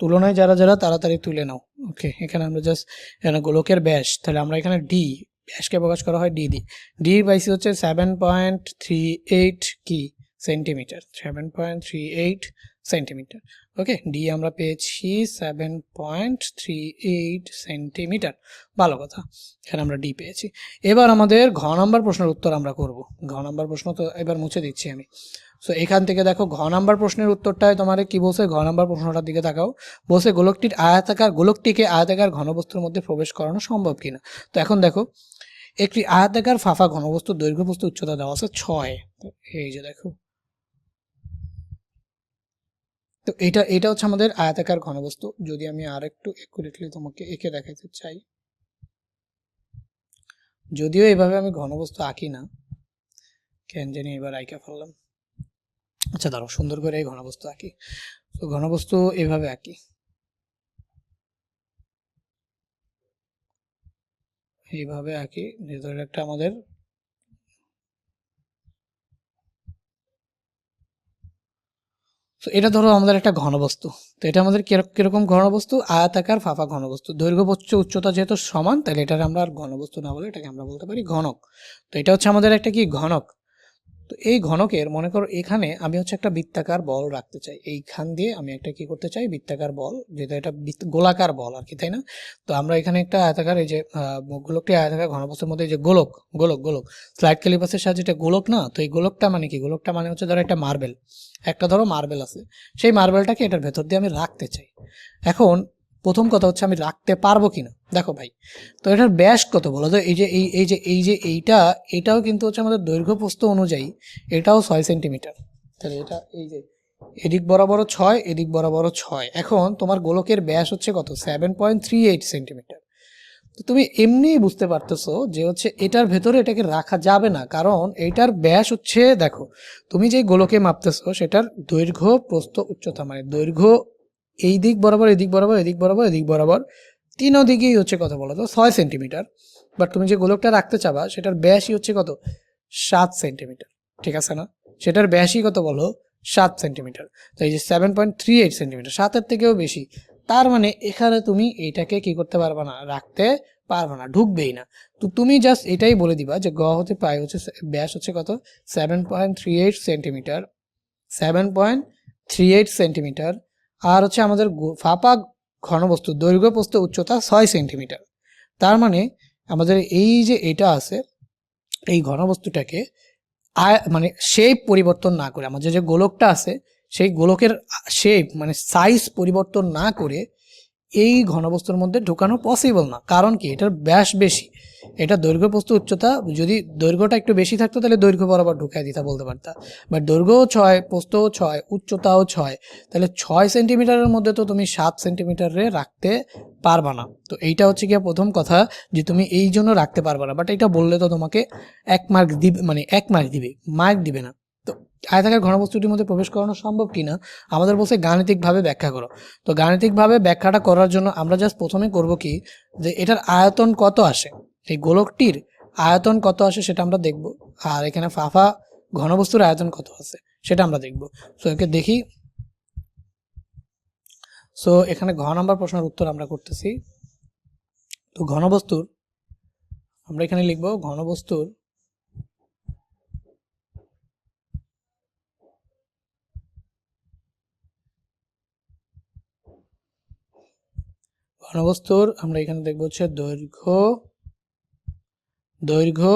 তুলনায় যারা যারা তাড়াতাড়ি তুলে নাও। ওকে, এখানে আমরা জাস্ট এখানে গোলকের ব্যাস, তাহলে আমরা এখানে ডি, ব্যাসকে প্রকাশ করা হয় ডি পাইছি হচ্ছে 7.38 কি সেন্টিমিটার, 7.38 সেন্টিমিটার। ওকে, ডি আমরা পেয়েছি 7.38 সেন্টিমিটার, ভালো কথা, এখানে আমরা ডি পেয়েছি। এবার আমাদের ঘ নাম্বার প্রশ্নের উত্তর আমরা করব। ঘ নাম্বার প্রশ্ন তো এবার মুছে দিচ্ছি আমি। সো এখান থেকে দেখো ঘ নাম্বার প্রশ্নের উত্তরটায় তোমার কি বলছে, ঘ নাম্বার প্রশ্নটার দিকে তাকাও। বলছে গোলকটিকে আয়তাকার ঘনবস্তুর মধ্যে প্রবেশ করানো সম্ভব কিনা। তো এখন দেখো, একটি আয়তাকার ফাঁপা ঘনবস্তুর দৈর্ঘ্য প্রস্থ উচ্চতা দেওয়া আছে 6। এই যে দেখো, তো এটা হচ্ছে আমাদের আয়তাকার ঘনবস্তু। যদি আমি আর একটু একুরেটলি তোমাকে এঁকে দেখাতে চাই, যদিও এভাবে আমি ঘনবস্তু আঁকি না, কেন জানি এবার আঁকা ফেললাম। আচ্ছা দাঁড়াও, সুন্দর করে এই ঘনবস্তু আঁকি। তো ঘনবস্তু এভাবে আঁকি, এইভাবে আঁকি, ভেতরে একটা আমাদের এটা ধরো আমাদের একটা ঘনবস্তু। তো এটা আমাদের কিরকম ঘনবস্তু, আয়তাকার ফাঁপা ঘনবস্তু, দৈর্ঘ্য প্রস্থ উচ্চতা যেহেতু সমান, তাহলে এটার আমরা আর ঘনবস্তু না বলে এটাকে আমরা বলতে পারি ঘনক। তো এটা হচ্ছে আমাদের একটা কি ঘনক। তো এই ঘনকের মনে করো এখানে আমি হচ্ছে একটা বৃত্তাকার বল রাখতে চাই, এইখান দিয়ে আমি একটা কি করতে চাই, বৃত্তাকার বল, যেটা এটা গোলাকার বল আর কি, তাই না। তো আমরা এখানে একটা আয়তাকার, এই যে গোলকটি আয়তাকার ঘনবস্তুর মধ্যে যে গোলক স্লাইড ক্যালিপাসের সাহায্যে এটা গোলক না, তো এই গোলকটা মানে কি, গোলকটা মানে হচ্ছে ধরো একটা মার্বেল, একটা ধরো মার্বেল আছে, সেই মার্বেলটাকে এটার ভেতর দিয়ে আমি রাখতে চাই। এখন প্রথম কথা হচ্ছে আমি রাখতে পারবো কিনা। দেখো ভাই, তো এটার ব্যাস কত বলো তো, এইটাও কিন্তু হচ্ছে আমাদের দৈর্ঘ্য প্রস্থ অনুযায়ী এটাও 6 সেন্টিমিটার। তাহলে এটা এই যে এদিক বরাবরও 6, এদিক বরাবরও 6। এখন তোমার গোলকের ব্যাস হচ্ছে কত, 7.38 সেন্টিমিটার। তো তুমি এমনিই বুঝতে পারতেছো যে হচ্ছে এটার ভেতরে এটাকে রাখা যাবে না, কারণ এইটার ব্যাস হচ্ছে, দেখো তুমি যে গোলকে মাপতেছো সেটার দৈর্ঘ্য প্রস্থ উচ্চতা, মানে দৈর্ঘ্য এই দিক বরাবর, এদিক বরাবর, এদিক বরাবর, এদিক বরাবর, তিন দিকেই হচ্ছে কত বলো তো, 6 সেন্টিমিটার। বাট তুমি যে গোলকটা রাখতে চাবা সেটার ব্যাসই হচ্ছে কত, 7 সেন্টিমিটার, ঠিক আছে না। সেটার ব্যাসই কত বলো, 7 সেন্টিমিটার। তো এই যে 7.38 সেন্টিমিটার, 7-এর থেকেও বেশি। তার মানে এখানে তুমি এইটাকে কি করতে পারবে না, রাখতে পারবে না, ঢুকবেই না। তো তুমি জাস্ট এটাই বলে দিবা যে গ হতে পাই হচ্ছে ব্যাস হচ্ছে কত, 7.38 সেন্টিমিটার, 7.38 সেন্টিমিটার, আর হচ্ছে আমাদের ফাঁপা ঘনবস্তু দৈর্ঘ্য প্রস্থ উচ্চতা 6 সেন্টিমিটার। তার মানে আমাদের এই যে এটা আছে, এই ঘনবস্তুটাকে মানে শেপ পরিবর্তন না করে, আমাদের যে গোলকটা আছে সেই গোলকের শেপ মানে সাইজ পরিবর্তন না করে এই ঘনবস্তুর মধ্যে ঢোকানো পসিবল না। কারণ কি, এটার ব্যাস বেশি, এটা দৈর্ঘ্য প্রস্থ উচ্চতা, যদি দৈর্ঘ্যটা একটু বেশি থাকতো তাহলে দৈর্ঘ্য বরাবর ঢুকাই দিতা বলতে পারতা, বাট দৈর্ঘ্যও 6, প্রস্থও 6, উচ্চতাও 6, তাহলে 6 সেন্টিমিটারের মধ্যে তো তুমি 7 সেন্টিমিটারে রাখতে পারবা না। তো এইটা হচ্ছে গিয়ে প্রথম কথা, যে তুমি এই জন্য রাখতে পারবা না। বাট এটা বললে তো তোমাকে 1 মার্ক দিবে, মানে 1 মার্ক দিবে, মার্ক দিবে না। তো আয়তাকার ঘনবস্তুটির মধ্যে প্রবেশ করানো সম্ভব কিনা আমাদের বলছে গাণিতিকভাবে ব্যাখ্যা করো। তো গাণিতিকভাবে ব্যাখ্যাটা করার জন্য আমরা জাস্ট প্রথমে করব কি, যে এটার আয়তন কত আসে, এই গোলকটির আয়তন কত আসে সেটা আমরা দেখব, আর এখানে ফাঁপা ঘনবস্তুর আয়তন কত আছে সেটা আমরা দেখব। সো একে দেখি। সো এখানে ঘ নাম্বার প্রশ্নের উত্তর আমরা করতেছি। তো ঘনবস্তুর আমরা এখানে লিখব, ঘনবস্তুর আমরা এখানে দেখব হচ্ছে দৈর্ঘ্য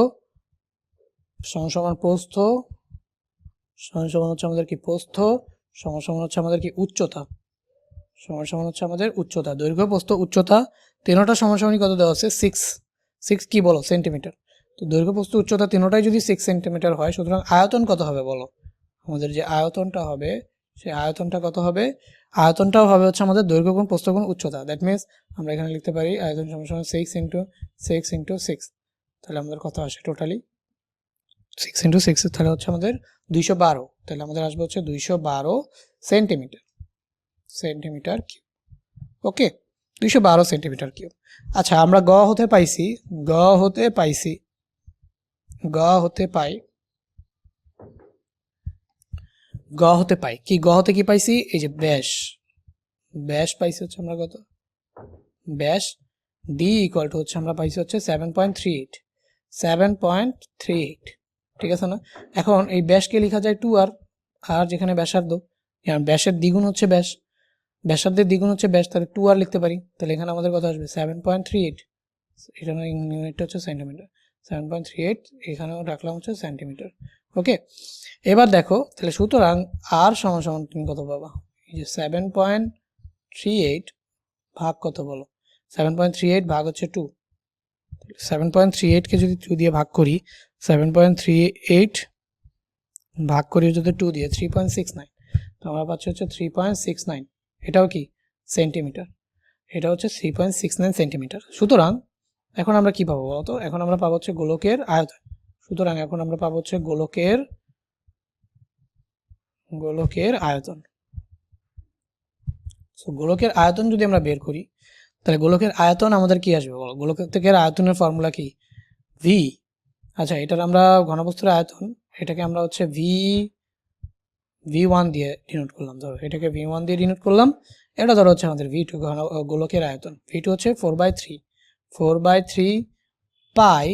সমান প্রস্থ সমান হচ্ছে আমাদের কি, প্রস্থ সমান হচ্ছে আমাদের কি, উচ্চতা সমান হচ্ছে আমাদের উচ্চতা, দৈর্ঘ্য প্রস্থ উচ্চতা তিনটা সমানই কত দেওয়া আছে, 6 কি বলো, সেন্টিমিটার। তো দৈর্ঘ্য প্রস্থ উচ্চতা তিনটাই যদি 6 সেন্টিমিটার হয়, সুতরাং আয়তন কত হবে বলো, আমাদের যে আয়তনটা হবে সেই আয়তনটা কত হবে, আয়তনটাও হবে হচ্ছে আমাদের দৈর্ঘ্য গুণ প্রস্থ গুণ উচ্চতা। দ্যাট মিনস আমরা এখানে লিখতে পারি আয়তন সমান 6 ইন্টু 6, তাহলে আমাদের কত আসে টোটালি 6 ইন্টু 6, তাহলে হচ্ছে আমাদের 212, তাহলে আমাদের আসবে হচ্ছে 212 সেন্টিমিটার কিউব। ওকে, 212 সেন্টিমিটার কিউব। আচ্ছা, আমরা গ হতে পাইছি গ হতে পাই কি গ হতে কি পাইছি, এই যে ব্যাস পাইছি হচ্ছে আমরা কত, ব্যাস ডি ইকুয়াল টু হচ্ছে আমরা পাইছি হচ্ছে 7.38, ঠিক আছে না। এখন এই ব্যাসকে লেখা যায় 2r, আর যেখানে ব্যাসার্ধ, ব্যাসের দ্বিগুণ হচ্ছে ব্যাসার্ধের দ্বিগুণ হচ্ছে ব্যাস, তাহলে 2r লিখতে পারি। তাহলে এখানে আমাদের কত আসবে 7.38, এখানে ইউনিটটা হচ্ছে সেন্টিমিটার, 7.38 এখানেও রাখলাম হচ্ছে সেন্টিমিটার। ওকে, এবার দেখো তাহলে সুতরাং আর সমান সমান তুমি কত পাবা, এই যে 7.38 ভাগ কত বলো, 7.38 ভাগ হচ্ছে 2, 7.38 কে যদি 2 দিয়ে ভাগ করি, 7.38 ভাগ করি যদি 2 দিয়ে 3.69, তো আমরা পাচ্ছি হচ্ছে 3.69, এটাও কি সেন্টিমিটার, এটা হচ্ছে 3.69 সেন্টিমিটার। সুতরাং এখন আমরা কি পাবো বলতো, এখন আমরা পাবো হচ্ছে গোলকের আয়তন। সুতরাং এখন আমরা পাবো হচ্ছে গোলকের আয়তন। সো গোলকের আয়তন যদি আমরা বের করি, তাহলে গোলকের আয়তন আমাদের কি আসবে বলো, গোলকের আয়তনের ফর্মুলা কি, ভি। আচ্ছা, এটার আমরা ঘনবস্তুর আয়তন, এটাকে আমরা হচ্ছে V1 দিয়ে ডিনোট করলাম, ধরো এটাকে V1 দিয়ে ডিনোট করলাম, এটা ধরো হচ্ছে আমাদের V2 গোলকের আয়তন, V2 হচ্ছে 4/3 পাই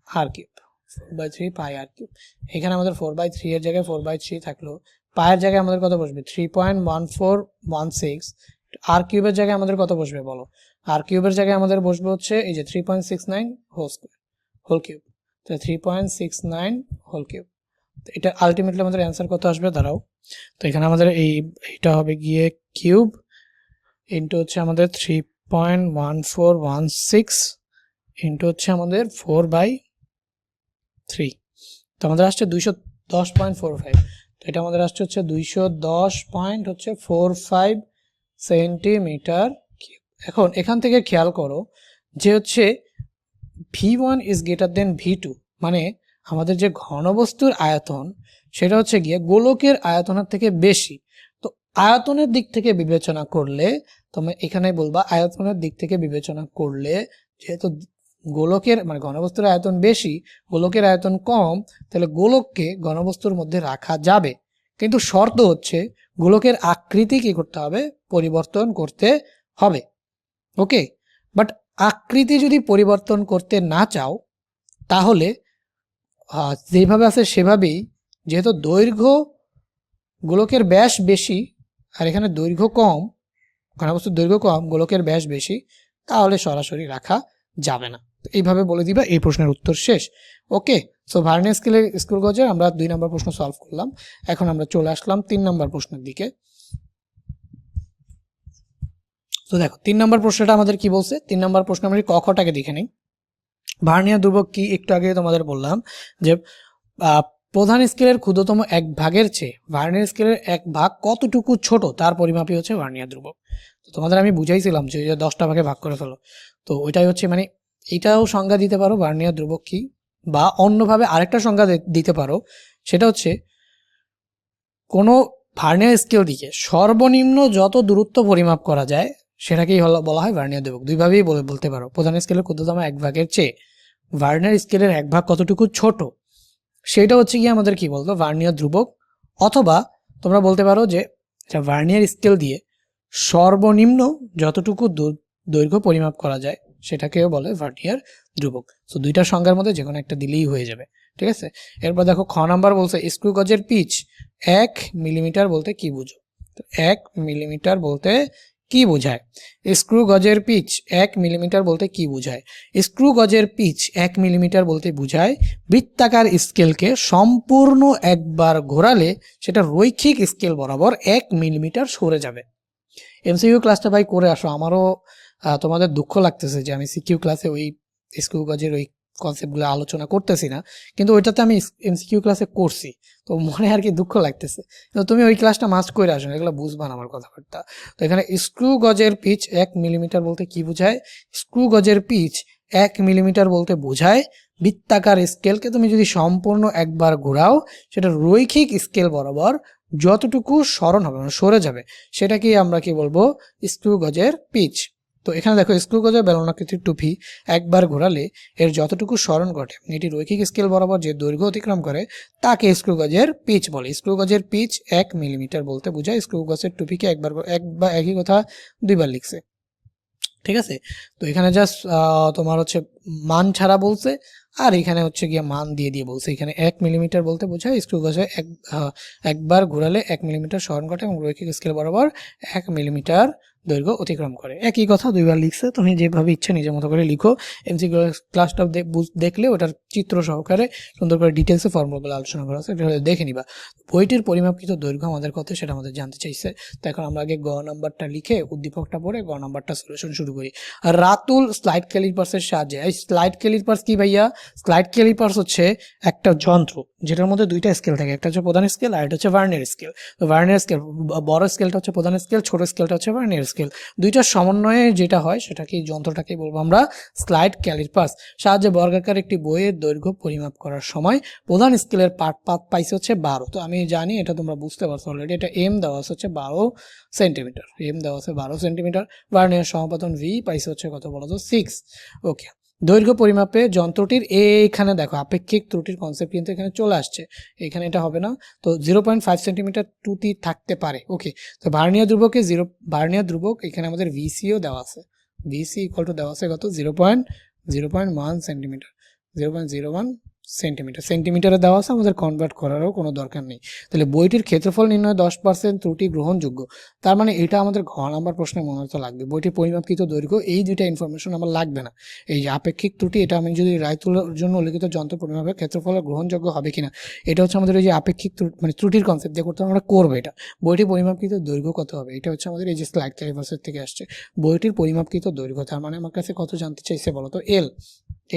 আর কিউব, 4/3 পাই আর কিউব। এখানে আমাদের 4/3 এর জায়গায় 4/3 থাকলো, পায়ের জায়গায় আমাদের কত বসবে 3.1416, আর কিউবের জায়গায় আমাদের কত বসবে বলো, আর কিউবের জায়গায় আমাদের বসবে হচ্ছে এই যে 3.69 হোল কিউব, তো 3.69 হোল কিউব। এটা আলটিমেটলি আমাদের অ্যান্সার কত আসবে দাঁড়াও, তো এখানে আমাদের এইটা হবে গিয়ে কিউব ইন্টু হচ্ছে আমাদের 3.1416 ইন্টু হচ্ছে আমাদের 4/3, তো আমাদের আসছে 210.45, তো এটা আমাদের আসছে হচ্ছে 210.45 সেন্টিমিটার কিউব। এখন এখান থেকে খেয়াল করো যে হচ্ছে V1 is greater than V2, মানে আমাদের যে ঘনবস্তুর আয়তন সেটা হচ্ছে গিয়ে গোলকের আয়তনের থেকে বেশি। তো আয়তনের দিক থেকে বিবেচনা করলে তুমি এখানে বলবা আয়তনের দিক থেকে বিবেচনা করলে যেহেতু গোলকের মানে ঘনবস্তুর আয়তন বেশি, গোলকের আয়তন কম, তাহলে গোলককে ঘনবস্তুর মধ্যে রাখা যাবে, কিন্তু শর্ত হচ্ছে গোলকের আকৃতি কি করতে হবে, পরিবর্তন করতে হবে। ওকে, বাট আকৃতি যদি পরিবর্তন করতে না চাও তাহলে যেভাবে আছে সেভাবেই, যেহেতু দৈর্ঘ্য গোলকের ব্যাস বেশি আর এখানে দৈর্ঘ্য কম, ঘনবস্তুর দৈর্ঘ্য কম গোলকের ব্যাস বেশি, তাহলে সরাসরি রাখা যাবে না। এইভাবে বলে দিবা, এই প্রশ্নের উত্তর শেষ। ওকে, সো ভার্নিয়ার স্কেলের স্ক্রু গজের আমরা 2 নম্বর প্রশ্ন সলভ করলাম। এখন আমরা চলে আসলাম 3 নম্বর প্রশ্নের দিকে। তো দেখো 3 নম্বর প্রশ্নটা আমাদের কি বলছে, 3 নম্বর প্রশ্ন আমরা ক খটাকে দেখে নিই। ভার্নিয়ার ধ্রুবক কি একটু আগে তোমাদের বললাম যে প্রধান স্কেলের ক্ষুদ্রতম এক ভাগের চেয়ে ভার্নিয়ার স্কেলের এক ভাগ কতটুকু ছোট তার পরিমাপই হচ্ছে ভার্নিয়ার ধ্রুবক। তো তোমাদের আমি বুঝাইছিলাম যে 10টা ভাগে ভাগ করে ফেলো, তো ওইটাই হচ্ছে মানে এটাও সংজ্ঞা দিতে পারো ভার্নিয়ার ধ্রুবক কি, বা অন্যভাবে আরেকটা সংজ্ঞা দিতে পারো, সেটা হচ্ছে কোনো ভার্নিয়ার স্কেল দিকে সর্বনিম্ন যত দূরত্ব পরিমাপ করা যায় সেটাকেই বলা হয় ভার্নিয়ার ধ্রুবক। দুইভাবেই বলতে পারো, প্রধান স্কেলের ক্ষুদ্রতম এক ভাগের চেয়ে ভার্নিয়ার স্কেলের এক ভাগ কতটুকু ছোট সেটা হচ্ছে কি আমাদের কি বলতো ভার্নিয়ার ধ্রুবক, অথবা তোমরা বলতে পারো যে ভার্নিয়ার স্কেল দিয়ে সর্বনিম্ন যতটুকু দৈর্ঘ্য পরিমাপ করা যায় সেটাকেও বলে ভার্নিয়ার ধ্রুবক। সো দুইটা সংজ্ঞার মধ্যে যে কোনো একটা দিলেই হয়ে যাবে, ঠিক আছে। এরপর দেখো খ নাম্বার বলছে স্ক্রু গজের পিচ 1 মিলিমিটার বলতে কি বুঝো, তো 1 মিলিমিটার বলতে কি বোঝায়, স্ক্রু গজের পিচ 1 মিলিমিটার বলতে কি বোঝায়, স্ক্রু গজের পিচ 1 মিলিমিটার বলতে বোঝায় বৃত্তাকার স্কেলকে সম্পূর্ণ একবার ঘোরালে সেটা রৈখিক স্কেল বরাবর 1 মিলিমিটার সরে যাবে। এমসিকিউ ক্লাসটা ভাই করে আসো, আমারও তোমাদের দুঃখ লাগতেছে যে আমি সিকিউ ক্লাসে ওই স্ক্রু গজের ওই কনসেপ্টগুলো আলোচনা করতেছি না, কিন্তু ওইটাতে আমি এমসিকিউ ক্লাসে করছি, তো মনে আর কি দুঃখ লাগতেছে। কিন্তু তুমি ওই ক্লাসটা মাস্ট করে আসো, এগুলো বুঝবা না আমার কথাবার্তা। তো এখানে স্ক্রু গজের পিচ 1 মিলিমিটার বলতে কি বোঝায়, স্ক্রু গজের পিচ 1 মিলিমিটার বলতে বোঝায় বৃত্তাকার স্কেলকে তুমি যদি সম্পূর্ণ একবার ঘোরাও সেটা রৈখিক স্কেল বরাবর যতটুকু সরণ হবে মানে সরে যাবে সেটাকেই আমরা কি বলবো স্ক্রু গজের পিচ। তো এখানে দেখো স্ক্রু গজের বেলনাকৃতির টুপি একবার ঘোরালে এর যতটুকু স্মরণ ঘটে এটি রৈখিক স্কেল বরাবর যে দৈর্ঘ্য অতিক্রম করে তাকে স্ক্রু গজের পিচ বলে। স্ক্রু গজের পিচ 1 মিলিমিটার বলতে বোঝায়। স্ক্রু গজের টুপিকে একই কথা দুইবার লিখছে, ঠিক আছে। তো এখানে জাস্ট তোমার হচ্ছে মান ছাড়া বলছে, আর এখানে হচ্ছে গিয়ে মান দিয়ে দিয়ে বলছে। এখানে 1 মিলিমিটার বলতে বোঝায় স্ক্রু গজে একবার ঘোরালে 1 মিলিমিটার স্মরণ ঘটে এবং রৈখিক স্কেল বরাবর 1 মিলিমিটার দৈর্ঘ্য অতিক্রম করে। একই কথা দুইবার লিখছে, তুমি যেভাবে ইচ্ছা নিজের মতো করে লিখো। এমসিকিউ ক্লাসটা দেখলে ওটার চিত্র সহকারে সুন্দর করে ডিটেলসে ফর্মুলাগুলো আলোচনা করা আছে, এটা দেখে নিবা। বইটির পরিমাপকৃত দৈর্ঘ্য আমাদের কত সেটা আমাদের জানতে চাইছে। তো এখন আমরা আগে গ নাম্বারটা লিখে উদ্দীপকটা পড়ে গ নাম্বারটা সলিউশন শুরু করি। আর রাতুল স্লাইড ক্যালিপার্সের সাহায্যে, এই স্লাইড ক্যালিপার্স কি ভাইয়া? স্লাইড ক্যালিপার্স হচ্ছে একটা যন্ত্র যেটার মধ্যে দুইটা স্কেল থাকে, একটা হচ্ছে প্রধান স্কেল আর একটা হচ্ছে ভার্নিয়ার স্কেল। তো ভার্নিয়ার স্কেল, বড় স্কেলটা হচ্ছে প্রধান স্কেল, ছোট স্কেলটা হচ্ছে ভার্নিয়ার স্কেল। দুইটার সমন্বয়ে যেটা হয় সেটাকে, যন্ত্রটাকে বলবো আমরা স্লাইড ক্যালিপার্স। সাহায্যে বর্গাকার একটি বইয়ের দৈর্ঘ্য পরিমাপ করার সময় প্রধান স্কেলের পাত পাইছে হচ্ছে 12। তো আমি জানি এটা তোমরা বুঝতে পারছো অলরেডি, এটা এম দেওয়া আছে হচ্ছে 12 সেন্টিমিটার, এম দেওয়া আছে 12 সেন্টিমিটার। ভার্নিয়ার সমাপতন ভি পাইছে হচ্ছে কত বলো তো? 6। ওকে, দৈর্ঘ্য পরিমাপে যন্ত্রটির এইখানে দেখো আপেক্ষিক ত্রুটির কনসেপ্ট কিন্তু এখানে চলে আসছে, এখানে এটা হবে না। তো 0.5 সেন্টিমিটার ত্রুটি থাকতে পারে। ওকে, তো ভার্নিয়ার ধ্রুবক এখানে আমাদের ভিসিও দেওয়া আছে, ভিসি ইকুয়াল টু দেওয়া আছে কত? 0.1 সেন্টিমিটার, 0.01 সেন্টিমিটারে দেওয়া আছে, আমাদের কনভার্ট করারও কোনো দরকার নেই। তাহলে বইটির ক্ষেত্রফল নির্ণয় 10% ত্রুটি গ্রহণযোগ্য। তার মানে এটা আমাদের ঘ নাম্বার প্রশ্নে মনে হতে লাগবে। বইটির পরিমাপকৃত দৈর্ঘ্য, এই দুইটা ইনফরমেশন আমার লাগবে না। এই যে আপেক্ষিক ত্রুটি, এটা আমি যদি রায়তুলের জন্য উল্লিখিত যন্ত্র পরিমাপের ক্ষেত্রফল গ্রহণযোগ্য হবে কিনা, এটা হচ্ছে আমাদের এই যে আপেক্ষিক মানে ত্রুটির কনসেপ্ট দিয়ে করতে আমরা করবো। এটা বইটির পরিমাপকৃত দৈর্ঘ্য কত হবে, এটা হচ্ছে আমাদের এই যে স্লাইড ক্যালিপার্সের থেকে আসছে। বইটির পরিমাপকৃত দৈর্ঘ্য, তার মানে আমার কাছে কত জানতে চাইছে বলো তো?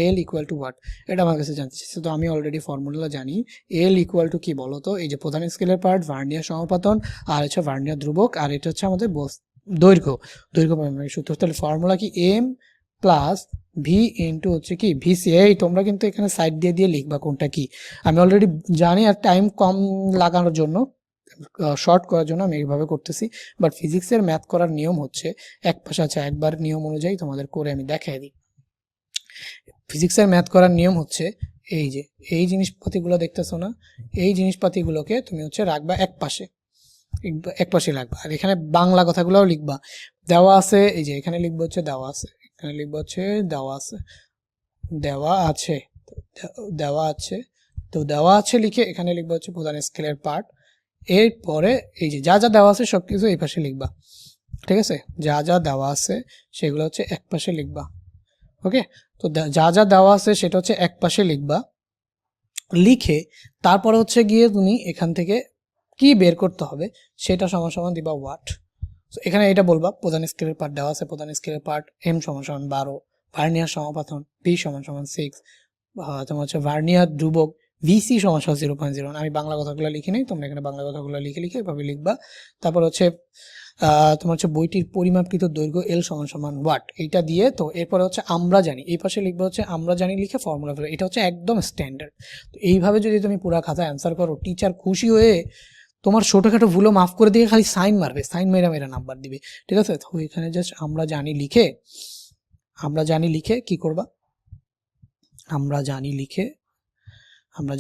এল ইকুয়াল টু হোয়াট, এটা আমার কাছে জানতে চাইছে। তো আমি অলরেডি ফর্মুলা জানি। এল ইকুয়াল টু কি বলো তো? এই যে প্রধান স্কেলের পার্ট, ভার্নিয়ার সমাপতন, আর হচ্ছে ভার্নিয়ার ধ্রুবক, আর এটা হচ্ছে আমাদের দৈর্ঘ্য পরিমাপের সূত্র। তাহলে ফর্মুলা কি? এম প্লাস ভি ইন্টু হচ্ছে কি ভিসি। এই তোমরা কিন্তু এখানে সাইড দিয়ে দিয়ে লিখবা কোনটা কি, আমি অলরেডি জানি। আর টাইম কম লাগানোর জন্য, শর্ট করার জন্য আমি এইভাবে করতেছি। বাট ফিজিক্সের ম্যাথ করার নিয়ম হচ্ছে এক পাশে আছে, একবার নিয়ম অনুযায়ী তোমাদের করে আমি দেখাই দিই। ফিজিক্সের ম্যাথ করার নিয়ম হচ্ছে এই যে এই জিনিসপাতিগুলো দেখতেছো না, এই জিনিসপাতিগুলোকে তুমি হচ্ছে রাখবা এক পাশে রাখবা। আর এখানে বাংলা কথাগুলোও লিখবা। দেওয়া আছে, এই যে এখানে লিখবো হচ্ছে দেওয়া আছে, এখানে লিখবো হচ্ছে দেওয়া আছে, তো দেওয়া আছে লিখে এখানে লিখবো হচ্ছে প্রধান স্কেলের পার্ট। এরপরে এই যে যা যা দেওয়া আছে সব কিছু এই পাশে লিখবা, ঠিক আছে? যা যা দেওয়া আছে সেগুলো হচ্ছে এক পাশে লিখবা। ওকে, তো যা যা দেওয়া আছে সেটা হচ্ছে এক পাশে লিখবা। লিখে তারপরে হচ্ছে গিয়ে তুমি এখান থেকে কি বের করতে হবে সেটা সমান সমান দিবা ওয়াট। এখানে এটা বলবা প্রধান স্কেলের পার্ট দেওয়া আছে, প্রধান স্কেলের পার্ট এম সমান সমান 12, ভার্নিয়ার সমাপতন ভি সমান সমান 6, তোমার হচ্ছে ভার্নিয়ার ধ্রুবক ভিসি সমান সমান 0.01। আমি বাংলা কথাগুলো লিখি নেই, তোমরা এখানে বাংলা কথাগুলো লিখে এভাবে লিখবা। তারপর হচ্ছে তোমার হচ্ছে বইটির পরিমাপকৃত দৈর্ঘ্য এল সমান সমান ওয়াট, এইটা দিয়ে। তো এরপরে হচ্ছে আমরা জানি, এই পাশে লিখবো হচ্ছে আমরা জানি লিখে ফর্মুলা ফেলে, এটা হচ্ছে একদম স্ট্যান্ডার্ড। তো এইভাবে যদি তুমি পুরো খাতা অ্যান্সার করো, টিচার খুশি হয়ে তোমার ছোটোখাটো ভুলও মাফ করে দিয়ে খালি সাইন মারবে, সাইন মেরা নাম্বার দিবে, ঠিক আছে? তো এখানে জাস্ট আমরা জানি লিখে কি করবা? আমরা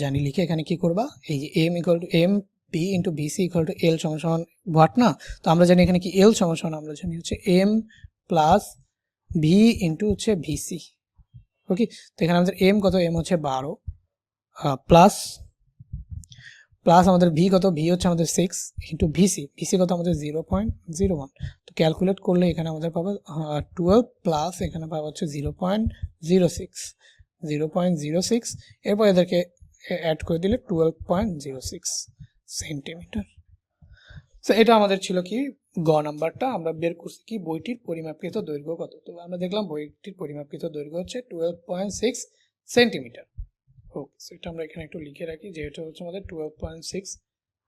জানি লিখে এখানে কি করবা? এই যে M equal to M P into VC equal to L সমান সমান ওয়াট না? তো আমরা জানি এখানে কি এল সমান সমান, আমরা জানি হচ্ছে এম প্লাস ভি ইন্টু হচ্ছে ভিসি। ওকে, তো এখানে আমাদের এম কত? এম হচ্ছে 12 প্লাস আমাদের ভি কত? ভি হচ্ছে আমাদের 6 ইন্টু ভিসি কত? আমাদের 0.01। তো ক্যালকুলেট করলে এখানে আমাদের পাবো 12 প্লাস এখানে পাবো হচ্ছে 0.06। এরপর এদেরকে অ্যাড করে দিলে 12.06 সেন্টিমিটার। তো এটা আমাদের ছিল কি গ নাম্বারটা। আমরা বের করছি কি বইটির পরিমাপকৃত দৈর্ঘ্য কত। তো আমরা দেখলাম বইটির পরিমাপকৃত দৈর্ঘ্য হচ্ছে 12.6 সেন্টিমিটার। ওকে, সো এটা আমরা এখানে একটু লিখে রাখি যে এটা হচ্ছে আমাদের 12.6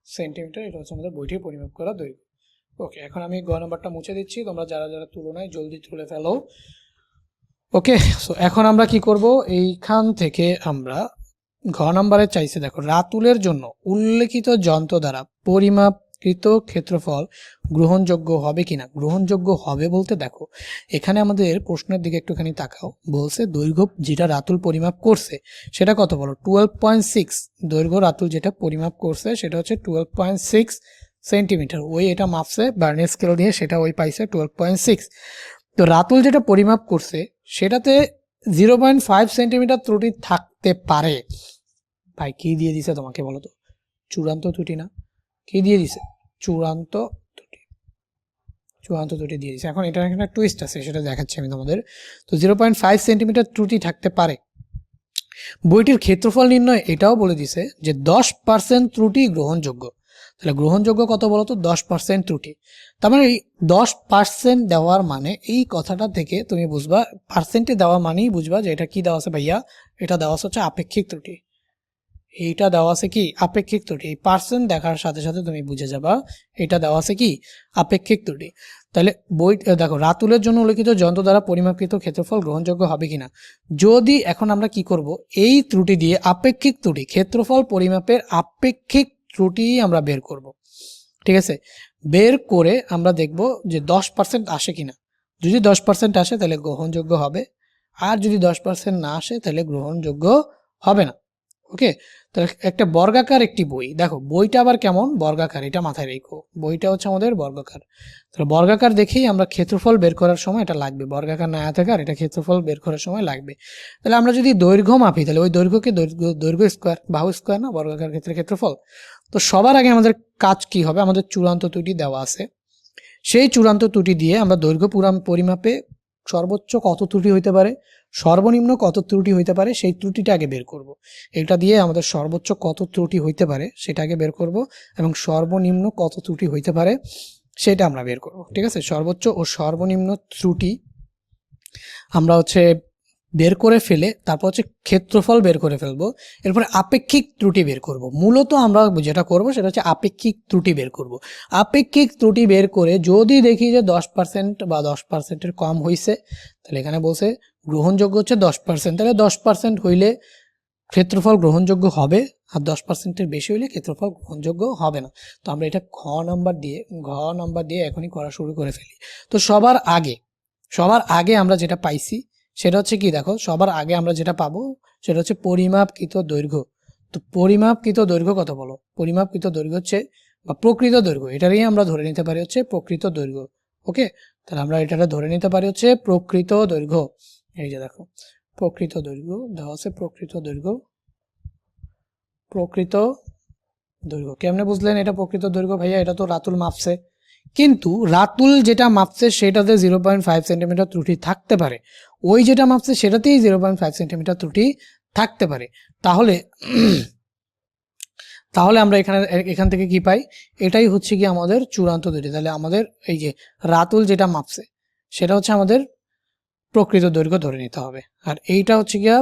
সেন্টিমিটার, এটা হচ্ছে আমাদের বইটির পরিমাপ করা দৈর্ঘ্য। ওকে, এখন আমি গ নাম্বারটা মুছে দিচ্ছি, তোমরা যারা তুলনায় জলদি তুলে ফেলো। ওকে, সো এখন আমরা কি করব? এইখান থেকে আমরা ঘ নাম্বারে চাইছে দেখো রাতুলের জন্য উল্লেখিত যন্ত্র দ্বারা পরিমাপ পরিমাপকৃত ক্ষেত্রফল গ্রহণযোগ্য হবে কিনা। গ্রহণযোগ্য হবে বলতে দেখো এখানে আমাদের প্রশ্নের দিকে একটুখানি তাকাও, বলছে দৈর্ঘ্য যেটা রাতুল পরিমাপ করছে সেটা কত বলো, 12.6। দৈর্ঘ্য রাতুল যেটা পরিমাপ করছে সেটা হচ্ছে 12.6 সেন্টিমিটার। ওই এটা মাপছে ভার্নিয়ার স্কেল দিয়ে, সেটা ওই পাইছে 12.6। তো রাতুল যেটা পরিমাপ করছে সেটাতে 0.5 সেন্টিমিটার ত্রুটি থাকতে পারে। ভাই কি দিয়ে দিছে তোমাকে বলো তো, চূড়ান্ত ত্রুটি না, কি দিয়ে দিছে, চূড়ান্ত ত্রুটি, চূড়ান্ত ত্রুটি দিয়ে দিছে। এখন এটার একটা টুইস্ট আছে, সেটা দেখাচ্ছি আমি তোমাদের। তো 0.5 সেন্টিমিটার ত্রুটি থাকতে পারে। বইটির ক্ষেত্রফল নির্ণয় এটাও বলে দিছে যে 10% ত্রুটি গ্রহণযোগ্য। তাহলে গ্রহণযোগ্য কত বলতো, 10% ত্রুটি। তার মানে এই 10% দেওয়ার মানে, এই কথাটা থেকে তুমি বুঝবা, পার্সেন্টে দেওয়া মানেই বুঝবা যে এটা কি দেওয়া আছে ভাইয়া, এটা দেওয়া আছে হচ্ছে আপেক্ষিক ত্রুটি। এইটা দেওয়া আছে কি আপেক্ষিক ত্রুটি। এই পার্সেন্ট দেখার সাথে সাথে তুমি বুঝে যাবা এটা দেওয়া আছে কি আপেক্ষিক ত্রুটি। তাহলে বই দেখো, রাতুলের জন্য উল্লেখিত যন্ত্র দ্বারা পরিমাপকৃত ক্ষেত্রফল গ্রহণযোগ্য হবে কিনা। যদি এখন আমরা কি করব, এই ত্রুটি দিয়ে আপেক্ষিক ত্রুটি, ক্ষেত্রফল পরিমাপের আপেক্ষিক ত্রুটি আমরা বের করব। ঠিক আছে, বের করে আমরা দেখব যে 10% আসে কিনা। যদি 10% আসে তাহলে গ্রহণযোগ্য হবে, আর যদি 10% না আসে তাহলে গ্রহণযোগ্য হবে না। ওকে, তাহলে একটা বর্গাকার একটি বই, দেখো বইটা আবার কেমন বর্গাকার, এটা মাথায় রেখো, বইটা হচ্ছে আমাদের বর্গাকার। তাহলে বর্গাকার দেখেই আমরা ক্ষেত্রফল বের করার সময় এটা লাগবে, বর্গাকার না আয়তাকার, এটা ক্ষেত্রফল বের করার সময় লাগবে। তাহলে আমরা যদি দৈর্ঘ্য মাপি তাহলে ওই দৈর্ঘ্যকে দৈর্ঘ্য স্কোয়ার, বাহু স্কোয়ার না, বর্গাকার ক্ষেত্রে ক্ষেত্রফল। তো সবার আগে আমাদের কাজ কি হবে, আমাদের চূড়ান্ত ত্রুটি দেওয়া আছে, সেই চূড়ান্ত ত্রুটি দিয়ে আমরা দৈর্ঘ্য পরিমাপে সর্বোচ্চ কত ত্রুটি হইতে পারে, সর্বনিম্ন কত ত্রুটি হইতে পারে, সেই ত্রুটিটা আগে বের করব। এটা দিয়ে আমাদের সর্বোচ্চ কত ত্রুটি হইতে পারে সেটা আগে বের করব, এবং সর্বনিম্ন কত ত্রুটি হইতে পারে সেটা আমরা বের করব। ঠিক আছে, সর্বোচ্চ ও সর্বনিম্ন ত্রুটি আমরা হচ্ছে বের করে ফেলে তারপর হচ্ছে ক্ষেত্রফল বের করে ফেলবো, এরপরে আপেক্ষিক ত্রুটি বের করব। মূলত আমরা যেটা করব সেটা হচ্ছে আপেক্ষিক ত্রুটি বের করব। আপেক্ষিক ত্রুটি বের করে যদি দেখি যে 10% বা 10%-এর কম হয়েছে, তাহলে এখানে বলছে গ্রহণযোগ্য হচ্ছে 10%, তাহলে 10% হইলে ক্ষেত্রফল গ্রহণযোগ্য হবে, আর 10%-এর বেশি হইলে ক্ষেত্রফল গ্রহণযোগ্য হবে না। তো আমরা এটা ঘ নাম্বার দিয়ে এখনই করা শুরু করে ফেলি। তো সবার আগে আমরা যেটা পাইছি সেটা হচ্ছে কি, দেখো সবার আগে আমরা যেটা পাবো সেটা হচ্ছে পরিমাপকৃত দৈর্ঘ্য। তো পরিমাপকৃত দৈর্ঘ্য কত বলো, পরিমাপকৃত দৈর্ঘ্য হচ্ছে বা প্রকৃত দৈর্ঘ্য, এটারই আমরা ধরে নিতে পারি হচ্ছে প্রকৃত দৈর্ঘ্য। ওকে, তাহলে আমরা এটা ধরে নিতে পারি হচ্ছে প্রকৃত দৈর্ঘ্য। এই যে দেখো প্রকৃত দৈর্ঘ্য দেওয়া আছে, প্রকৃত দৈর্ঘ্য কেমনে বুঝলেন এটা প্রকৃত দৈর্ঘ্য ভাইয়া, এটা তো রাতুল মাপছে, কিন্তু রাতুল যেটা মাপছে সেটাতে 0.5 সেন্টিমিটার ত্রুটি থাকতে পারে, ওই যেটা মাপছে সেটাতেই 0.5 সেন্টিমিটার ত্রুটি থাকতে পারে। তাহলে আমরা এখান থেকে কি পাই, এটাই হচ্ছে কি আমাদের চূড়ান্ত দৈর্ঘ্য। তাহলে আমাদের এই যে রাতুল যেটা মাপছে সেটা হচ্ছে আমাদের প্রকৃত দৈর্ঘ্য ধরে নিতে হবে, আর এইটা হচ্ছে গিয়া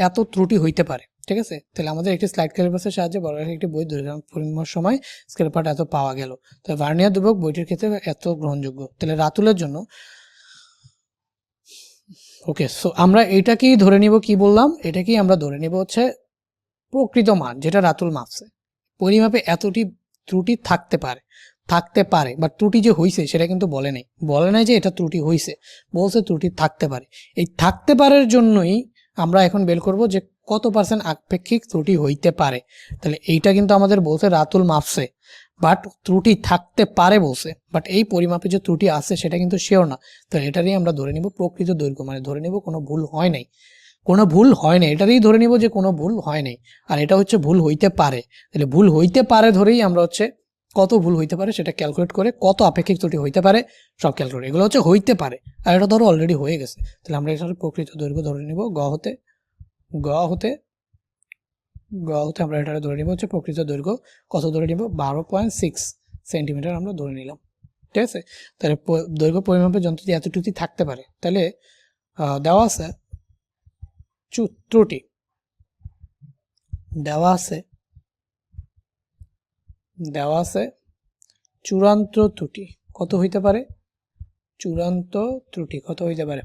এত ত্রুটি হইতে পারে। ঠিক আছে, তাহলে আমাদের একটি স্লাইড ক্যালিপারের সাহায্যে বর্গাকার একটি বই দৈর্ঘ্য পরিমাপের সময় স্কেল পার্ট এত পাওয়া গেল। তো ভার্নিয়ার দুর্বক বইটির ক্ষেত্রে এত গ্রহণযোগ্য। তাহলে রাতুলের জন্য ওকে, সো আমরা এটাকেই ধরে নিব, কি বললাম, এটাকেই আমরা ধরে নিব হচ্ছে প্রকৃত মান, যেটা রাতুল মাপছে। পরিমাপে এতটি ত্রুটি থাকতে পারে, বা ত্রুটি যে হইছে সেটা কিন্তু বলে নাই যে এটা ত্রুটি হইছে, বলছে ত্রুটি থাকতে পারে। এই থাকতে পারার জন্যই আমরা এখন বের করব যে কত পার্সেন্ট আপেক্ষিক ত্রুটি হইতে পারে। তাহলে এইটা কিন্তু আমাদের বলছে রাতুল মাপছে, বাট ত্রুটি থাকতে পারে বলছে, বাট এই পরিমাপে যে ত্রুটি আছে সেটা কিন্তু শিওর না। তো এটারই আমরা ধরে নিব প্রকৃত দৈর্ঘ্য, মানে ধরে নিব কোনো ভুল হয় নাই, এটারই ধরে নিব যে কোনো ভুল হয় নাই। আর এটা হচ্ছে ভুল হইতে পারে, তাহলে ভুল হইতে পারে ধরেই আমরা হচ্ছে কত ভুল হইতে পারে সেটা ক্যালকুলেট করে, কত আপেক্ষিক ত্রুটি হইতে পারে সব ক্যালকুলেট, এগুলো হচ্ছে হইতে পারে, আর এটা ধরো অলরেডি হয়ে গেছে। তাহলে আমরা এটার প্রকৃত দৈর্ঘ্য ধরে নিব গ হতে আমরা এটা ধরে নিব হচ্ছে প্রকৃত দৈর্ঘ্য কত ধরে নিব, 12.6 সেন্টিমিটার আমরা ধরে নিলাম। ঠিক আছে, তাহলে দৈর্ঘ্য পরিমাপের যন্ত্রটি এতটুকু থাকতে পারে। তাহলে দেওয়া আছে ত্রুটি, দেওয়া আছে চূড়ান্ত ত্রুটি কত হইতে পারে,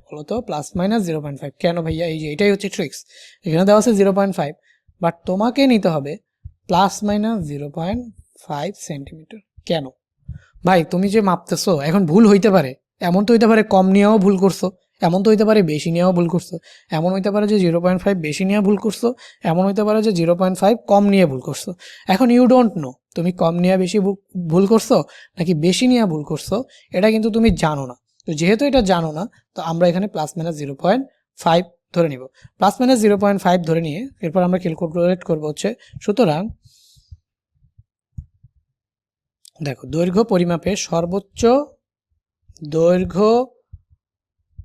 বলতো +-0.5। কেন ভাইয়া, এই যে এটাই হচ্ছে ট্রিক্স, এখানে দেওয়া আছে 0.5, বাট তোমাকে নিতে হবে +-0.5 সেন্টিমিটার। কেন ভাই? তুমি যে মাপতেছো এখন ভুল হইতে পারে, এমন তো হইতে পারে কম নিয়েও ভুল করছো, এমন তো হইতে পারে বেশি নিয়েও ভুল করছো, এমন হইতে পারে যে 0.5 বেশি নিয়ে ভুল করছো, এমন হইতে পারে যে 0.5 কম নিয়ে ভুল করছো। এখন ইউ ডোন্ট নো তুমি কম নিয়ে বেশি ভুল করছো নাকি বেশি নিয়ে ভুল করছো, এটা কিন্তু তুমি জানো না। তো যেহেতু এটা জানো না, তো আমরা এখানে প্লাস মাইনাস 0.5 ধরে নিব। প্লাস মাইনাস 0.5 ধরে নিয়ে এরপর আমরা ক্যালকুলেট করবো হচ্ছে, সুতরাং দেখো দৈর্ঘ্য পরিমাপে সর্বোচ্চ দৈর্ঘ্য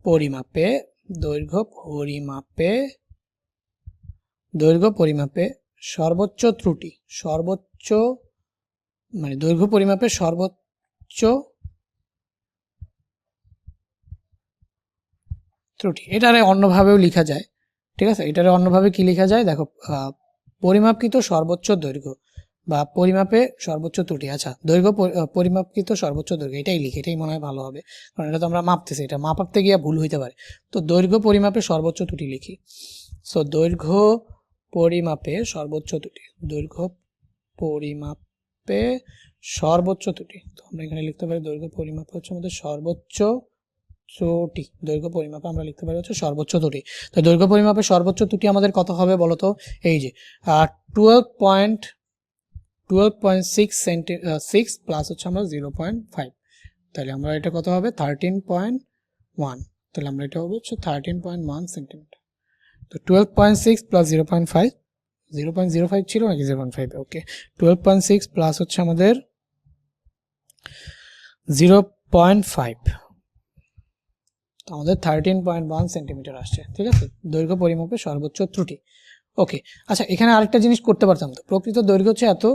পরিমাপে দৈর্ঘ্য পরিমাপে দৈর্ঘ্য পরিমাপে সর্বোচ্চ ত্রুটি, সর্বোচ্চ মানে দৈর্ঘ্য পরিমাপে সর্বোচ্চ ত্রুটি, এটারে অন্যভাবেও লেখা যায়। ঠিক আছে, এটারে অন্যভাবে কি লেখা যায় দেখো, পরিমাপকৃত সর্বোচ্চ দৈর্ঘ্য বা পরিমাপে সর্বোচ্চ ত্রুটি। আচ্ছা, দৈর্ঘ্য পরিমাপকৃত সর্বোচ্চ দৈর্ঘ্য, এটাই লিখি, এটাই মনে হয় ভালো হবে, কারণ এটা তো আমরা মাপতেছি, এটা মাপাতে গিয়ে ভুল হইতে পারে। তো দৈর্ঘ্য পরিমাপে সর্বোচ্চ ত্রুটি লিখি। সো দৈর্ঘ্য পরিমাপে সর্বোচ্চ ত্রুটি, দৈর্ঘ্য পরিমাপে সর্বোচ্চ ত্রুটি। তো আমরা এখানে লিখতে পারি দৈর্ঘ্য পরিমাপে হচ্ছে আমাদের সর্বোচ্চ ত্রুটি, দৈর্ঘ্য পরিমাপে আমরা লিখতে পারি হচ্ছে সর্বোচ্চ ত্রুটি। তো দৈর্ঘ্য পরিমাপে সর্বোচ্চ ত্রুটি আমাদের কত হবে বলতো? এই যে 12.6 প্লাস হচ্ছে আমরা 0.5, তাহলে আমরা এটা কত হবে 13.1, তাহলে আমরা এটা হবে হচ্ছে 13.1 সেন্টিমিটার। তো 12.6 প্লাস 0.5, 0.05 ছিল নাকি 0.5, ওকে 12.6 প্লাস হচ্ছে আমাদের 0.5, তো আমাদের 13.1 সেন্টিমিটার আসছে। ঠিক আছে, দৈর্ঘ্য পরিমাপে সর্বোচ্চ ত্রুটি। ওকে, আচ্ছা এখানে আরেকটা জিনিস করতে পারতাম, তো প্রকৃত দৈর্ঘ্য হচ্ছে এত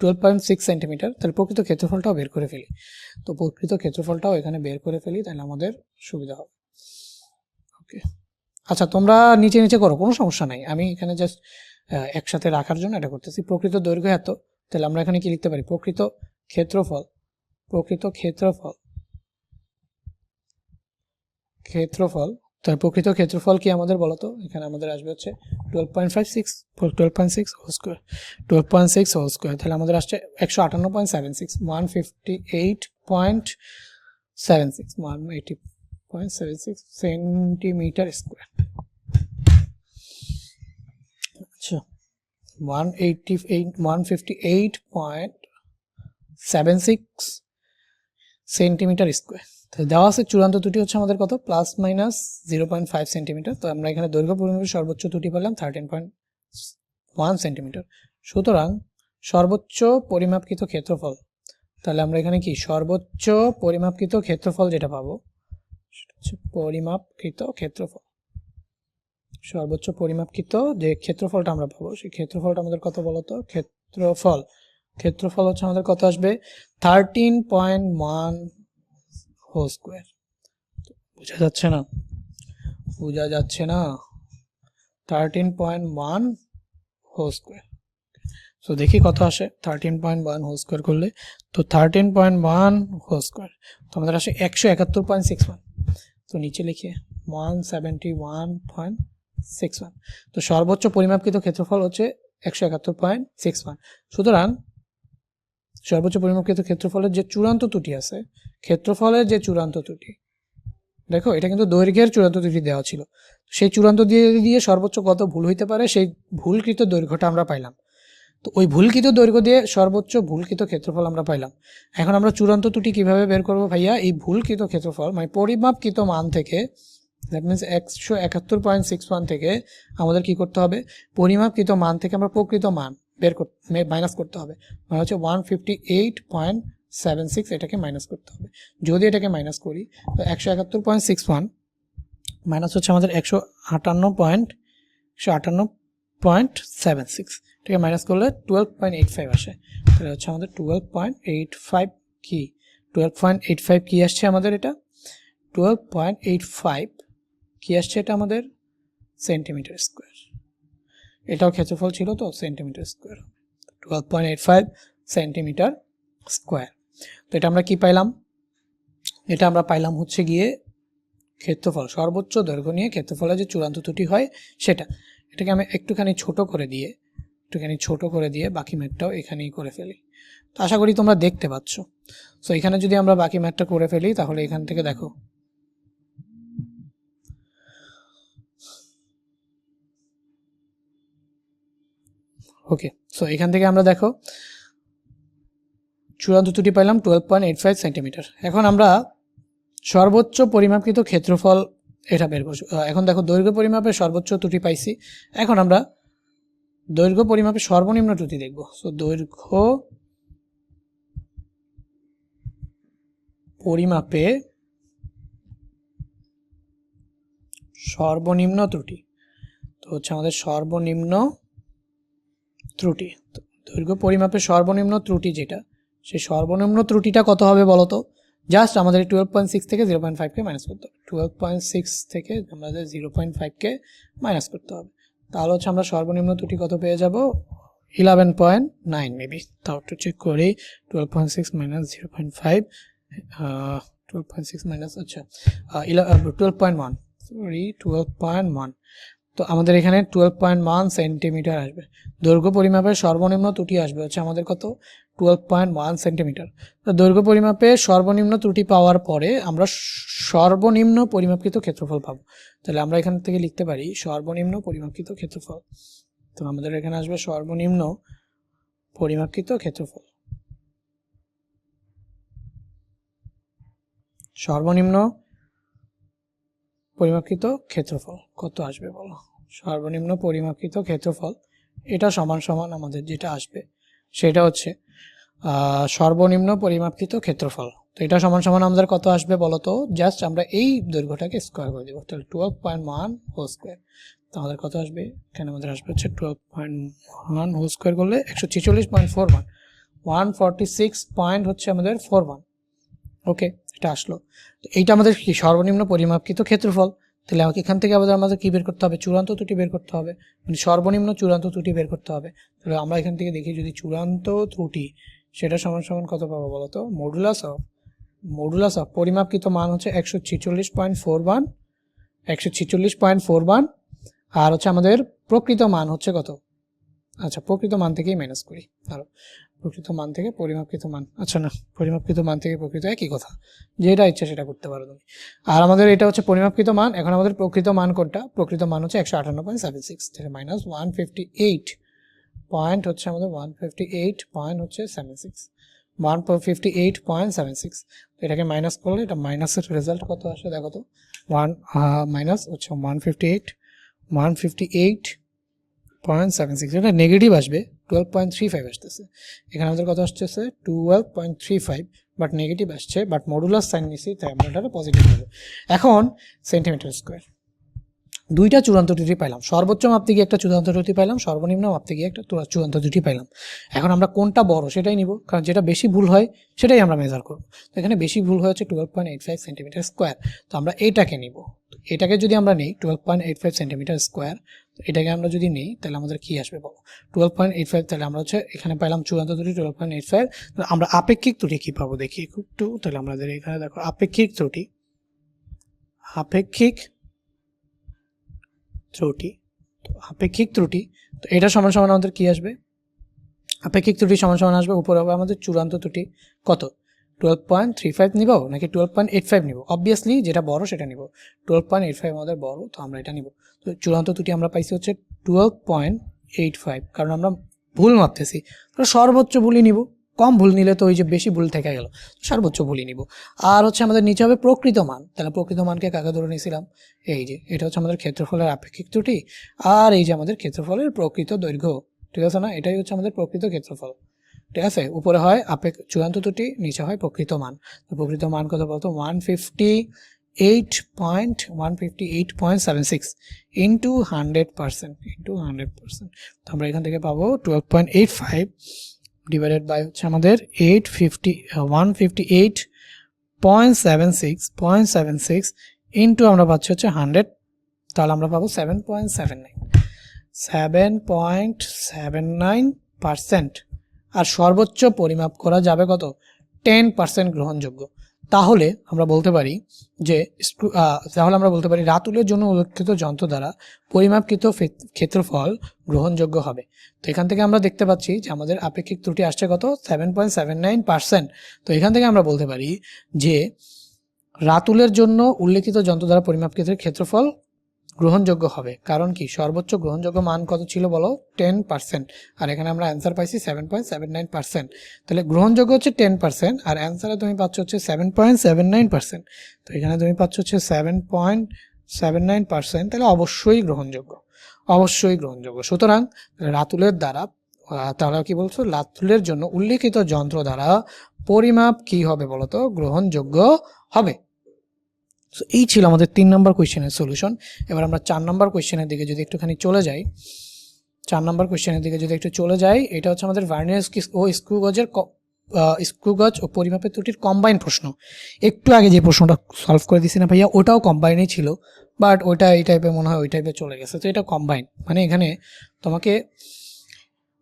12.6 সেন্টিমিটার, তাহলে প্রকৃত ক্ষেত্রফলটাও বের করে ফেলি। তো প্রকৃত ক্ষেত্রফলটাও এখানে বের করে ফেলি, তাহলে আমাদের সুবিধা হবে। ওকে, আচ্ছা তোমরা নিচে নিচে করো, কোনো সমস্যা নাই, আমি এখানে জাস্ট একসাথে রাখার জন্য এটা করতেছি। প্রকৃত দৈর্ঘ্য এত, তাহলে আমরা এখানে কি লিখতে পারি? প্রকৃত ক্ষেত্রফল, প্রকৃত ক্ষেত্রফল, ক্ষেত্রফল, তার প্রকৃত ক্ষেত্রফল কি আমাদের বলতো? এখানে আমাদের আসবে হচ্ছে 12.6 হোল স্কোয়ার, 12.6 হোল স্কোয়ার, তাহলে আমাদের আসছে 158.76, 180.76 সেন্টিমিটার স্কোয়ার। আচ্ছা 158.76 সেন্টিমিটার স্কোয়ার। দেওয়া আছে চূড়ান্ত ত্রুটি হচ্ছে আমাদের কত? Plus minus 0.5 centimetre. তো আমরা এখানে দৈর্ঘ্য পরিমাপে সর্বোচ্চ ত্রুটি পেলাম 13.1 সেন্টিমিটার। সুতরাং সর্বোচ্চ পরিমাপকৃত ক্ষেত্রফল, তাহলে আমরা এখানে কি সর্বোচ্চ পরিমাপকৃত ক্ষেত্রফল যেটা পাবো সেটা হচ্ছে পরিমাপকৃত ক্ষেত্রফল, সর্বোচ্চ পরিমাপকৃত যে ক্ষেত্রফলটা আমরা পাবো সেই ক্ষেত্রফলটা আমাদের কত বলতো? ক্ষেত্রফল, ক্ষেত্রফল হচ্ছে আমাদের কত আসবে? 13.1 হোল স্কোয়ার। বোঝা যাচ্ছে না? বোঝা যাচ্ছে না? 13.1 হোল স্কোয়ার। সো দেখি কত আসে 13.1 হোল স্কোয়ার করলে। তো 13.1 হোল স্কোয়ার তো আমাদের আসে 171.61। তো নিচে লিখে 171.61। তো সর্বোচ্চ পরিমাপকৃত ক্ষেত্রফল হচ্ছে 171.61। সুতরাং সর্বোচ্চ পরিমাপকৃত ক্ষেত্রফলের যে চূড়ান্ত ত্রুটি আছে, ক্ষেত্রফলের যে চূড়ান্ত ত্রুটি, দেখো এটা কিন্তু দৈর্ঘ্যের চূড়ান্ত ত্রুটি দেওয়া ছিল, সেই চূড়ান্ত দিয়ে সর্বোচ্চ কত ভুল হইতে পারে সেই ভুলকৃত দৈর্ঘ্যটা আমরা পাইলাম। তো ওই ভুলকৃত দৈর্ঘ্য দিয়ে সর্বোচ্চ ভুলকৃত ক্ষেত্রফল আমরা পাইলাম। এখন আমরা চূড়ান্ত ত্রুটি কিভাবে বের করব ভাইয়া? এই ভুলকৃত ক্ষেত্রফল মানে পরিমাপকৃত মান থেকে, দ্যাট মিনস 171.61 থেকে আমাদের কি করতে হবে? পরিমাপকৃত মান থেকে আমরা প্রকৃত মান বের করতে মাইনাস করতে হবে, মানে হচ্ছে 158.76, এটাকে মাইনাস করতে হবে। যদি এটাকে মাইনাস করি তো 171.61 মাইনাস হচ্ছে আমাদের 158.76, এটাকে মাইনাস করলে 12.85 আসে। তাহলে হচ্ছে আমাদের 12.85 কি 12.85 কি আসছে আমাদের? এটা 12.85 কি আসছে? এটা আমাদের সেন্টিমিটার স্কোয়ার। এটাও ক্ষেত্রফল ছিল তো সেন্টিমিটার স্কোয়ার, 12.85 সেন্টিমিটার স্কোয়ার। তো এটা আমরা কি পাইলাম? এটা আমরা পাইলাম হচ্ছে গিয়ে ক্ষেত্রফল, সর্বোচ্চ দৈর্ঘ্য নিয়ে ক্ষেত্রফলের যে চূড়ান্ত ত্রুটি হয় সেটা। এটাকে আমি একটুখানি ছোট করে দিয়ে একটুখানি ছোট করে দিয়ে বাকি ম্যাথটাও এখানেই করে ফেলি। তো আশা করি তোমরা দেখতে পাচ্ছ। সো এখানে যদি আমরা বাকি ম্যাথটা করে ফেলি তাহলে এখান থেকে দেখো ওকে। সো এখান থেকে আমরা দেখো চূড়ান্ত ত্রুটি পাইলাম 12.85 সেন্টিমিটার। এখন আমরা সর্বোচ্চ পরিমাপকৃত ক্ষেত্রফল এটা বের করব। এখন দেখো দৈর্ঘ্য পরিমাপে সর্বোচ্চ ত্রুটি পাইছি, এখন আমরা দৈর্ঘ্য পরিমাপে সর্বনিম্ন ত্রুটি দেখব। সো দৈর্ঘ্য পরিমাপে সর্বনিম্ন ত্রুটি, তো হচ্ছে আমাদের সর্বনিম্ন ত্রুটি, দৈর্ঘ্য পরিমাপে সর্বনিম্ন ত্রুটি যেটা, সেই সর্বনিম্ন ত্রুটিটা কত হবে বলো তো? জাস্ট আমাদের 12.6 থেকে 0.5 কে মাইনাস করতে হবে। 12.6 থেকে আমাদের 0.5 কে মাইনাস করতে হবে, তাহলে হচ্ছে আমরা সর্বনিম্ন ত্রুটি কত পেয়ে যাব? 11.9 মেবি। তাও একটু চেক করি। 12.6 মাইনাস 0.5, 12.6 মাইনাস আচ্ছা 12.1, সরি 12.1। তো আমাদের এখানে 12.1 সেন্টিমিটার আসবে। দৈর্ঘ্য পরিমাপের সর্বনিম্ন ত্রুটি আসবে হচ্ছে আমাদের কত? 12.1 সেন্টিমিটার। তো দৈর্ঘ্য পরিমাপে সর্বনিম্ন ত্রুটি পাওয়ার পরে আমরা সর্বনিম্ন পরিমাপকৃত ক্ষেত্রফল পাবো। তাহলে আমরা এখান থেকে লিখতে পারি সর্বনিম্ন পরিমাপকৃত ক্ষেত্রফল। তো আমাদের এখানে আসবে সর্বনিম্ন পরিমাপকৃত ক্ষেত্রফল। সর্বনিম্ন পরিমাপকৃত ক্ষেত্রফল কত আসবে বলো? সর্বনিম্ন পরিমাপকৃত ক্ষেত্রফল এটা সমান সমান আমাদের যেটা আসবে সেটা হচ্ছে সর্বনিম্ন পরিমাপকৃত ক্ষেত্রফল। তো এটা সমান সমান আমাদের কত আসবে বলো তো? জাস্ট আমরা এই দৈর্ঘ্যটাকে স্কোয়ার করে দেবো, তাহলে 12.1 হোল স্কোয়ার। তো আমাদের কত আসবে? এখানে আমাদের আসবে হচ্ছে 12.1 হোল স্কোয়ার করলে 146.41, 146 পয়েন্ট হচ্ছে আমাদের 41। ওকে, এটা আসলো। তো এইটা আমাদের কি সর্বনিম্ন পরিমাপকৃত ক্ষেত্রফল। তাহলে আমাকে এখান থেকে আমাদের কি বের করতে হবে? চূড়ান্ত ত্রুটি বের করতে হবে, মানে সর্বনিম্ন চূড়ান্ত ত্রুটি বের করতে হবে। তাহলে আমরা এখান থেকে দেখি যদি চূড়ান্ত ত্রুটি সেটা সমান সমান কত পাবো বলো তো? মডুলাস অফ পরিমাপকৃত মান হচ্ছে 146.41, 146.41, আর হচ্ছে আমাদের প্রকৃত মান হচ্ছে কত? আচ্ছা প্রকৃত মান থেকেই মাইনাস করি, ধরো প্রকৃত মান থেকে পরিমাপকৃত মান, আচ্ছা না পরিমাপকৃত মান থেকে প্রকৃত একই কথা, যেটা ইচ্ছা সেটা করতে পারো তুমি। আর আমাদের এটা হচ্ছে পরিমাপকৃত মান, এখন আমাদের প্রকৃত মান কোনটা? প্রকৃত মান হচ্ছে 158.76, তাহলে মাইনাস 158 পয়েন্ট হচ্ছে আমাদের 158.76, 158.76। তো এটাকে মাইনাস করলে এটা মাইনাসের রেজাল্ট কত আসে দেখো তো? মাইনাস হচ্ছে 158.76, এটা নেগেটিভ আসবে, 12.35 আসতেছে। এখানে আমাদের কত আসতেছে? 12.35, বাট নেগেটিভ আসছে, বাট মডুলাস সাইন নিছি তাই আমরা এটা পজিটিভ হবে। এখন সেন্টিমিটার স্কোয়ার, দুইটা চূড়ান্ত ত্রুটি পাইলাম। সর্বোচ্চ মাপ থেকে একটা চূড়ান্ত ত্রুটি পাইলাম, সর্বনিম্ন মাপ থেকে একটা চূড়ান্ত ত্রুটি পাইলাম। এখন আমরা কোনটা বড় সেটাই নিব, কারণ যেটা বেশি ভুল হয় সেটাই আমরা মেজার করব। তো এখানে বেশি ভুল হয়েছে 12.85 সেন্টিমিটার স্কোয়ার, তো আমরা এটাকে নিব। এটাকে যদি আমরা নিই 12.85 সেন্টিমিটার স্কোয়ার, এটাকে আমরা যদি নিই তাহলে আমাদের কি আসবে বলো? 12.85, তাহলে আমরা হচ্ছে এখানে পাইলাম চূড়ান্ত ত্রুটি 12.85। আমরা আপেক্ষিক ত্রুটি কি পাবো দেখি একটু। তাহলে আমাদের এখানে দেখো আপেক্ষিক ত্রুটি, আপেক্ষিক ত্রুটি, তো এটা সমান সমান আমাদের কি আসবে? আপেক্ষিক ত্রুটি সমান সমান আসবে উপরে হবে আমাদের চূড়ান্ত ত্রুটি কত? 12.35 নিব নাকি 12.85 নিব? অবভিয়াসলি যেটা বড় সেটা নিব, 12.85 আমাদের বড়, তো আমরা এটা নিব। তো চূড়ান্ত ত্রুটি আমরা পাইছি হচ্ছে 12.85, কারণ আমরা ভুল মাপতেছি, সর্বোচ্চ ভুলই নিব। কম ভুল নিলে তো ওই যে বেশি ভুল থেকে গেল, সর্বোচ্চ ভুলই নিব। আর হচ্ছে আমাদের নিচে হবে প্রকৃত মান, তাহলে প্রকৃত মানকে কাকে ধরে নিয়েছিলাম? এই যে এটা হচ্ছে আমাদের ক্ষেত্রফলের আপেক্ষিক ত্রুটি, আর এই যে আমাদের ক্ষেত্রফলের প্রকৃত দৈর্ঘ্য, ঠিক আছে না? এটাই হচ্ছে আমাদের প্রকৃত ক্ষেত্রফল, ঠিক আছে? উপরে হয় চূড়ান্ত ত্রুটি, নিচে হয় প্রকৃত মান। তো প্রকৃত মান কত বলতো? 158.76 ইন্টু 100%, তো আমরা এখান থেকে পাবো 12.85 ডিভাইডেড বাই হচ্ছে আমাদের 158.76 ইন্টু আমরা পাচ্ছি হচ্ছে 100, তাহলে আমরা পাবো 7.79%। আর সর্বোচ্চ পরিমাপ করা যাবে কত? 10% গ্রহণযোগ্য। তাহলে আমরা বলতে পারি যে রাতুলের জন্য উল্লেখিত যন্ত্র দ্বারা পরিমাপকৃত ক্ষেত্রফল গ্রহণযোগ্য হবে। তো এখান থেকে আমরা দেখতে পাচ্ছি যে আমাদের আপেক্ষিক ত্রুটি আসছে কত 7.79%। তো এখান থেকে আমরা বলতে পারি যে রাতুলের জন্য উল্লেখিত যন্ত্র দ্বারা পরিমাপকৃত ক্ষেত্রফল গ্রহণযোগ্য হবে। কারণ কি সর্বোচ্চ গ্রহণযোগ্য মান কত ছিল বলো 10%, আর এখানে আমরা অ্যান্সার পাইছি 7.79%। তাহলে গ্রহণযোগ্য হচ্ছে 10% আর অ্যান্সারে তুমি পাচ্ছ হচ্ছে 7.79%। তো এখানে তুমি পাচ্ছ হচ্ছে 7.79%, তাহলে অবশ্যই গ্রহণযোগ্য, অবশ্যই গ্রহণযোগ্য। সুতরাং রাতুলের দ্বারা তাহলে কি বলছো রাতুলের জন্য উল্লেখিত যন্ত্র দ্বারা পরিমাপ কি হবে বলতো গ্রহণযোগ্য হবে। সো এই ছিল আমাদের 3 নম্বর কোয়েশ্চেনের সলিউশন। এবার আমরা 4 নম্বর কোয়েশ্চেনের দিকে যদি একটুখানি চলে যাই, 4 নম্বর কোয়েশ্চেনের দিকে যদি একটু চলে যাই, এটা হচ্ছে আমাদের ভার্নিয়ার ও স্ক্রু গজ ও পরিমাপের ত্রুটির কম্বাইন প্রশ্ন। একটু আগে যে প্রশ্নটা সলভ করে দিছি না ভাইয়া, ওটাও কম্বাইনই ছিল, বাট ওইটা এই টাইপের মনে হয় ওই টাইপের চলে গেছে। তো এটা কম্বাইন মানে এখানে তোমাকে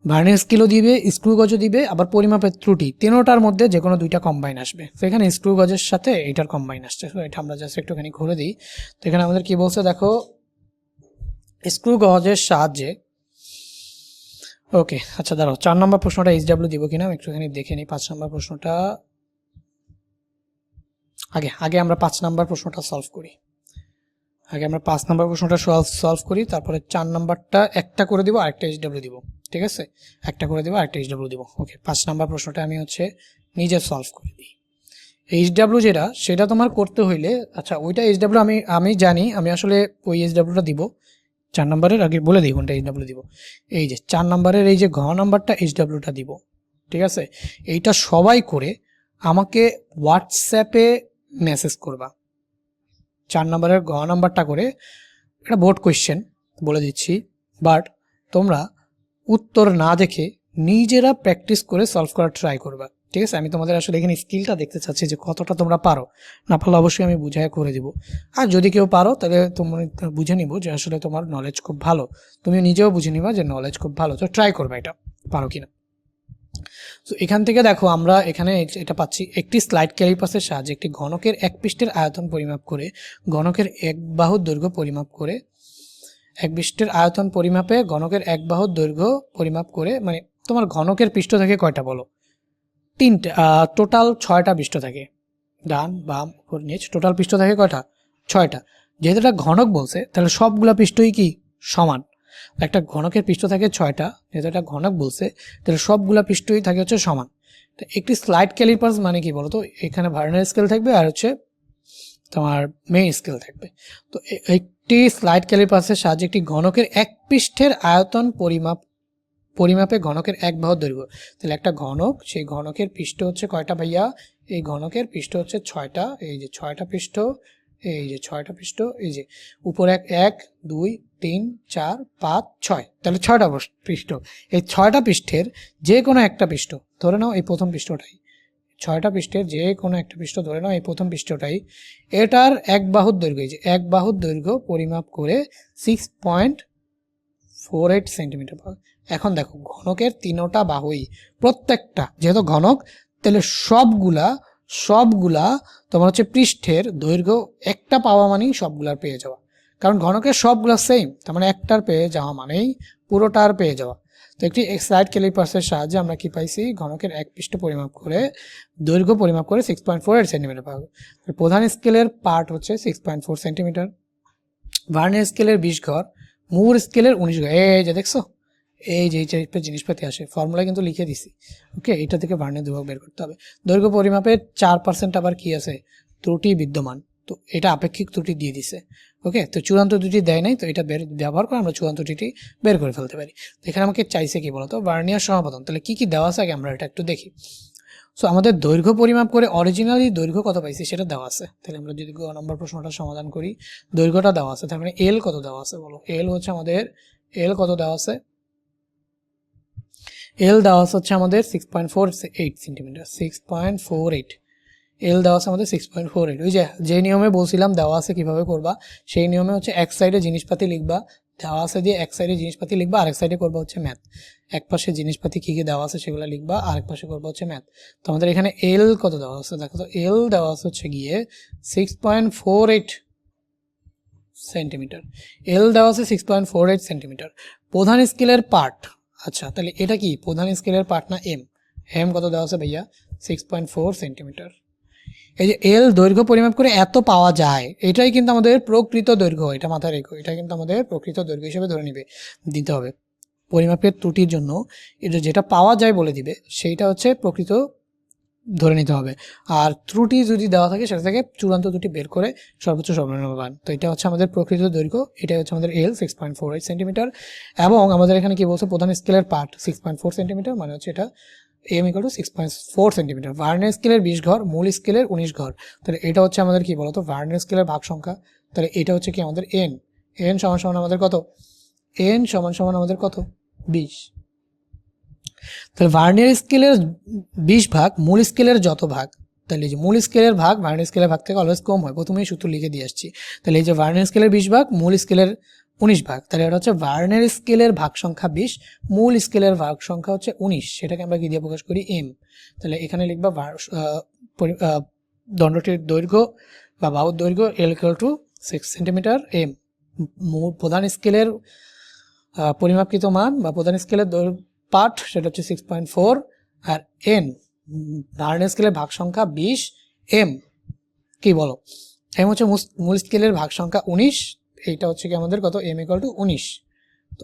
ভার্নিয়ার স্কেলও দিবে, স্ক্রু গজও দিবে, আবার পরিমাপের ত্রুটি, তিনোটার মধ্যে যে কোনো দুইটা কম্বাইন আসবে। তো এখানে স্ক্রু গজের সাথে এটার কম্বাইন আসছে। তো এটা আমরা জাস্ট একটুখানি ঘুরে দিই। তো এখানে আমাদের কি বলছে দেখো, স্ক্রু গজের সাহায্যে, ওকে আচ্ছা দাঁড়াও 4 নম্বর প্রশ্নটা এইচডাব্লিউ দিব কিনা একটুখানি দেখে নিই। 5 নম্বর প্রশ্নটা আগে আমরা 5 নম্বর প্রশ্নটা সলভ করি। আমরা 5 নম্বর প্রশ্নটা সলভ করি, তারপরে 4 নম্বরটা একটা করে দিব, আরেকটা এইচডাব্লিউ দিব। ঠিক আছে, একটা করে দিব, আরেকটা এইচডাব্লিউ দিব। ওকে, 5 নম্বর প্রশ্নটা আমি হচ্ছে নিজে সলভ করে দিই। এইচডাব্লিউ যেটা সেটা তোমার করতে হইলে, আচ্ছা ওইটা এইচডাব্লিউ আমি জানি, আমি আসলে ওই এইচডাব্লিউটা দিব 4 নম্বরের আগে বলে দিই কোনটা এইচডাব্লিউ দিব। এই যে 4 নম্বরের এই যে ঘ নাম্বারটা এইচডাব্লিউটা দিব। ঠিক আছে, এইটা সবাই করে আমাকে হোয়াটসঅ্যাপে মেসেজ করবা। 4 নম্বরের ঘ নাম্বারটা করে, এটা বোর্ড কোয়েশ্চেন বলে দিচ্ছি, বাট তোমরা উত্তর না দেখে নিজেরা প্র্যাকটিস করে সলভ করার ট্রাই করবা। ঠিক আছে, আমি তোমাদের আসলে এখানে স্কিলটা দেখতে চাচ্ছি যে কতটা তোমরা পারো। না পারলে অবশ্যই আমি বুঝাই করে দিব, আর যদি কেউ পারো তাহলে তোমরা বুঝে নিব যে আসলে তোমার নলেজ খুব ভালো, তুমি নিজেও বুঝে নিবা যে নলেজ খুব ভালো। তো ট্রাই করবা এটা পারো কিনা। তো এখান থেকে দেখো আমরা এখানে এটা পাচ্ছি, একটি স্লাইড ক্যালিপাসের সাহায্যে একটি ঘনকের এক পৃষ্ঠের আয়তন পরিমাপ করে ঘনকের এক বাহুর দৈর্ঘ্য পরিমাপ করে, এক পৃষ্ঠের আয়তন পরিমাপে ঘনকের এক বাহুর দৈর্ঘ্য পরিমাপ করে, মানে তোমার ঘনকের পৃষ্ঠ থাকে কয়টা বলো 3টে, টোটাল 6টা পৃষ্ঠ থাকে, ডান বাম উপর নিচ টোটাল পৃষ্ঠ থাকে কয়টা 6টা। যেহেতু এটা ঘনক বলছে তাহলে সবগুলা পৃষ্ঠই কি সমান। একটা ঘনকের পৃষ্ঠ থাকে 6টা, যেহেতু এটা ঘনক বলছে তাহলে সবগুলা পৃষ্ঠই থাকে হচ্ছে সমান। তো একটি স্লাইড ক্যালিপাস মানে কি বলতো, এখানে ভার্নিয়ার স্কেল থাকবে আর হচ্ছে তোমার মেইন স্কেল থাকবে। তো একটি স্লাইড ক্যালিপাসের সাহায্যে একটি ঘনকের এক পৃষ্ঠের আয়তন পরিমাপে ঘনকের এক বাহুর দৈর্ঘ্য। তাহলে একটা ঘনক, সেই ঘনকের পৃষ্ঠ হচ্ছে কয়টা ভাইয়া, এই ঘনকের পৃষ্ঠ হচ্ছে 6টা, এই যে 6টা পৃষ্ঠ, এই যে 6টা পৃষ্ঠ, এই যে উপর 1 2 3 4 5 6, তাহলে 6টা পৃষ্ঠ। এই 6টা পৃষ্ঠের যে কোনো একটা পৃষ্ঠ ধরে নাও এই প্রথম পৃষ্ঠটাই, 6টা পৃষ্ঠের যে কোনো একটা পৃষ্ঠ ধরে নাও এই প্রথম পৃষ্ঠটাই, এটার এক বাহুর দৈর্ঘ্য, এই যে এক বাহুর দৈর্ঘ্য পরিমাপ করে 6.48 সেন্টিমিটার পাবে। এখন দেখো ঘনকের 3টা বাহুই, প্রত্যেকটা যেহেতু ঘনক তাহলে সবগুলা তোমার হচ্ছে পৃষ্ঠের দৈর্ঘ্য একটা পাওয়া মানেই সবগুলার পেয়ে যাওয়া, কারণ ঘনকের সবগুলা সেম, তার মানে একটার পেয়ে যাওয়া মানেই পুরোটার পেয়ে যাওয়া। তো একটি স্লাইড ক্যালিপাসের সাহায্যে আমরা কি পাইছি, ঘনকের এক পৃষ্ঠ পরিমাপ করে দৈর্ঘ্য পরিমাপ করে 6.48 সেন্টিমিটার পাবো। প্রধান স্কেলের পার্ট হচ্ছে 6.4 সেন্টিমিটার, ভার্নিয়ার স্কেলের 20 ঘর, মুর স্কেলের 19 ঘর। এই যে দেখছো, এই যে টাইপের জিনিসপাতি আসে, ফর্মুলা কিন্তু লিখে দিছি। ওকে, এটা থেকে ভার্নিয়ার দুভাগ বের করতে হবে। দৈর্ঘ্য পরিমাপের 4% আবার কি আছে, ত্রুটি বিদ্যমান, তো এটা আপেক্ষিক ত্রুটি দিয়ে দিছে। ওকে, তো চূড়ান্ত ত্রুটি দেয় নাই, তো এটা ব্যবহার করে আমরা চূড়ান্ত ত্রুটি বের করে ফেলতে পারি। তো এখানে আমাকে চাইছে কি বলতো, ভার্নিয়ার সমাপতন। তাহলে কি কি দেওয়া আছে আগে আমরা এটা একটু দেখি। সো আমাদের দৈর্ঘ্য পরিমাপ করে অরিজিনালি দৈর্ঘ্য কত পাইছি সেটা দেওয়া আছে। তাহলে আমরা যদি নম্বর প্রশ্নটা সমাধান করি, দৈর্ঘ্যটা দেওয়া আছে, তার মানে এল কত দেওয়া আছে বলো, এল হচ্ছে আমাদের, এল কত দেওয়া আছে, এল দেওয়া আছে হচ্ছে আমাদের 6.48 সেন্টিমিটার, 6.48 এল দেওয়া আছে আমাদের 6.48। ওই যে নিয়মে বলছিলাম দেওয়া আছে কিভাবে করবা, সেই নিয়মে হচ্ছে এক সাইডে জিনিসপাতি লিখবা, দেওয়া আছে দিয়ে এক সাইডে জিনিসপাতি লিখবা, আরেক সাইডে করবা হচ্ছে ম্যাথ। এক পাশে জিনিসপাতি কী কী দেওয়া আছে সেগুলো লিখবা, আরেক পাশে করবা হচ্ছে ম্যাথ। তো আমাদের এখানে এল কত দেওয়া আছে দেখো তো, এল দেওয়া আছে হচ্ছে গিয়ে 6.48 সেন্টিমিটার। এল দেওয়া আছে 6.48 সেন্টিমিটার। প্রধান স্কেলের পার্ট, আচ্ছা তাহলে এটা কি প্রধান স্কেলের পার্ট না এম? এম কত দেওয়া আছে ভাইয়া? 6.4 সেন্টিমিটার। এই যে এল দৈর্ঘ্য পরিমাপ করে এত পাওয়া যায়, এটাই কিন্তু আমাদের প্রকৃত দৈর্ঘ্য, এটা মাথায় রেখো, এটা কিন্তু আমাদের প্রকৃত দৈর্ঘ্য হিসেবে ধরে দিতে হবে। পরিমাপের ত্রুটির জন্য এটা যেটা পাওয়া যায় বলে দিবে, সেইটা হচ্ছে প্রকৃত ধরে নিতে হবে। আর ত্রুটি যদি দেওয়া থাকে সেটা থেকে চূড়ান্ত ত্রুটি বের করে সর্বোচ্চ সর্বনিম্ন মান। তো এটা হচ্ছে আমাদের প্রকৃত দৈর্ঘ্য, এটাই হচ্ছে আমাদের এল 6.48 সেন্টিমিটার। এবং আমাদের এখানে কি বলছে, প্রধান স্কেলের পার্ট 6.4 সেন্টিমিটার, মানে হচ্ছে এটা M equal to 6.4 centimetre. Vernier স্কেলের 20 ঘর, মূল স্কেলের 19 ঘর। তাহলে এটা হচ্ছে আমাদের কি বলতো ভার্নিয়ার স্কেলের ভাগ সংখ্যা। তাহলে এটা হচ্ছে কি আমাদের এন। এন সমান সমান আমাদের কত? এন সমান সমান আমাদের কত? 20। তাহলে ভার্নিয়ার স্কেলের 20 ভাগ মূল স্কেলের যত ভাগ, তাহলে এই যে মূল স্কেলের ভাগ ভার্নিয়ার স্কেলের ভাগ থেকে অলওয়েজ কম হয়, প্রথমেই সূত্র লিখে দিয়ে আসছি। তাহলে এই যে ভার্নিয়ার স্কেলের 20 ভাগ মূল স্কেলের 19 ভাগ, তাহলে এটা হচ্ছে ভার্নিয়ার স্কেলের ভাগ সংখ্যা 20, মূল স্কেলের ভাগ সংখ্যা হচ্ছে 19, সেটাকে আমরা কি দিয়ে প্রকাশ করি? এম। তাহলে এখানে লিখবা দণ্ডটির দৈর্ঘ্য বা বাহুর দৈর্ঘ্য L equal to 6 centimetre, M প্রধান স্কেলের পরিমাপকৃত মান বা প্রধান স্কেলের পার্ট সেটা হচ্ছে 6.4, আর এন ভার্নিয়ার স্কেলের ভাগ সংখ্যা 20, এম কি বলো? এম হচ্ছে মূল স্কেলের ভাগ সংখ্যা 19, এইটা হচ্ছে কি আমাদের কত? M equal to 19। তো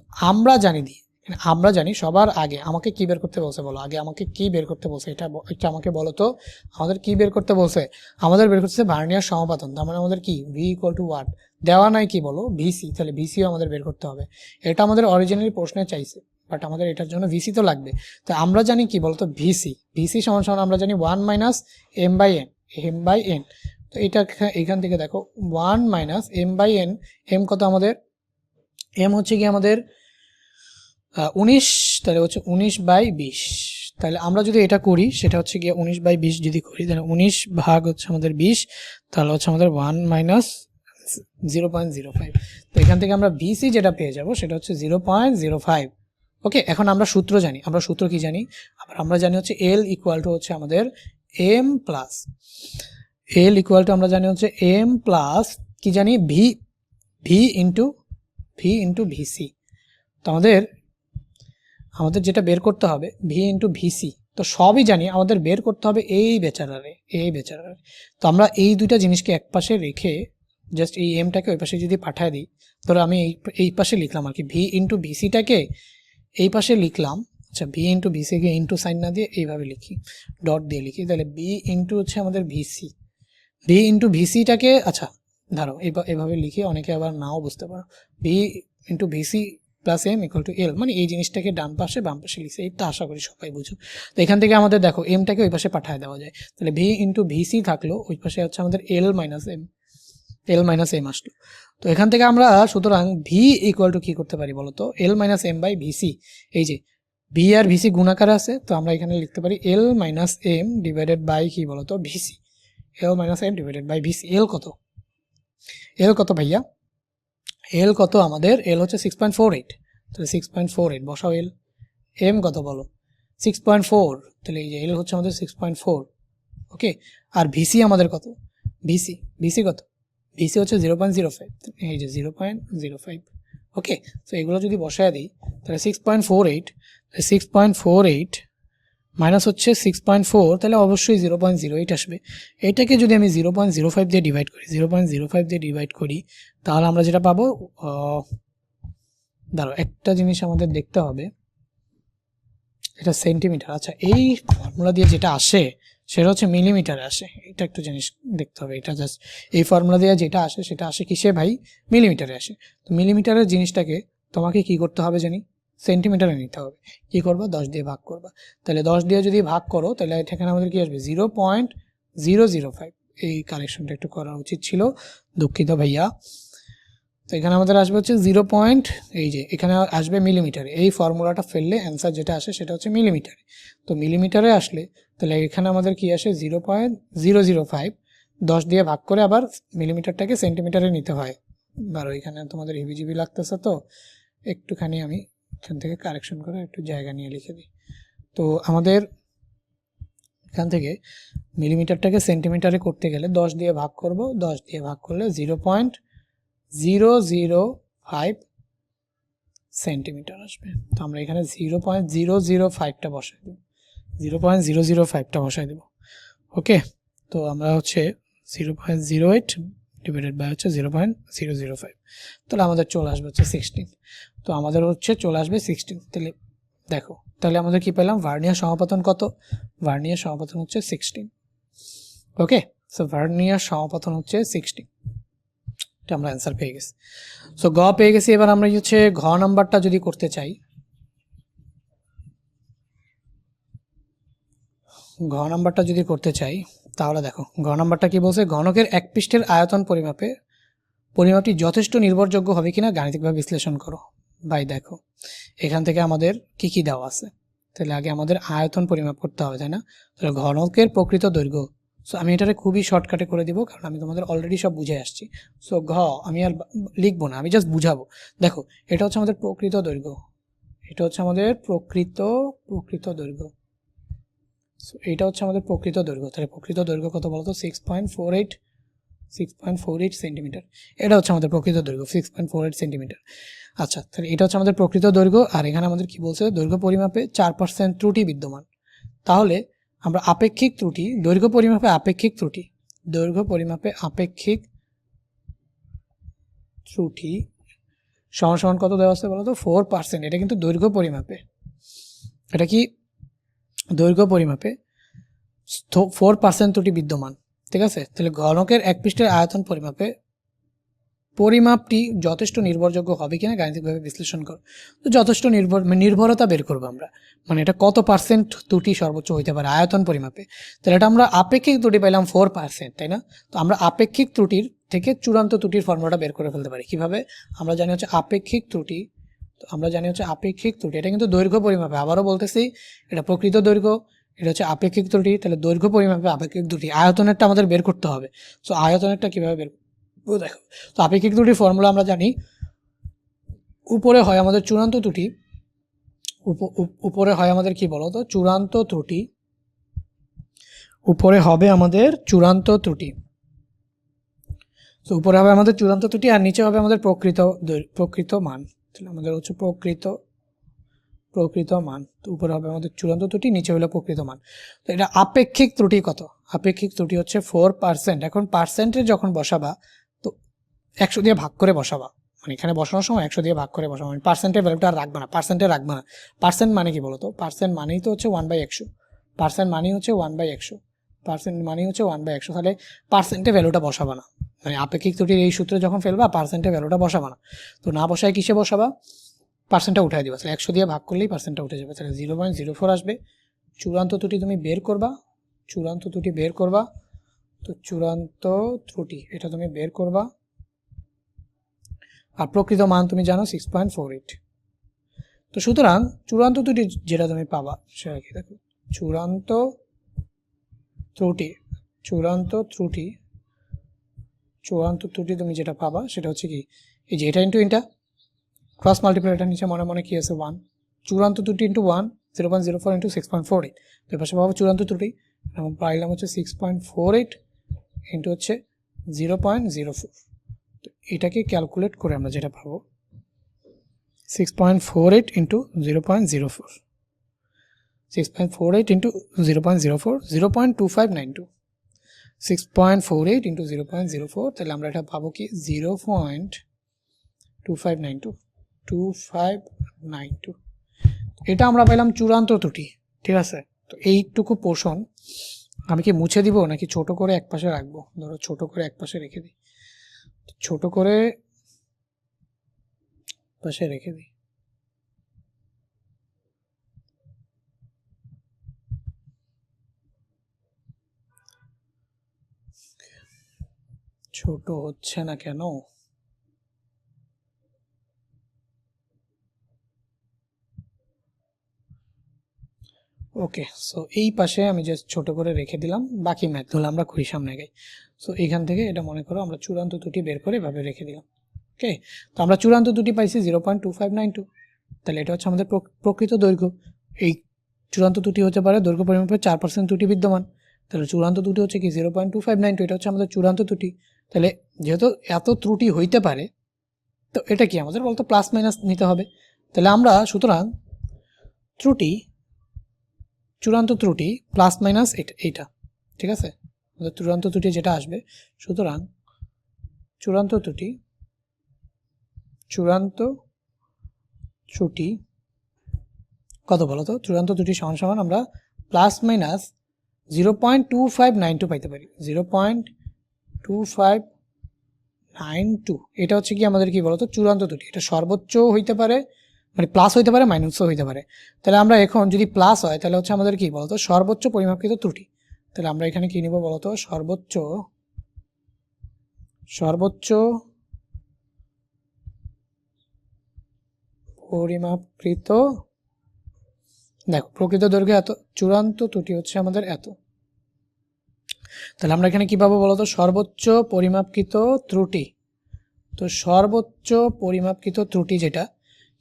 আমরা জানি সবার আগে আমাকে কি বের করতে বলছে বলো, আগে আমাকে কি বের করতে বলছে, এটা আমাকে বলো তো, আমাদের কি বের করতে বলছে? আমাদের বের করতেছে ভার্নিয়ার সমাপতন। তার মানে আমাদের কি ভি ইকুয়াল টু ওয়াট দেওয়া নাই, কি বলো? ভিসি। তাহলে ভিসিও আমাদের বের করতে হবে, এটা আমাদের অরিজিনালি প্রশ্নে চাইছে, বাট আমাদের এটার জন্য ভিসি তো লাগবে। তো আমরা জানি কি বলতো, ভিসি সমান সমান আমরা জানি 1 মাইনাস এম বাই এন। তো এটা এখান থেকে দেখো 1 minus M by N. M কত আমাদের? এম হচ্ছে কি আমাদের 19, তাহলে হচ্ছে 19/20। তাহলে আমরা যদি এটা করি সেটা হচ্ছে গিয়ে 19/20 যদি করি, তাহলে 19 ভাগ হচ্ছে আমাদের 20, তাহলে হচ্ছে আমাদের 1 মাইনাস 0.05। তো এখান থেকে আমরা ভিসি যেটা পেয়ে যাব সেটা হচ্ছে 0.05। ওকে, এখন আমরা সূত্র জানি। আমরা সূত্র কি জানি? আমরা জানি হচ্ছে এল ইকুয়াল টু হচ্ছে আমাদের এম প্লাস আমরা জানি হচ্ছে এম প্লাস কি জানি, ভি ইন্টু ভিসি। তো আমাদের যেটা বের করতে হবে ভি ইন্টু ভিসি, তো সবই জানি, আমাদের বের করতে হবে এই বেচারারে। তো আমরা এই দুইটা জিনিসকে এক পাশে রেখে জাস্ট এই এমটাকে ওই পাশে যদি পাঠায় দিই, ধরো আমি এই পাশে লিখলাম আর কি, ভি ইন্টু ভিসিটাকে এই পাশে লিখলাম। আচ্ছা, V into VCK into sign না দিয়ে এইভাবে লিখি, ডট দিয়ে লিখি, তাহলে বি ইন্টু হচ্ছে আমাদের ভি ইন্টু ভিসিটাকে, আচ্ছা ধরো এভাবে লিখে, অনেকে আবার নাও বুঝতে পারো, V into VC plus M equal to L, মানে এই জিনিসটাকে ডান পাশে বাম পাশে লিখছে, এটা আশা করি সবাই বুঝো। তো এখান থেকে আমাদের দেখো এমটাকে ওই পাশে পাঠিয়ে দেওয়া যায়, তাহলে ভি ইন্টু ভিসি থাকলো, ওই পাশে হচ্ছে আমাদের এল মাইনাস এম আসলো। তো এখান থেকে আমরা সুতরাং ভি ইকুয়াল টু কি করতে পারি বলতো, এল মাইনাস এম বাই ভিসি। এই যে ভি আর ভিসি গুণাকার আছে, তো আমরা এখানে লিখতে পারি L minus M divided by কি বলতো, VC. L minus M divided by VC. L কত ভাইয়া? এল কত আমাদের? এল হচ্ছে 6.48, তাহলে 6.48 বসাও। এম কত বলো? 6.4, তাহলে এই যে এল হচ্ছে আমাদের 6.4। ওকে, আর ভিসি আমাদের কত? ভিসি কত? ভিসি হচ্ছে 0.05, এই যে 0.05। ওকে, তো এগুলো যদি বসায় দিই তাহলে 6.48 মাইনাস হচ্ছে 6.4, তাহলে অবশ্যই 0.08 আসবে। এটাকে যদি আমি 0.05 দিয়ে ডিভাইড করি, তাহলে আমরা যেটা পাবো, দাঁড়ো একটা জিনিস আমাদের দেখতে হবে, এটা সেন্টিমিটার। আচ্ছা, এই ফর্মুলা দিয়ে যেটা আসে সেটা হচ্ছে মিলিমিটারে আসে, এটা একটু জিনিস দেখতে হবে। এটা জাস্ট এই ফর্মুলা দিয়ে যেটা আসে সেটা আসে কিসে ভাই? মিলিমিটারে আসে। তো মিলিমিটারের জিনিসটাকে তোমাকে কি করতে হবে জানি? সেন্টিমিটারে নিতে হবে। কি করবা? 10 দিয়ে ভাগ করবা। তাহলে 10 দিয়ে যদি ভাগ করো তাহলে এখানে আমাদের কি আসবে? 0.005। এই কারেকশনটা একটু করা উচিত ছিল, দুঃখিত ভাইয়া। তো এখানে আমাদের আসবে হচ্ছে এই যে এখানে আসবে মিলিমিটারে। এই ফর্মুলাটা ফেললে অ্যান্সার যেটা আসে সেটা হচ্ছে মিলিমিটারে। তো মিলিমিটারে আসলে তাহলে এখানে আমাদের কি আসে? 0.005। 10 দিয়ে ভাগ করে আবার মিলিমিটারটাকে সেন্টিমিটারে নিতে হয়। 12 এখানে তোমাদের হিবিজিবি লাগতেছে, তো একটুখানি আমি এখান থেকে কারেকশন করে একটু জায়গা নিয়ে লিখে দিই। তো আমাদের এখান থেকে মিলিমিটারটাকে সেন্টিমিটারে করতে গেলে 10 দিয়ে ভাগ করব, 10 দিয়ে ভাগ করলে 0.005 সেন্টিমিটার আসবে। তো আমরা এখানে 0.005টা বসাই দেব, 0.005টা বসাই দেব। ওকে, তো আমরা হচ্ছে 0.08 ডিভাইডেড বাই হচ্ছে 0.005, তাহলে আমাদের চলে আসবে হচ্ছে 16। তো আমাদের হচ্ছে চলে আসবে 16। তাহলে দেখো, তাহলে আমাদের কি পেলাম, ভার্নিয়ার সমাপতন কত, ভার্নিয়ার সমাপতন হচ্ছে 16। ওকে, সো ভার্নিয়ার সমাপতন হচ্ছে 16, এটা আমরা অ্যান্সার পেয়ে গেছি। সো গ পেয়ে গেছি। এবার আমরা হচ্ছে ঘ নাম্বারটা যদি করতে চাই, ঘ নাম্বারটা যদি করতে চাই তাহলে দেখো ঘ নাম্বারটা কি বলছে, ঘনকের এক পৃষ্ঠের আয়তন পরিমাপটি যথেষ্ট নির্ভরযোগ্য হবে কিনা গাণিতিকভাবে বিশ্লেষণ করো। ভাই দেখো এখান থেকে আমাদের কি কি দেওয়া আছে, তাহলে আগে আমাদের আয়তন পরিমাপ করতে হবে, তাই না? তাহলে ঘনকের প্রকৃত দৈর্ঘ্য, সো আমি এটারে খুবই শর্টকাটে করে দিব, কারণ আমি তোমাদের অলরেডি সব বুঝে আসছি। সো ঘ আমি আর লিখবো না, আমি জাস্ট বুঝাবো। দেখো এটা হচ্ছে আমাদের প্রকৃত দৈর্ঘ্য, এটা হচ্ছে আমাদের প্রকৃত দৈর্ঘ্য। সো এইটা হচ্ছে আমাদের প্রকৃত দৈর্ঘ্য। তাহলে প্রকৃত দৈর্ঘ্য কত বলতো, 6.48 সেন্টিমিটার। এটা হচ্ছে আমাদের প্রকৃত দৈর্ঘ্য 6.48 সেন্টিমিটার। আচ্ছা, তাহলে এটা হচ্ছে আমাদের প্রকৃত দৈর্ঘ্য। আর এখানে আমাদের কি বলছে, দৈর্ঘ্য পরিমাপে 4% ত্রুটি বিদ্যমান। তাহলে আমরা আপেক্ষিক ত্রুটি, দৈর্ঘ্য পরিমাপে আপেক্ষিক ত্রুটি, দৈর্ঘ্য পরিমাপে আপেক্ষিক ত্রুটি সমান সমান কত দেওয়া আছে বলতো, 4%। এটা কিন্তু দৈর্ঘ্য পরিমাপে, এটা কি দৈর্ঘ্য পরিমাপে 4% ত্রুটি বিদ্যমান, ঠিক আছে? তাহলে ঘনকের এক পৃষ্ঠের আয়তন পরিমাপটি যথেষ্ট নির্ভরযোগ্য হবে কিনা গাণিতিকভাবে বিশ্লেষণ করো। তো যথেষ্ট নির্ভরতা বের করবো আমরা, মানে এটা কত পার্সেন্ট ত্রুটি সর্বোচ্চ হইতে পারে আয়তন পরিমাপে। তাহলে এটা আমরা আপেক্ষিক ত্রুটি পাইলাম 4%, তাই না? তো আমরা আপেক্ষিক ত্রুটির থেকে চূড়ান্ত ত্রুটির ফর্মুলাটা বের করে ফেলতে পারি কিভাবে, আমরা জানি হচ্ছে আপেক্ষিক ত্রুটি, তো আমরা জানি হচ্ছে আপেক্ষিক ত্রুটি, এটা কিন্তু দৈর্ঘ্য পরিমাপে, আবারও বলতেছি এটা প্রকৃত দৈর্ঘ্য, এটা হচ্ছে আপেক্ষিক ত্রুটি। তাহলে দৈর্ঘ্য পরিমাপে আপেক্ষিক ত্রুটি, আয়তনেরটা আমাদের বের করতে হবে। সো আয়তনেরটা কিভাবে বের, দেখো তো আপেক্ষিক ত্রুটির ফর্মুলা আমরা জানি, উপরে হয় আমাদের চূড়ান্ত ত্রুটি, উপরে হয় আমাদের কি বলো তো, চূড়ান্ত ত্রুটি, উপরে হবে আমাদের চূড়ান্ত ত্রুটি। তো উপরে হবে আমাদের চূড়ান্ত ত্রুটি আর নিচে হবে আমাদের প্রকৃত মান। তাহলে আমাদের হচ্ছে প্রকৃত মান। তো উপরে হবে আমাদের চূড়ান্ত ত্রুটি, নিচে হলো প্রকৃত মান। তো এটা আপেক্ষিক ত্রুটি কত, আপেক্ষিক ত্রুটি হচ্ছে 4%। এখন পার্সেন্টের যখন বসাবা তো 100 দিয়ে ভাগ করে বসাবা, মানে এখানে বসানোর সময় 100 দিয়ে ভাগ করে বসাবা, মানে পার্সেন্টের ভ্যালুটা আর রাখবা না, পার্সেন্টে রাখবা না। পার্সেন্ট মানে কি বলতো, পার্সেন্ট মানেই তো হচ্ছে 1/100, পার্সেন্ট মানেই হচ্ছে 1/100, পার্সেন্ট মানেই হচ্ছে 1/100। তাহলে পার্সেন্টে ভ্যালুটা বসাবা না, মানে আপেক্ষিক ত্রুটির এই সূত্রে যখন ফেলবা পার্সেন্টে ভ্যালুটা বসাবা না। তো না বসায় কিসে বসাবা, পার্সেন্টটা উঠাই দিবা। তাহলে 100 দিয়ে ভাগ করলেই পার্সেন্টটা উঠে যাবে, তাহলে 0.04 আসবে। চূড়ান্ত ত্রুটি তুমি বের করবা, চূড়ান্ত ত্রুটি বের করবা, তো চূড়ান্ত ত্রুটি এটা তুমি বের করবা। আর প্রকৃত মান তুমি জানো 6.48। তো সুতরাং চূড়ান্ত ত্রুটি যেটা তুমি পাবা সেটা কি, দেখো চূড়ান্ত ত্রুটি তুমি যেটা পাবা সেটা হচ্ছে কি, এই যে এটা ইন্টু এটা ক্রস মাল্টিপ্লাই, এটা নিচে মনে মনে কি আছে 1, চূড়ান্ত ত্রুটি ইন্টু 1, 0.04 ইন্টু 6.48। তো পাশে পাবো চূড়ান্ত ত্রুটি, এবং পাইলাম হচ্ছে 6.48 ইন্টু হচ্ছে 0.04। তো এটাকে ক্যালকুলেট করে আমরা যেটা পাবো 6.48 ইন্টু 0.04, 6.48 ইন্টু 0.04, 0.2592, 6.48 ইন্টু 0.04। তাহলে আমরা এটা পাবো কি 0.2592, এটা আমরা পাইলাম চূড়ান্ত ত্রুটি, ঠিক আছে? তো এইটুকু পোর্শন আমি কি মুছে দিব নাকি ছোট করে এক পাশে রাখবো, ধরো ছোট করে এক পাশে রেখে দিই, ছোট করে পাশে রেখে দিই। ছোট হচ্ছে না কেন, ওকে। সো এই পাশে আমি জাস্ট ছোট করে রেখে দিলাম, বাকি ম্যাথগুলো আমরা করি সামনে গাই। সো এখান থেকে এটা মনে করো আমরা চূড়ান্ত ত্রুটি বের করে এভাবে রেখে দিলাম। ওকে, তো আমরা চূড়ান্ত ত্রুটি পাইছি 0.2592, তাহলে এটা হচ্ছে আমাদের প্রকৃত দৈর্ঘ্য। এই চূড়ান্ত ত্রুটি হতে পারে দৈর্ঘ্য পরিমাপের 4% ত্রুটি বিদ্যমান, তাহলে চূড়ান্ত ত্রুটি হচ্ছে কি 0.2592, এটা হচ্ছে আমাদের চূড়ান্ত ত্রুটি। তাহলে যেহেতু এত ত্রুটি হইতে পারে, তো এটা কি আমাদের বলতো প্লাস মাইনাস নিতে হবে। তাহলে আমরা সুতরাং ত্রুটি, চূড়ান্ত ত্রুটি প্লাস মাইনাস এইটা, ঠিক আছে, আমাদের চূড়ান্ত ত্রুটি যেটা আসবে, সুতরাং চূড়ান্ত ত্রুটি কত বলো তো? চূড়ান্ত ত্রুটি সমান সমান আমরা প্লাস মাইনাস 0.2592 পাইতে পারি, 0.2592। এটা হচ্ছে কি আমাদের কি বলতো চূড়ান্ত ত্রুটি। এটা সর্বোচ্চ হইতে পারে, মানে প্লাস হইতে পারে, মাইনাসও হইতে পারে। তাহলে আমরা এখন যদি প্লাস হয় তাহলে হচ্ছে আমাদের কি বলতো সর্বোচ্চ পরিমাপকৃত ত্রুটি। তাহলে আমরা এখানে কি নিব বলতো? সর্বোচ্চ পরিমাপকৃত, দেখো প্রকৃত দৈর্ঘ্য এত, চূড়ান্ত ত্রুটি হচ্ছে আমাদের এত। তাহলে আমরা এখানে কি পাবো বলতো? সর্বোচ্চ পরিমাপকৃত ত্রুটি। তো সর্বোচ্চ পরিমাপকৃত ত্রুটি যেটা,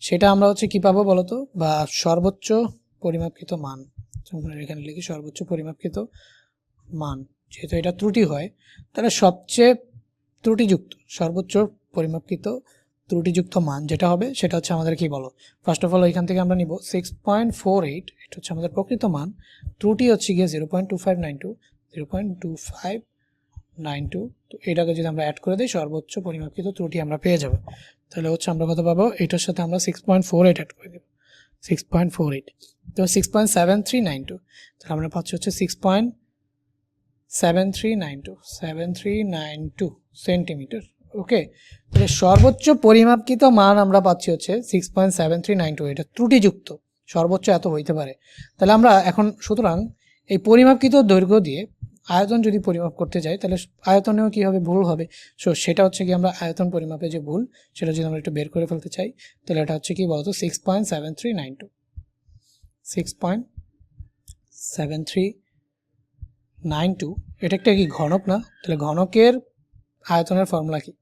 সেটা আমরা হচ্ছে কি পাবো বলতো? বা সর্বোচ্চ পরিমাপকৃত মান, এখানে লিখি সর্বোচ্চ পরিমাপকৃত মান। যেহেতু এটা ত্রুটি হয়, তাহলে সবচেয়ে ত্রুটিযুক্ত, সর্বোচ্চ পরিমাপকৃত ত্রুটিযুক্ত মান যেটা হবে সেটা হচ্ছে আমাদের কি বলো? ফার্স্ট অফ অল এখান থেকে আমরা নিব 6.48, এটা হচ্ছে আমাদের প্রকৃত মান। ত্রুটি হচ্ছে গিয়ে 0.2592। তো এটাকে যদি আমরা অ্যাড করে দিই, সর্বোচ্চ পরিমাপকৃত ত্রুটি আমরা পেয়ে যাব। তাহলে হচ্ছে আমরা কত পাবো? এটার সাথে আমরা 6.48 অ্যাড করে দেব, 6.48, তো 6.7392। তাহলে আমরা পাচ্ছি হচ্ছে 6.7392 সেন্টিমিটার। ওকে, তাহলে সর্বোচ্চ পরিমাপকৃত মান আমরা পাচ্ছি হচ্ছে 6.7392, এটা ত্রুটিযুক্ত, সর্বোচ্চ এত হইতে পারে। তাহলে আমরা এখন সুতরাং এই পরিমাপকৃত দৈর্ঘ্য দিয়ে আয়তন যদি পরিমাপ করতে যাই, তাহলে আয়তনেও কী হবে? ভুল হবে। সো সেটা হচ্ছে কি আমরা আয়তন পরিমাপে যে ভুল, সেটা যদি আমরা একটু বের করে ফেলতে চাই, তাহলে এটা হচ্ছে কি বলতো? 6.7392, এটা একটা কি ঘনক না? তাহলে ঘনকের আয়তনের ফর্মুলা কি?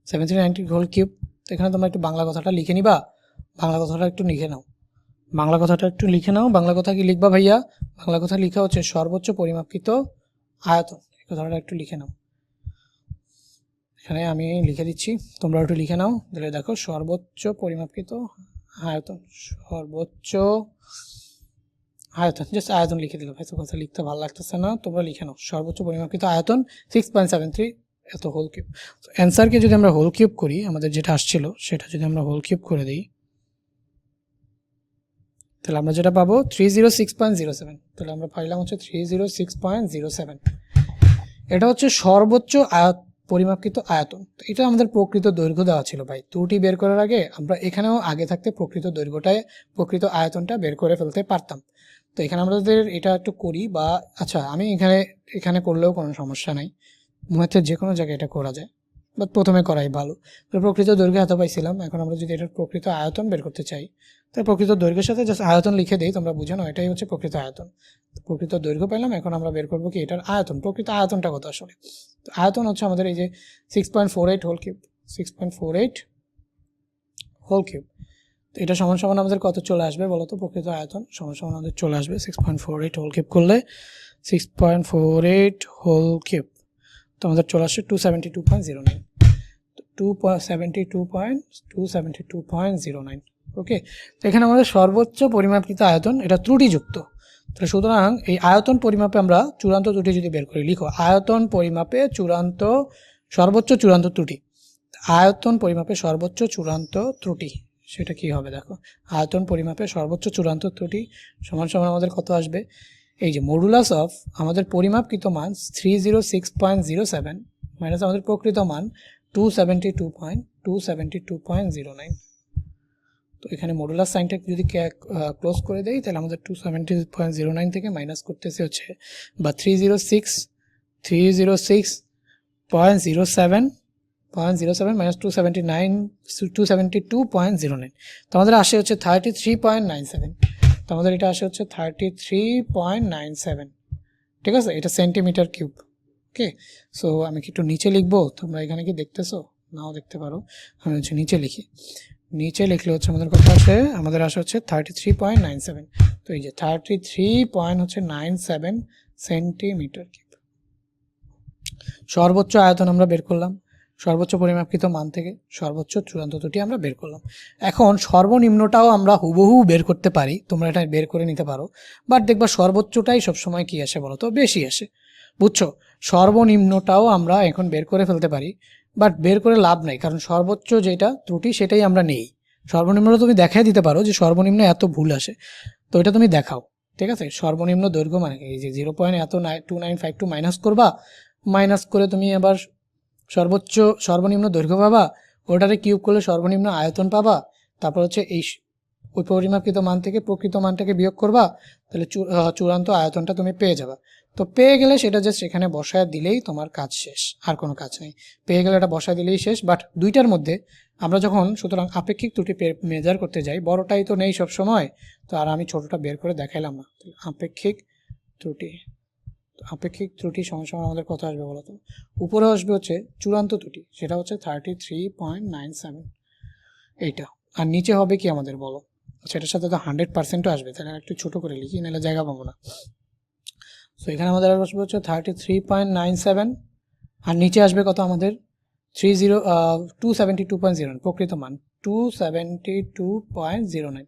7390 হোল কিউব। তো এখানে তোমরা একটু বাংলা কথাটা লিখে নিবা, বাংলা কথাটা একটু লিখে নাও, বাংলা কথা কি লিখবা ভাইয়া? বাংলা কথা লিখা হচ্ছে সর্বোচ্চ পরিমাপকৃত আয়তন, এই কথাটা একটু লিখে নাও। এখানে আমি লিখে দিচ্ছি, তোমরা একটু লিখে নাও। তাহলে দেখো সর্বোচ্চ পরিমাপকৃত আয়তন, সর্বোচ্চ আয়তন, জাস্ট আয়তন লিখে দিলাম, এত কথা লিখতে ভালো লাগতেছে না, তোমরা লিখে নাও সর্বোচ্চ পরিমাপকৃত আয়তন 6.73 এত হোল কিউব। তো অ্যান্সারকে যদি আমরা হোল কিউব করি, আমাদের যেটা আসছিল সেটা যদি আমরা হোল কিউব করে দিই, তাহলে আমরা যেটা পাবো 306.07। তাহলে আমরা পাইলাম হচ্ছে 306.07। এটা হচ্ছে সর্বোচ্চ পরিমাপকৃত আয়তন। তো এটা আমাদের প্রকৃত দৈর্ঘ্য দেওয়া ছিল ভাই। ত্রুটি বের করার আগে আমরা এখানেও আগে থাকতে প্রকৃত দৈর্ঘ্যটায়, প্রকৃত আয়তনটা বের করে ফেলতে পারতাম। তো এখানে আমাদের এটা একটু করি, বা আচ্ছা আমি এখানে করলেও কোনো সমস্যা নাই, ম্যাথের যে কোনো জায়গায় এটা করা যায়, বাট প্রথমে করাই ভালো। তো প্রকৃত দৈর্ঘ্য এত পাইছিলাম, এখন আমরা যদি এটার প্রকৃত আয়তন বের করতে চাই, তাই প্রকৃত দৈর্ঘ্যের সাথে জাস্ট আয়তন লিখে দিই, তোমরা বুঝে নাও এটাই হচ্ছে প্রকৃত আয়তন। প্রকৃত দৈর্ঘ্য পেলাম, এখন আমরা বের করবো কি এটার আয়তন, প্রকৃত আয়তনটা কত আসলে। তো আয়তন হচ্ছে আমাদের এই যে 6.48 হোল কিউব, 6.48 হোল কিউব। তো এটা সমান সমান আমাদের কত চলে আসবে বলো তো? প্রকৃত আয়তন সমান সমান আমাদের চলে আসবে 6.48 হোল কিউব করলে, 6.48 হোল কিউব, তো আমাদের চলে আসছে 272.09, 272.09। ওকে, তো এখানে আমাদের সর্বোচ্চ পরিমাপকৃত আয়তন, এটা ত্রুটিযুক্ত। তাহলে সুতরাং এই আয়তন পরিমাপে আমরা চূড়ান্ত ত্রুটি যদি বের করি, লিখো আয়তন পরিমাপে সর্বোচ্চ চূড়ান্ত ত্রুটি। আয়তন পরিমাপে সর্বোচ্চ চূড়ান্ত ত্রুটি সেটা কি হবে? দেখো আয়তন পরিমাপে সর্বোচ্চ চূড়ান্ত ত্রুটি সমান সমান আমাদের কত আসবে? এই যে মডুলাস অফ আমাদের পরিমাপকৃত মান 306.07 মাইনাস আমাদের প্রকৃত মান 272.09। তো এখানে মডুলাস সাইনটা যদি ক্লোজ করে দেই, তাহলে আমাদের 270.09 থেকে মাইনাস করতেছে হচ্ছে বা 306.07 মাইনাস 272.09, তো আমাদের আসে হচ্ছে 33.97। তো আমাদের এটা আসে হচ্ছে 33.97, ঠিক আছে? এটা সেন্টিমিটার কিউব। ওকে, সো আমি কি একটু নিচে লিখবো, তোমরা এখানে কি দেখতেছো? নাও দেখতে পারো, আমি হচ্ছে নিচে লিখি। নিচে লিখলে হচ্ছে আমাদের কথা আছে, আমাদের আসা হচ্ছে 33.97। তো এই যে 33.97 সেন্টিমিটার কিউব। সর্বোচ্চ আয়তন আমরা বের করলাম, সর্বোচ্চ পরিমাপকৃত মান থেকে সর্বোচ্চ চূড়ান্ত ত্রুটি আমরা বের করলাম। এখন সর্বনিম্নটাও আমরা হুবহু বের করতে পারি, তোমরা এটা বের করে নিতে পারো, বাট দেখবা সর্বোচ্চটাই সবসময় কি আসে বলো তো, বেশি আসে, বুঝছো? সর্বনিম্নটাও আমরা এখন বের করে ফেলতে পারি, বাট বের করে লাভ নাই, কারণ সর্বোচ্চ যেটা ত্রুটি সেটাই আমরা নেই। সর্বনিম্নটা তুমি দেখাই দিতে পারো যে সর্বনিম্ন এত ভুল আসে, তো এটা তুমি দেখাও, ঠিক আছে? সর্বনিম্ন দৈর্ঘ্য মানে এই যে 0.2952 মাইনাস করবা, মাইনাস করে তুমি আবার সর্বোচ্চ সর্বনিম্ন দৈর্ঘ্য পাবা, ওটারে কিউব করলে সর্বনিম্ন আয়তন পাবা, তারপর হচ্ছে এই ওই পরিমাপকৃত মান থেকে প্রকৃত মানটাকে বিয়োগ করবা, তাহলে চূড়ান্ত আয়তনটা তুমি পেয়ে যাবা। তো পেয়ে গেলে সেটা জাস্ট এখানে বসায় দিলেই তোমার কাজ শেষ, আর কোনো কাজ নেই। পেয়ে গেলে এটা বসায় দিলেই শেষ। বাট দুইটার মধ্যে আমরা যখন সুতরাং আপেক্ষিক ত্রুটি মেজার করতে যাই, বড়টাই তো নেই সব সময়, তো আর আমি ছোটটা বের করে দেখাইলাম না। আপেক্ষিক ত্রুটি, আপেক্ষিক ত্রুটি সমান সমান আমাদের কত আসবে বলো তো? উপরে আসবে হচ্ছে চূড়ান্ত ত্রুটি, সেটা হচ্ছে 33.97 এইটা। আর নিচে হবে কি আমাদের বলো? সেটার সাথে তো 100%ও আসবে, তাহলে একটু ছোট করে লিখি, নাহলে জায়গা পাবো না। সো এখানে আমাদের আসবে হচ্ছে 33.97, আর নিচে আসবে কত আমাদের? 272.09 প্রকৃত মান, 272.09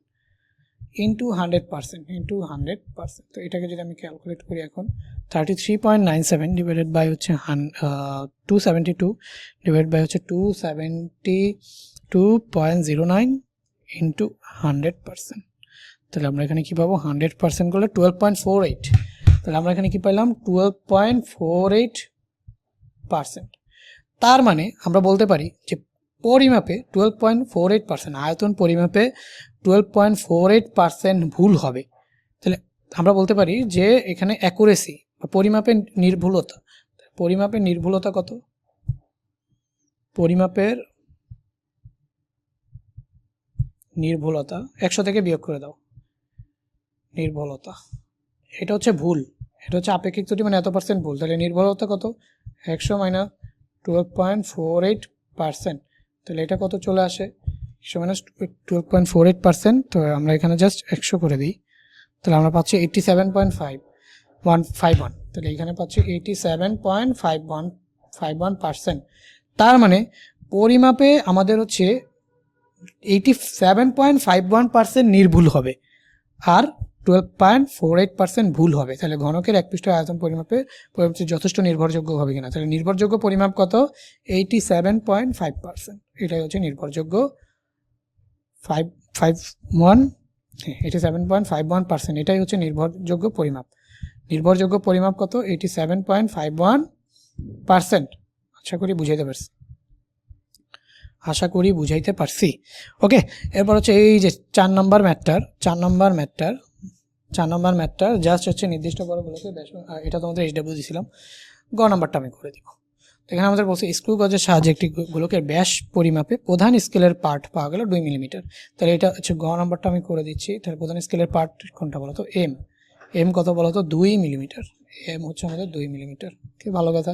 ইন্টু 100%, ইন্টু 100%। তো এটাকে যদি আমি ক্যালকুলেট করি এখন, 33.97 ডিভাইডেড বাই হচ্ছে 272 ডিভাইড বাই হচ্ছে 272.09 ইন্টু 100%। তাহলে আমরা এখানে কী পাবো? 100% করলে 12.48। তাহলে আমরা এখানে কী পাইলাম? 12.48%। তার মানে আমরা বলতে পারি যে পরিমাপে 12.48%, আয়তন পরিমাপে 12.48% ভুল হবে। তাহলে আমরা বলতে পারি যে এখানে অ্যাকুরেসি বা পরিমাপের নির্ভুলতা, পরিমাপের নির্ভুলতা কত? পরিমাপের নির্ভুলতা 100 থেকে বিয়োগ করে দাও, নির্ভুলতা এটা হচ্ছে ভুল, এটা হচ্ছে আপেক্ষিক ত্রুটি মানে এত পার্সেন্ট ভুল। তাহলে নির্ভুলতা কত? 100 মাইনাস 12.48%, তাহলে এটা কত চলে আসে? 100 মাইনাস 12.48%, তো আমরা এখানে জাস্ট 100 করে দিই, তাহলে আমরা পাচ্ছি 87.5151। তাহলে এখানে পাচ্ছি 87.51%। তার মানে পরিমাপে আমাদের হচ্ছে 87.51% নির্ভুল হবে, আর 12.48% ভুল হবে। তাহলে ঘনকের এক পৃষ্ঠ আয়তন পরিমাপে যথেষ্ট নির্ভরযোগ্য হবে কিনা? তাহলে নির্ভরযোগ্য পরিমাপ কত? 87.5%। এটাই হচ্ছে নির্ভরযোগ্য 87.51%, এটাই হচ্ছে নির্ভরযোগ্য পরিমাপ। নির্ভরযোগ্য পরিমাপ কত? 87.51%। আশা করি বুঝাইতে পারছি। ওকে, এরপর হচ্ছে এই যে 4 নম্বর ম্যাথটার জাস্ট হচ্ছে নির্দিষ্ট বর্গগুলোকে এটা তোমাদের HW দিয়েছিলাম, গ নাম্বারটা আমি করে দিব। এখানে আমাদের বলছে স্ক্রু গজের সাহায্যে একটি গোলকের ব্যাস পরিমাপে প্রধান স্কেলের পার্ট পাওয়া গেল 2 মিলিমিটার। তাহলে এটা হচ্ছে গ নাম্বারটা আমি করে দিচ্ছি। তাহলে প্রধান স্কেলের পার্ট কোনটা বলো তো? এম কত বলো তো? 2 মিলিমিটার। এম হচ্ছে আমাদের 2 মিলিমিটার। ভালো কথা।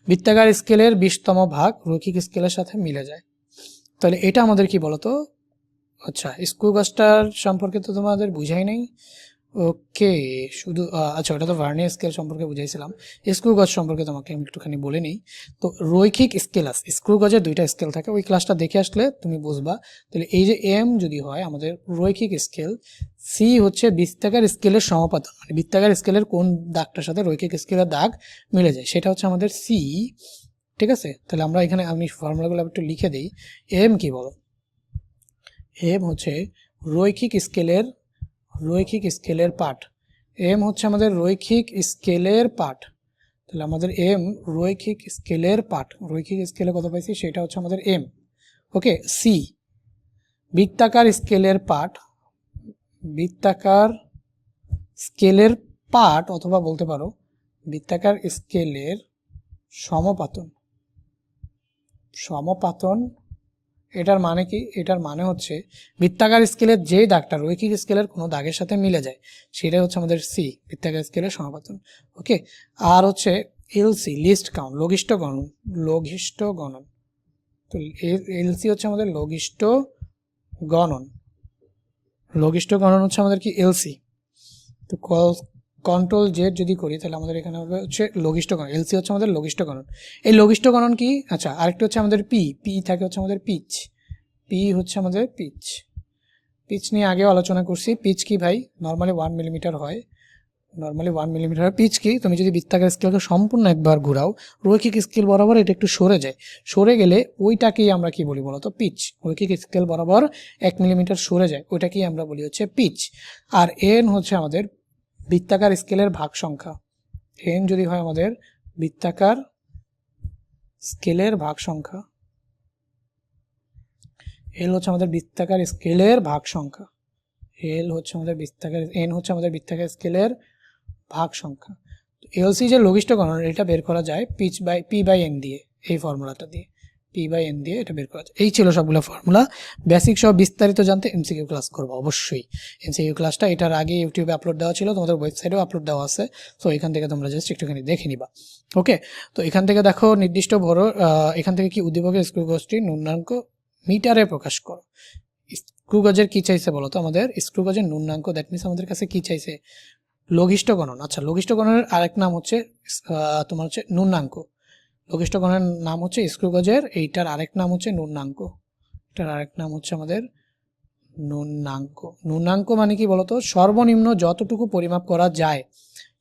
বৃত্তাকার স্কেলের 20তম ভাগ রৈখিক স্কেলের সাথে মিলে যায়। তাহলে এটা আমাদের কি বলতো? আচ্ছা, স্ক্রু গজটার সম্পর্কে তো তোমাদের বুঝাই নাই। ওকে, শুধু আচ্ছা, ওটা তো ভার্নিয়ার স্কেল সম্পর্কে বুঝাইছিলাম। স্ক্রু গজ সম্পর্কে তোমাকে আমি একটুখানি বলে নিই। তো রৈখিক স্কেল আছে, স্ক্রু গজের 2টা স্কেল থাকে, ওই ক্লাসটা দেখে আসলে তুমি বুঝবা। তাহলে এই যে এম যদি হয় আমাদের রৈখিক স্কেল, সি হচ্ছে বৃত্তাকার স্কেলের সমাপাতন, মানে বৃত্তাকার স্কেলের কোন দাগটার সাথে রৈখিক স্কেলের দাগ মিলে যায় সেটা হচ্ছে আমাদের সি। ঠিক আছে, তাহলে আমরা এখানে আমি ফর্মুলাগুলো একটু লিখে দিই। এম কি বলো? এম হচ্ছে রৈখিক স্কেলের পার্ট। এম হচ্ছে আমাদের রৈখিক স্কেলের পার্ট। তাহলে আমাদের এম রৈখিক স্কেলের পার্ট, রৈখিক স্কেলে কত পাইছি সেটা হচ্ছে আমাদের এম। ওকে, সি বৃত্তাকার স্কেলের পার্ট অথবা বলতে পারো বৃত্তাকার স্কেলের সমাপাতন। এটার মানে কি? এটার মানে হচ্ছে বৃত্তাকার স্কেলের যে দাগটা রৈখিক স্কেলের কোনো দাগের সাথে মিলে যায় সেটাই হচ্ছে আমাদের সি, বৃত্তাকার স্কেলের সমাপাতন। ওকে, আর হচ্ছে এলসি লিস্ট কাউন্ট, লঘিষ্ঠ গণন। তো এলসি হচ্ছে আমাদের লঘিষ্ঠ গণন, লঘিষ্ঠ গণন হচ্ছে আমাদের কি এলসি। তো কন্ট্রোল জেড যদি করি তাহলে আমাদের এখানে হবে হচ্ছে লঘিষ্ঠ গণন, এলসি হচ্ছে আমাদের লঘিষ্ঠ গণন। এই লঘিষ্ঠ গণন কি, আচ্ছা আরেকটা হচ্ছে আমাদের পি থাকে হচ্ছে আমাদের পিচ, পি হচ্ছে আমাদের পিচ। পিচ নিয়ে আগেও আলোচনা করছি। পিচ কি ভাই, নর্মালি 1 মিলিমিটার হয়, নর্মালি 1 মিলিমিটার। পিচ কি, তুমি যদি বৃত্তাকার স্কেলকে সম্পূর্ণ একবার ঘুরাও রৈখিক স্কেল বরাবর এটা একটু সরে যায়, সরে গেলে ওইটাকেই আমরা কি বলি বলতো, পিচ। রৈখিক স্কেল বরাবর 1 মিলিমিটার সরে যায়, ওইটাকেই আমরা বলি হচ্ছে পিচ। আর এন হচ্ছে আমাদের বৃত্তাকার স্কেলের ভাগ সংখ্যা, এন যদি হয় আমাদের বৃত্তাকার স্কেলের ভাগ সংখ্যা, এল হচ্ছে আমাদের বৃত্তাকার স্কেলের ভাগ সংখ্যা, এল হচ্ছে আমাদের বৃত্তাকার, এন হচ্ছে আমাদের বৃত্তাকার স্কেলের ভাগ সংখ্যা। এলসি যে লঘিষ্ঠ গণন এটা বের করা যায় পি বাই এন দিয়ে, এই ফর্মুলাটা দিয়ে, পি বাই এন দিয়ে এটা বের করা যায়। এই ছিল সবগুলো ফর্মুলা। বেসিক সব বিস্তারিত জানতে এমসিকিউ ক্লাস করবো অবশ্যই। এমসিকিউ ক্লাসটা এটার আগে ইউটিউবে আপলোড দেওয়া ছিল, তোমাদের ওয়েবসাইটেও আপলোড দেওয়া আছে, তো এখান থেকে তোমরা জাস্ট একটুখানি দেখে নিবা। ওকে, তো এখান থেকে দেখো নির্দিষ্ট ভরো, এখান থেকে কি উদ্দীপকের স্ক্রু গজটি ন্যূনাঙ্ক মিটারে প্রকাশ করো। স্ক্রু গজের কি চাইছে বলো তো, আমাদের স্ক্রু গজের ন্যূনাঙ্ক, দ্যাট মিনস আমাদের কাছে কি চাইছে, লঘিষ্ঠ গণন। আচ্ছা, লঘিষ্ঠ গণনের আরেক নাম হচ্ছে তোমার হচ্ছে ন্যূনাঙ্ক। লঘিষ্ঠ গণনের নাম হচ্ছে স্ক্রু গজের, এইটার আরেক নাম হচ্ছে ন্যূনাঙ্ক, এটার আরেক নাম হচ্ছে আমাদের ন্যূনাঙ্ক। ন্যূনাঙ্ক মানে কি বলতো, সর্বনিম্ন যতটুকু পরিমাপ করা যায়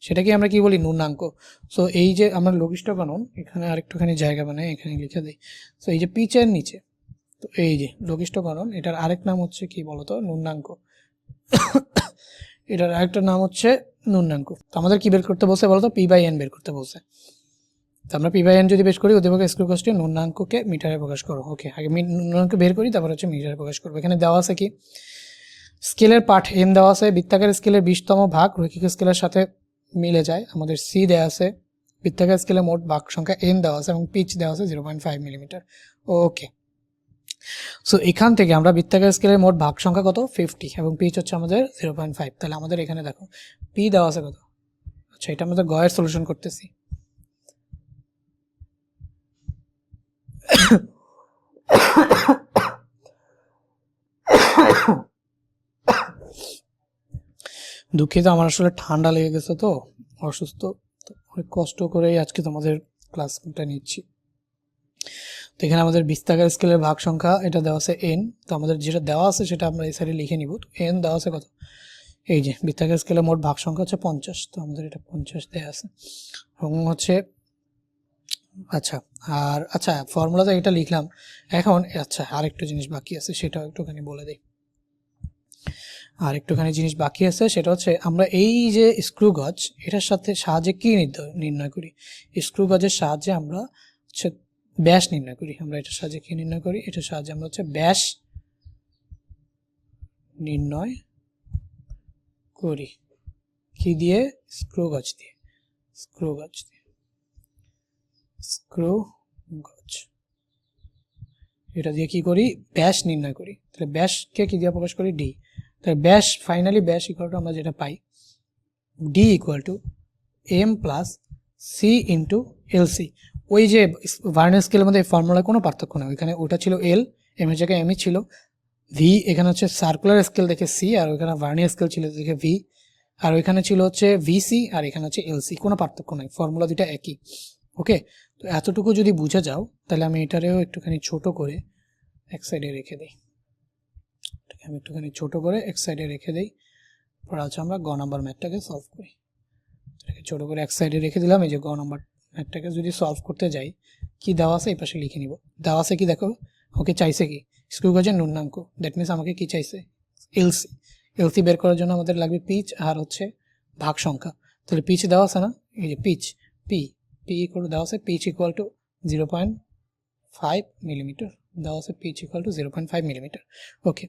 সেটাকে আমরা কি বলি, ন্যূনাঙ্ক। সো এই যে আমরা লঘিষ্ঠ গণন, এখানে আরেকটুখানি জায়গা বানাই, এখানে লিখে দিই। সো এই যে পিচের নিচে, তো এই যে লঘিষ্ঠ গণন, এটার আরেক নাম হচ্ছে কি বলতো, ন্যূনাঙ্ক। এটার আরেকটা নাম হচ্ছে ন্যূনাঙ্ক। তো আমাদের কি বের করতে বলছে বলতো, পি বাই এন বের করতে বলছে। তো আমরা পি বাই এন যদি বের করি, উদ্দীপকের স্ক্রু গজটি ন্যূনাঙ্ককে মিটারে প্রকাশ করো। ওকে, আগে ন্যূনাঙ্ক বের করি, তারপর হচ্ছে মিটারে প্রকাশ করবো। এখানে দেওয়া আছে কি, স্কেলের পাঠ এন দেওয়া আছে, বৃত্তাকার স্কেলের 20তম ভাগ রৈখিক স্কেলের সাথে মিলে যায়, আমাদের সি দেওয়া আছে, বৃত্তাকার স্কেলের মোট ভাগ সংখ্যা এন দেওয়া আছে এবং পিচ দেওয়া আছে 0.5 মিলিমিটার। ওকে, সো এখান থেকে আমরা বৃত্তাকার স্কেলের মোট ভাগ সংখ্যা কত, 50, এবং পিচ হচ্ছে আমাদের 0.5। তাহলে আমাদের এখানে দেখো পি দেওয়া আছে কত, আচ্ছা এটা আমাদের গয়ের সলিউশন করতেছি। দুঃখিত, আমার আসলে ঠান্ডা লেগে গেছে, তো অসুস্থ, তো অনেক কষ্ট করেই আজকে তোমাদের ক্লাসটা নিচ্ছি। তো এখানে আমাদের বৃত্তাকার স্কেলের ভাগ সংখ্যা এটা দেওয়া আছে এন, তো আমাদের যেটা দেওয়া আছে সেটা আমরা এই সাইডে লিখে নিব। তো এন দেওয়া আছে কত, এই যে বৃত্তাকার স্কেলের মোট ভাগ সংখ্যা হচ্ছে 50, তো আমাদের এটা 50 দেওয়া আছে এবং হচ্ছে, আচ্ছা আর আচ্ছা ফর্মুলাতে এটা লিখলাম। এখন আচ্ছা আরেকটু জিনিস বাকি আছে, সেটাও একটুখানি বলে দিই। আর একটুখানি জিনিস বাকি আছে, সেটা হচ্ছে আমরা এই যে স্ক্রু গজ, এটার সাথে সাহায্যে কি নির্ণয় করি, স্ক্রু গজের সাহায্যে আমরা হচ্ছে ব্যাস নির্ণয় করি। আমরা এটার সাহায্যে কি নির্ণয় করি, এটার সাহায্যে আমরা হচ্ছে ব্যাস নির্ণয় করি। কি দিয়ে, স্ক্রু গজ দিয়ে, স্ক্রু গজ দিয়ে, স্ক্রু গজ, এটা দিয়ে কি করি, ব্যাস নির্ণয় করি। তাহলে ব্যাসকে কি দিয়ে প্রকাশ করি, ডি। তাহলে ব্যাস, ফাইনালি ব্যাস ইকুয়াল টু আমরা যেটা পাই, D equal to M plus C into LC. ওই যে ভার্নিয়ার স্কেলের মধ্যে ফর্মুলায় কোনো পার্থক্য নেই, ওইখানে ওটা ছিল এল, এম এর জায়গায় এমই ছিল, ভি এখানে হচ্ছে সার্কুলার স্কেল দেখে সি, আর ওইখানে ভার্নিয়ার স্কেল ছিল দেখে ভি, আর ওইখানে ছিল হচ্ছে ভিসি, আর এখানে হচ্ছে এলসি, কোনো পার্থক্য নাই, ফর্মুলা দুটা একই। ওকে, তো এতটুকু যদি বুঝে যাও তাহলে আমি এটারেও একটুখানি ছোট করে এক সাইডে রেখে দিই, আমি একটুখানি ছোট করে এক সাইডে রেখে দিই। পর আছে আমরা গ নাম্বার ম্যাথটাকে সলভ করি, ছোট করে এক সাইডে রেখে দিলাম। এই যে গ নাম্বার ম্যাথটাকে যদি সলভ করতে যাই, কি দেওয়া আছে এই পাশে লিখে নিব। দেওয়া আছে কি দেখো, ওকে চাইছে কি, স্ক্রু গজের ন্যূনাঙ্ক, দ্যাট মিনস আমাকে কি চাইছে, এলসি। এলসি বের করার জন্য আমাদের লাগবে পিচ আর হচ্ছে ভাগ সংখ্যা। তাহলে পিচ দেওয়া আছে না, এই যে পিচ, পি ইকুয়াল দেওয়া আছে, পিচ ইকুয়াল টু 0.5 মিলিমিটার দেওয়া আছে, পিচ ইকুয়াল টু 0.5 মিলিমিটার। ওকে,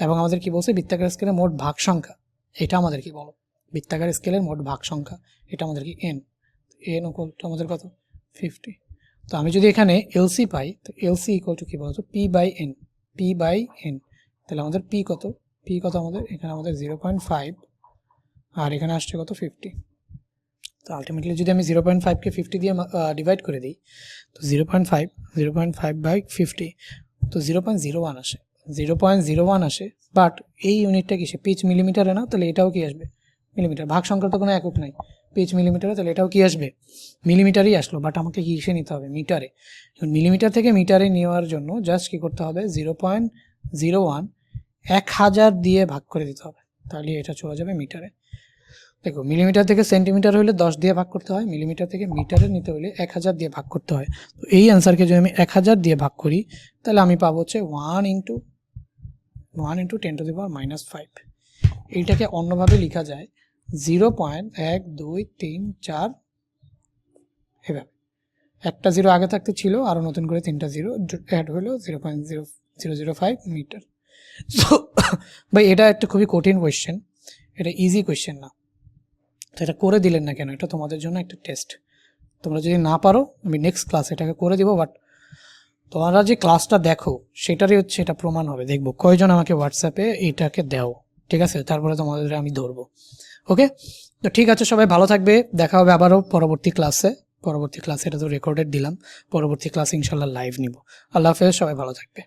এবং আমাদের কি বলছে, বৃত্তাকার স্কেলের মোট ভাগ সংখ্যা, এটা আমাদের কি বলো, বৃত্তাকার স্কেলের মোট ভাগ সংখ্যা, এটা আমাদের কি এন, এন ইকুয়াল টু আমাদের কত, 50। তো আমি যদি এখানে এলসি পাই, তো এলসি ইকুয়াল টু কি বলতো, P by N, P by N. তাহলে আমাদের পি কত, পি কত আমাদের এখানে, আমাদের 0.5, আর এখানে আসছে কত, 50। তো আলটিমেটলি যদি আমি 0.5কে 50 দিয়ে ডিভাইড করে দিই, তো 0.5 বাই 50, তো 0.01 আসে, 0.01 আসে। বাট এই ইউনিটটা কিসে, পিচ মিলিমিটারে না, তাহলে এটাও কি আসবে মিলিমিটার। ভাগ সংখ্যার তো কোনো একক নাই, পিচ মিলিমিটারে, তাহলে এটাও কি আসবে মিলিমিটারই আসলো। বাট আমাকে কিসে নিতে হবে, মিটারে। মিলিমিটার থেকে মিটারে নেওয়ার জন্য জাস্ট কী করতে হবে, 0.01 1000 দিয়ে ভাগ করে দিতে হবে, তাহলে এটা চলে যাবে মিটারে। দেখো মিলিমিটার থেকে সেন্টিমিটার হলে 10 দিয়ে ভাগ করতে হয়, মিলিমিটার থেকে মিটারে নিতে হলে 1000 দিয়ে ভাগ করতে হয়। তো এই অ্যান্সারকে যদি আমি 1000 দিয়ে ভাগ করি, তাহলে আমি পাবো হচ্ছে 1 ইন্টু 10⁻⁻5। এইটাকে অন্যভাবে লেখা যায় 0.1234, এভাবে। একটা জিরো আগে থাকতে ছিল, আরও নতুন করে 3টা জিরো অ্যাড হলো, 0.0005 মিটার। সো ভাই এটা একটা খুবই কঠিন কোয়েশ্চেন, এটা ইজি কোয়েশ্চেন না। তো এটা করে দিলেন না কেন, এটা তোমাদের জন্য একটা টেস্ট। তোমরা যদি না পারো আমি নেক্সট ক্লাস এটাকে করে দিব, বাট তোমরা যে ক্লাসটা দেখো সেটারই হচ্ছে এটা প্রমাণ হবে। দেখবো কয়জন আমাকে হোয়াটসঅ্যাপে এটাকে দাও, ঠিক আছে, তারপরে তোমাদের আমি ধরবো। ওকে, তো ঠিক আছে, সবাই ভালো থাকবে, দেখা হবে আবারও পরবর্তী ক্লাসে। এটা তো রেকর্ডেড দিলাম, পরবর্তী ক্লাসে ইনশাল্লাহ লাইভ নিব। আল্লাহ হাফেজ, সবাই ভালো থাকবে।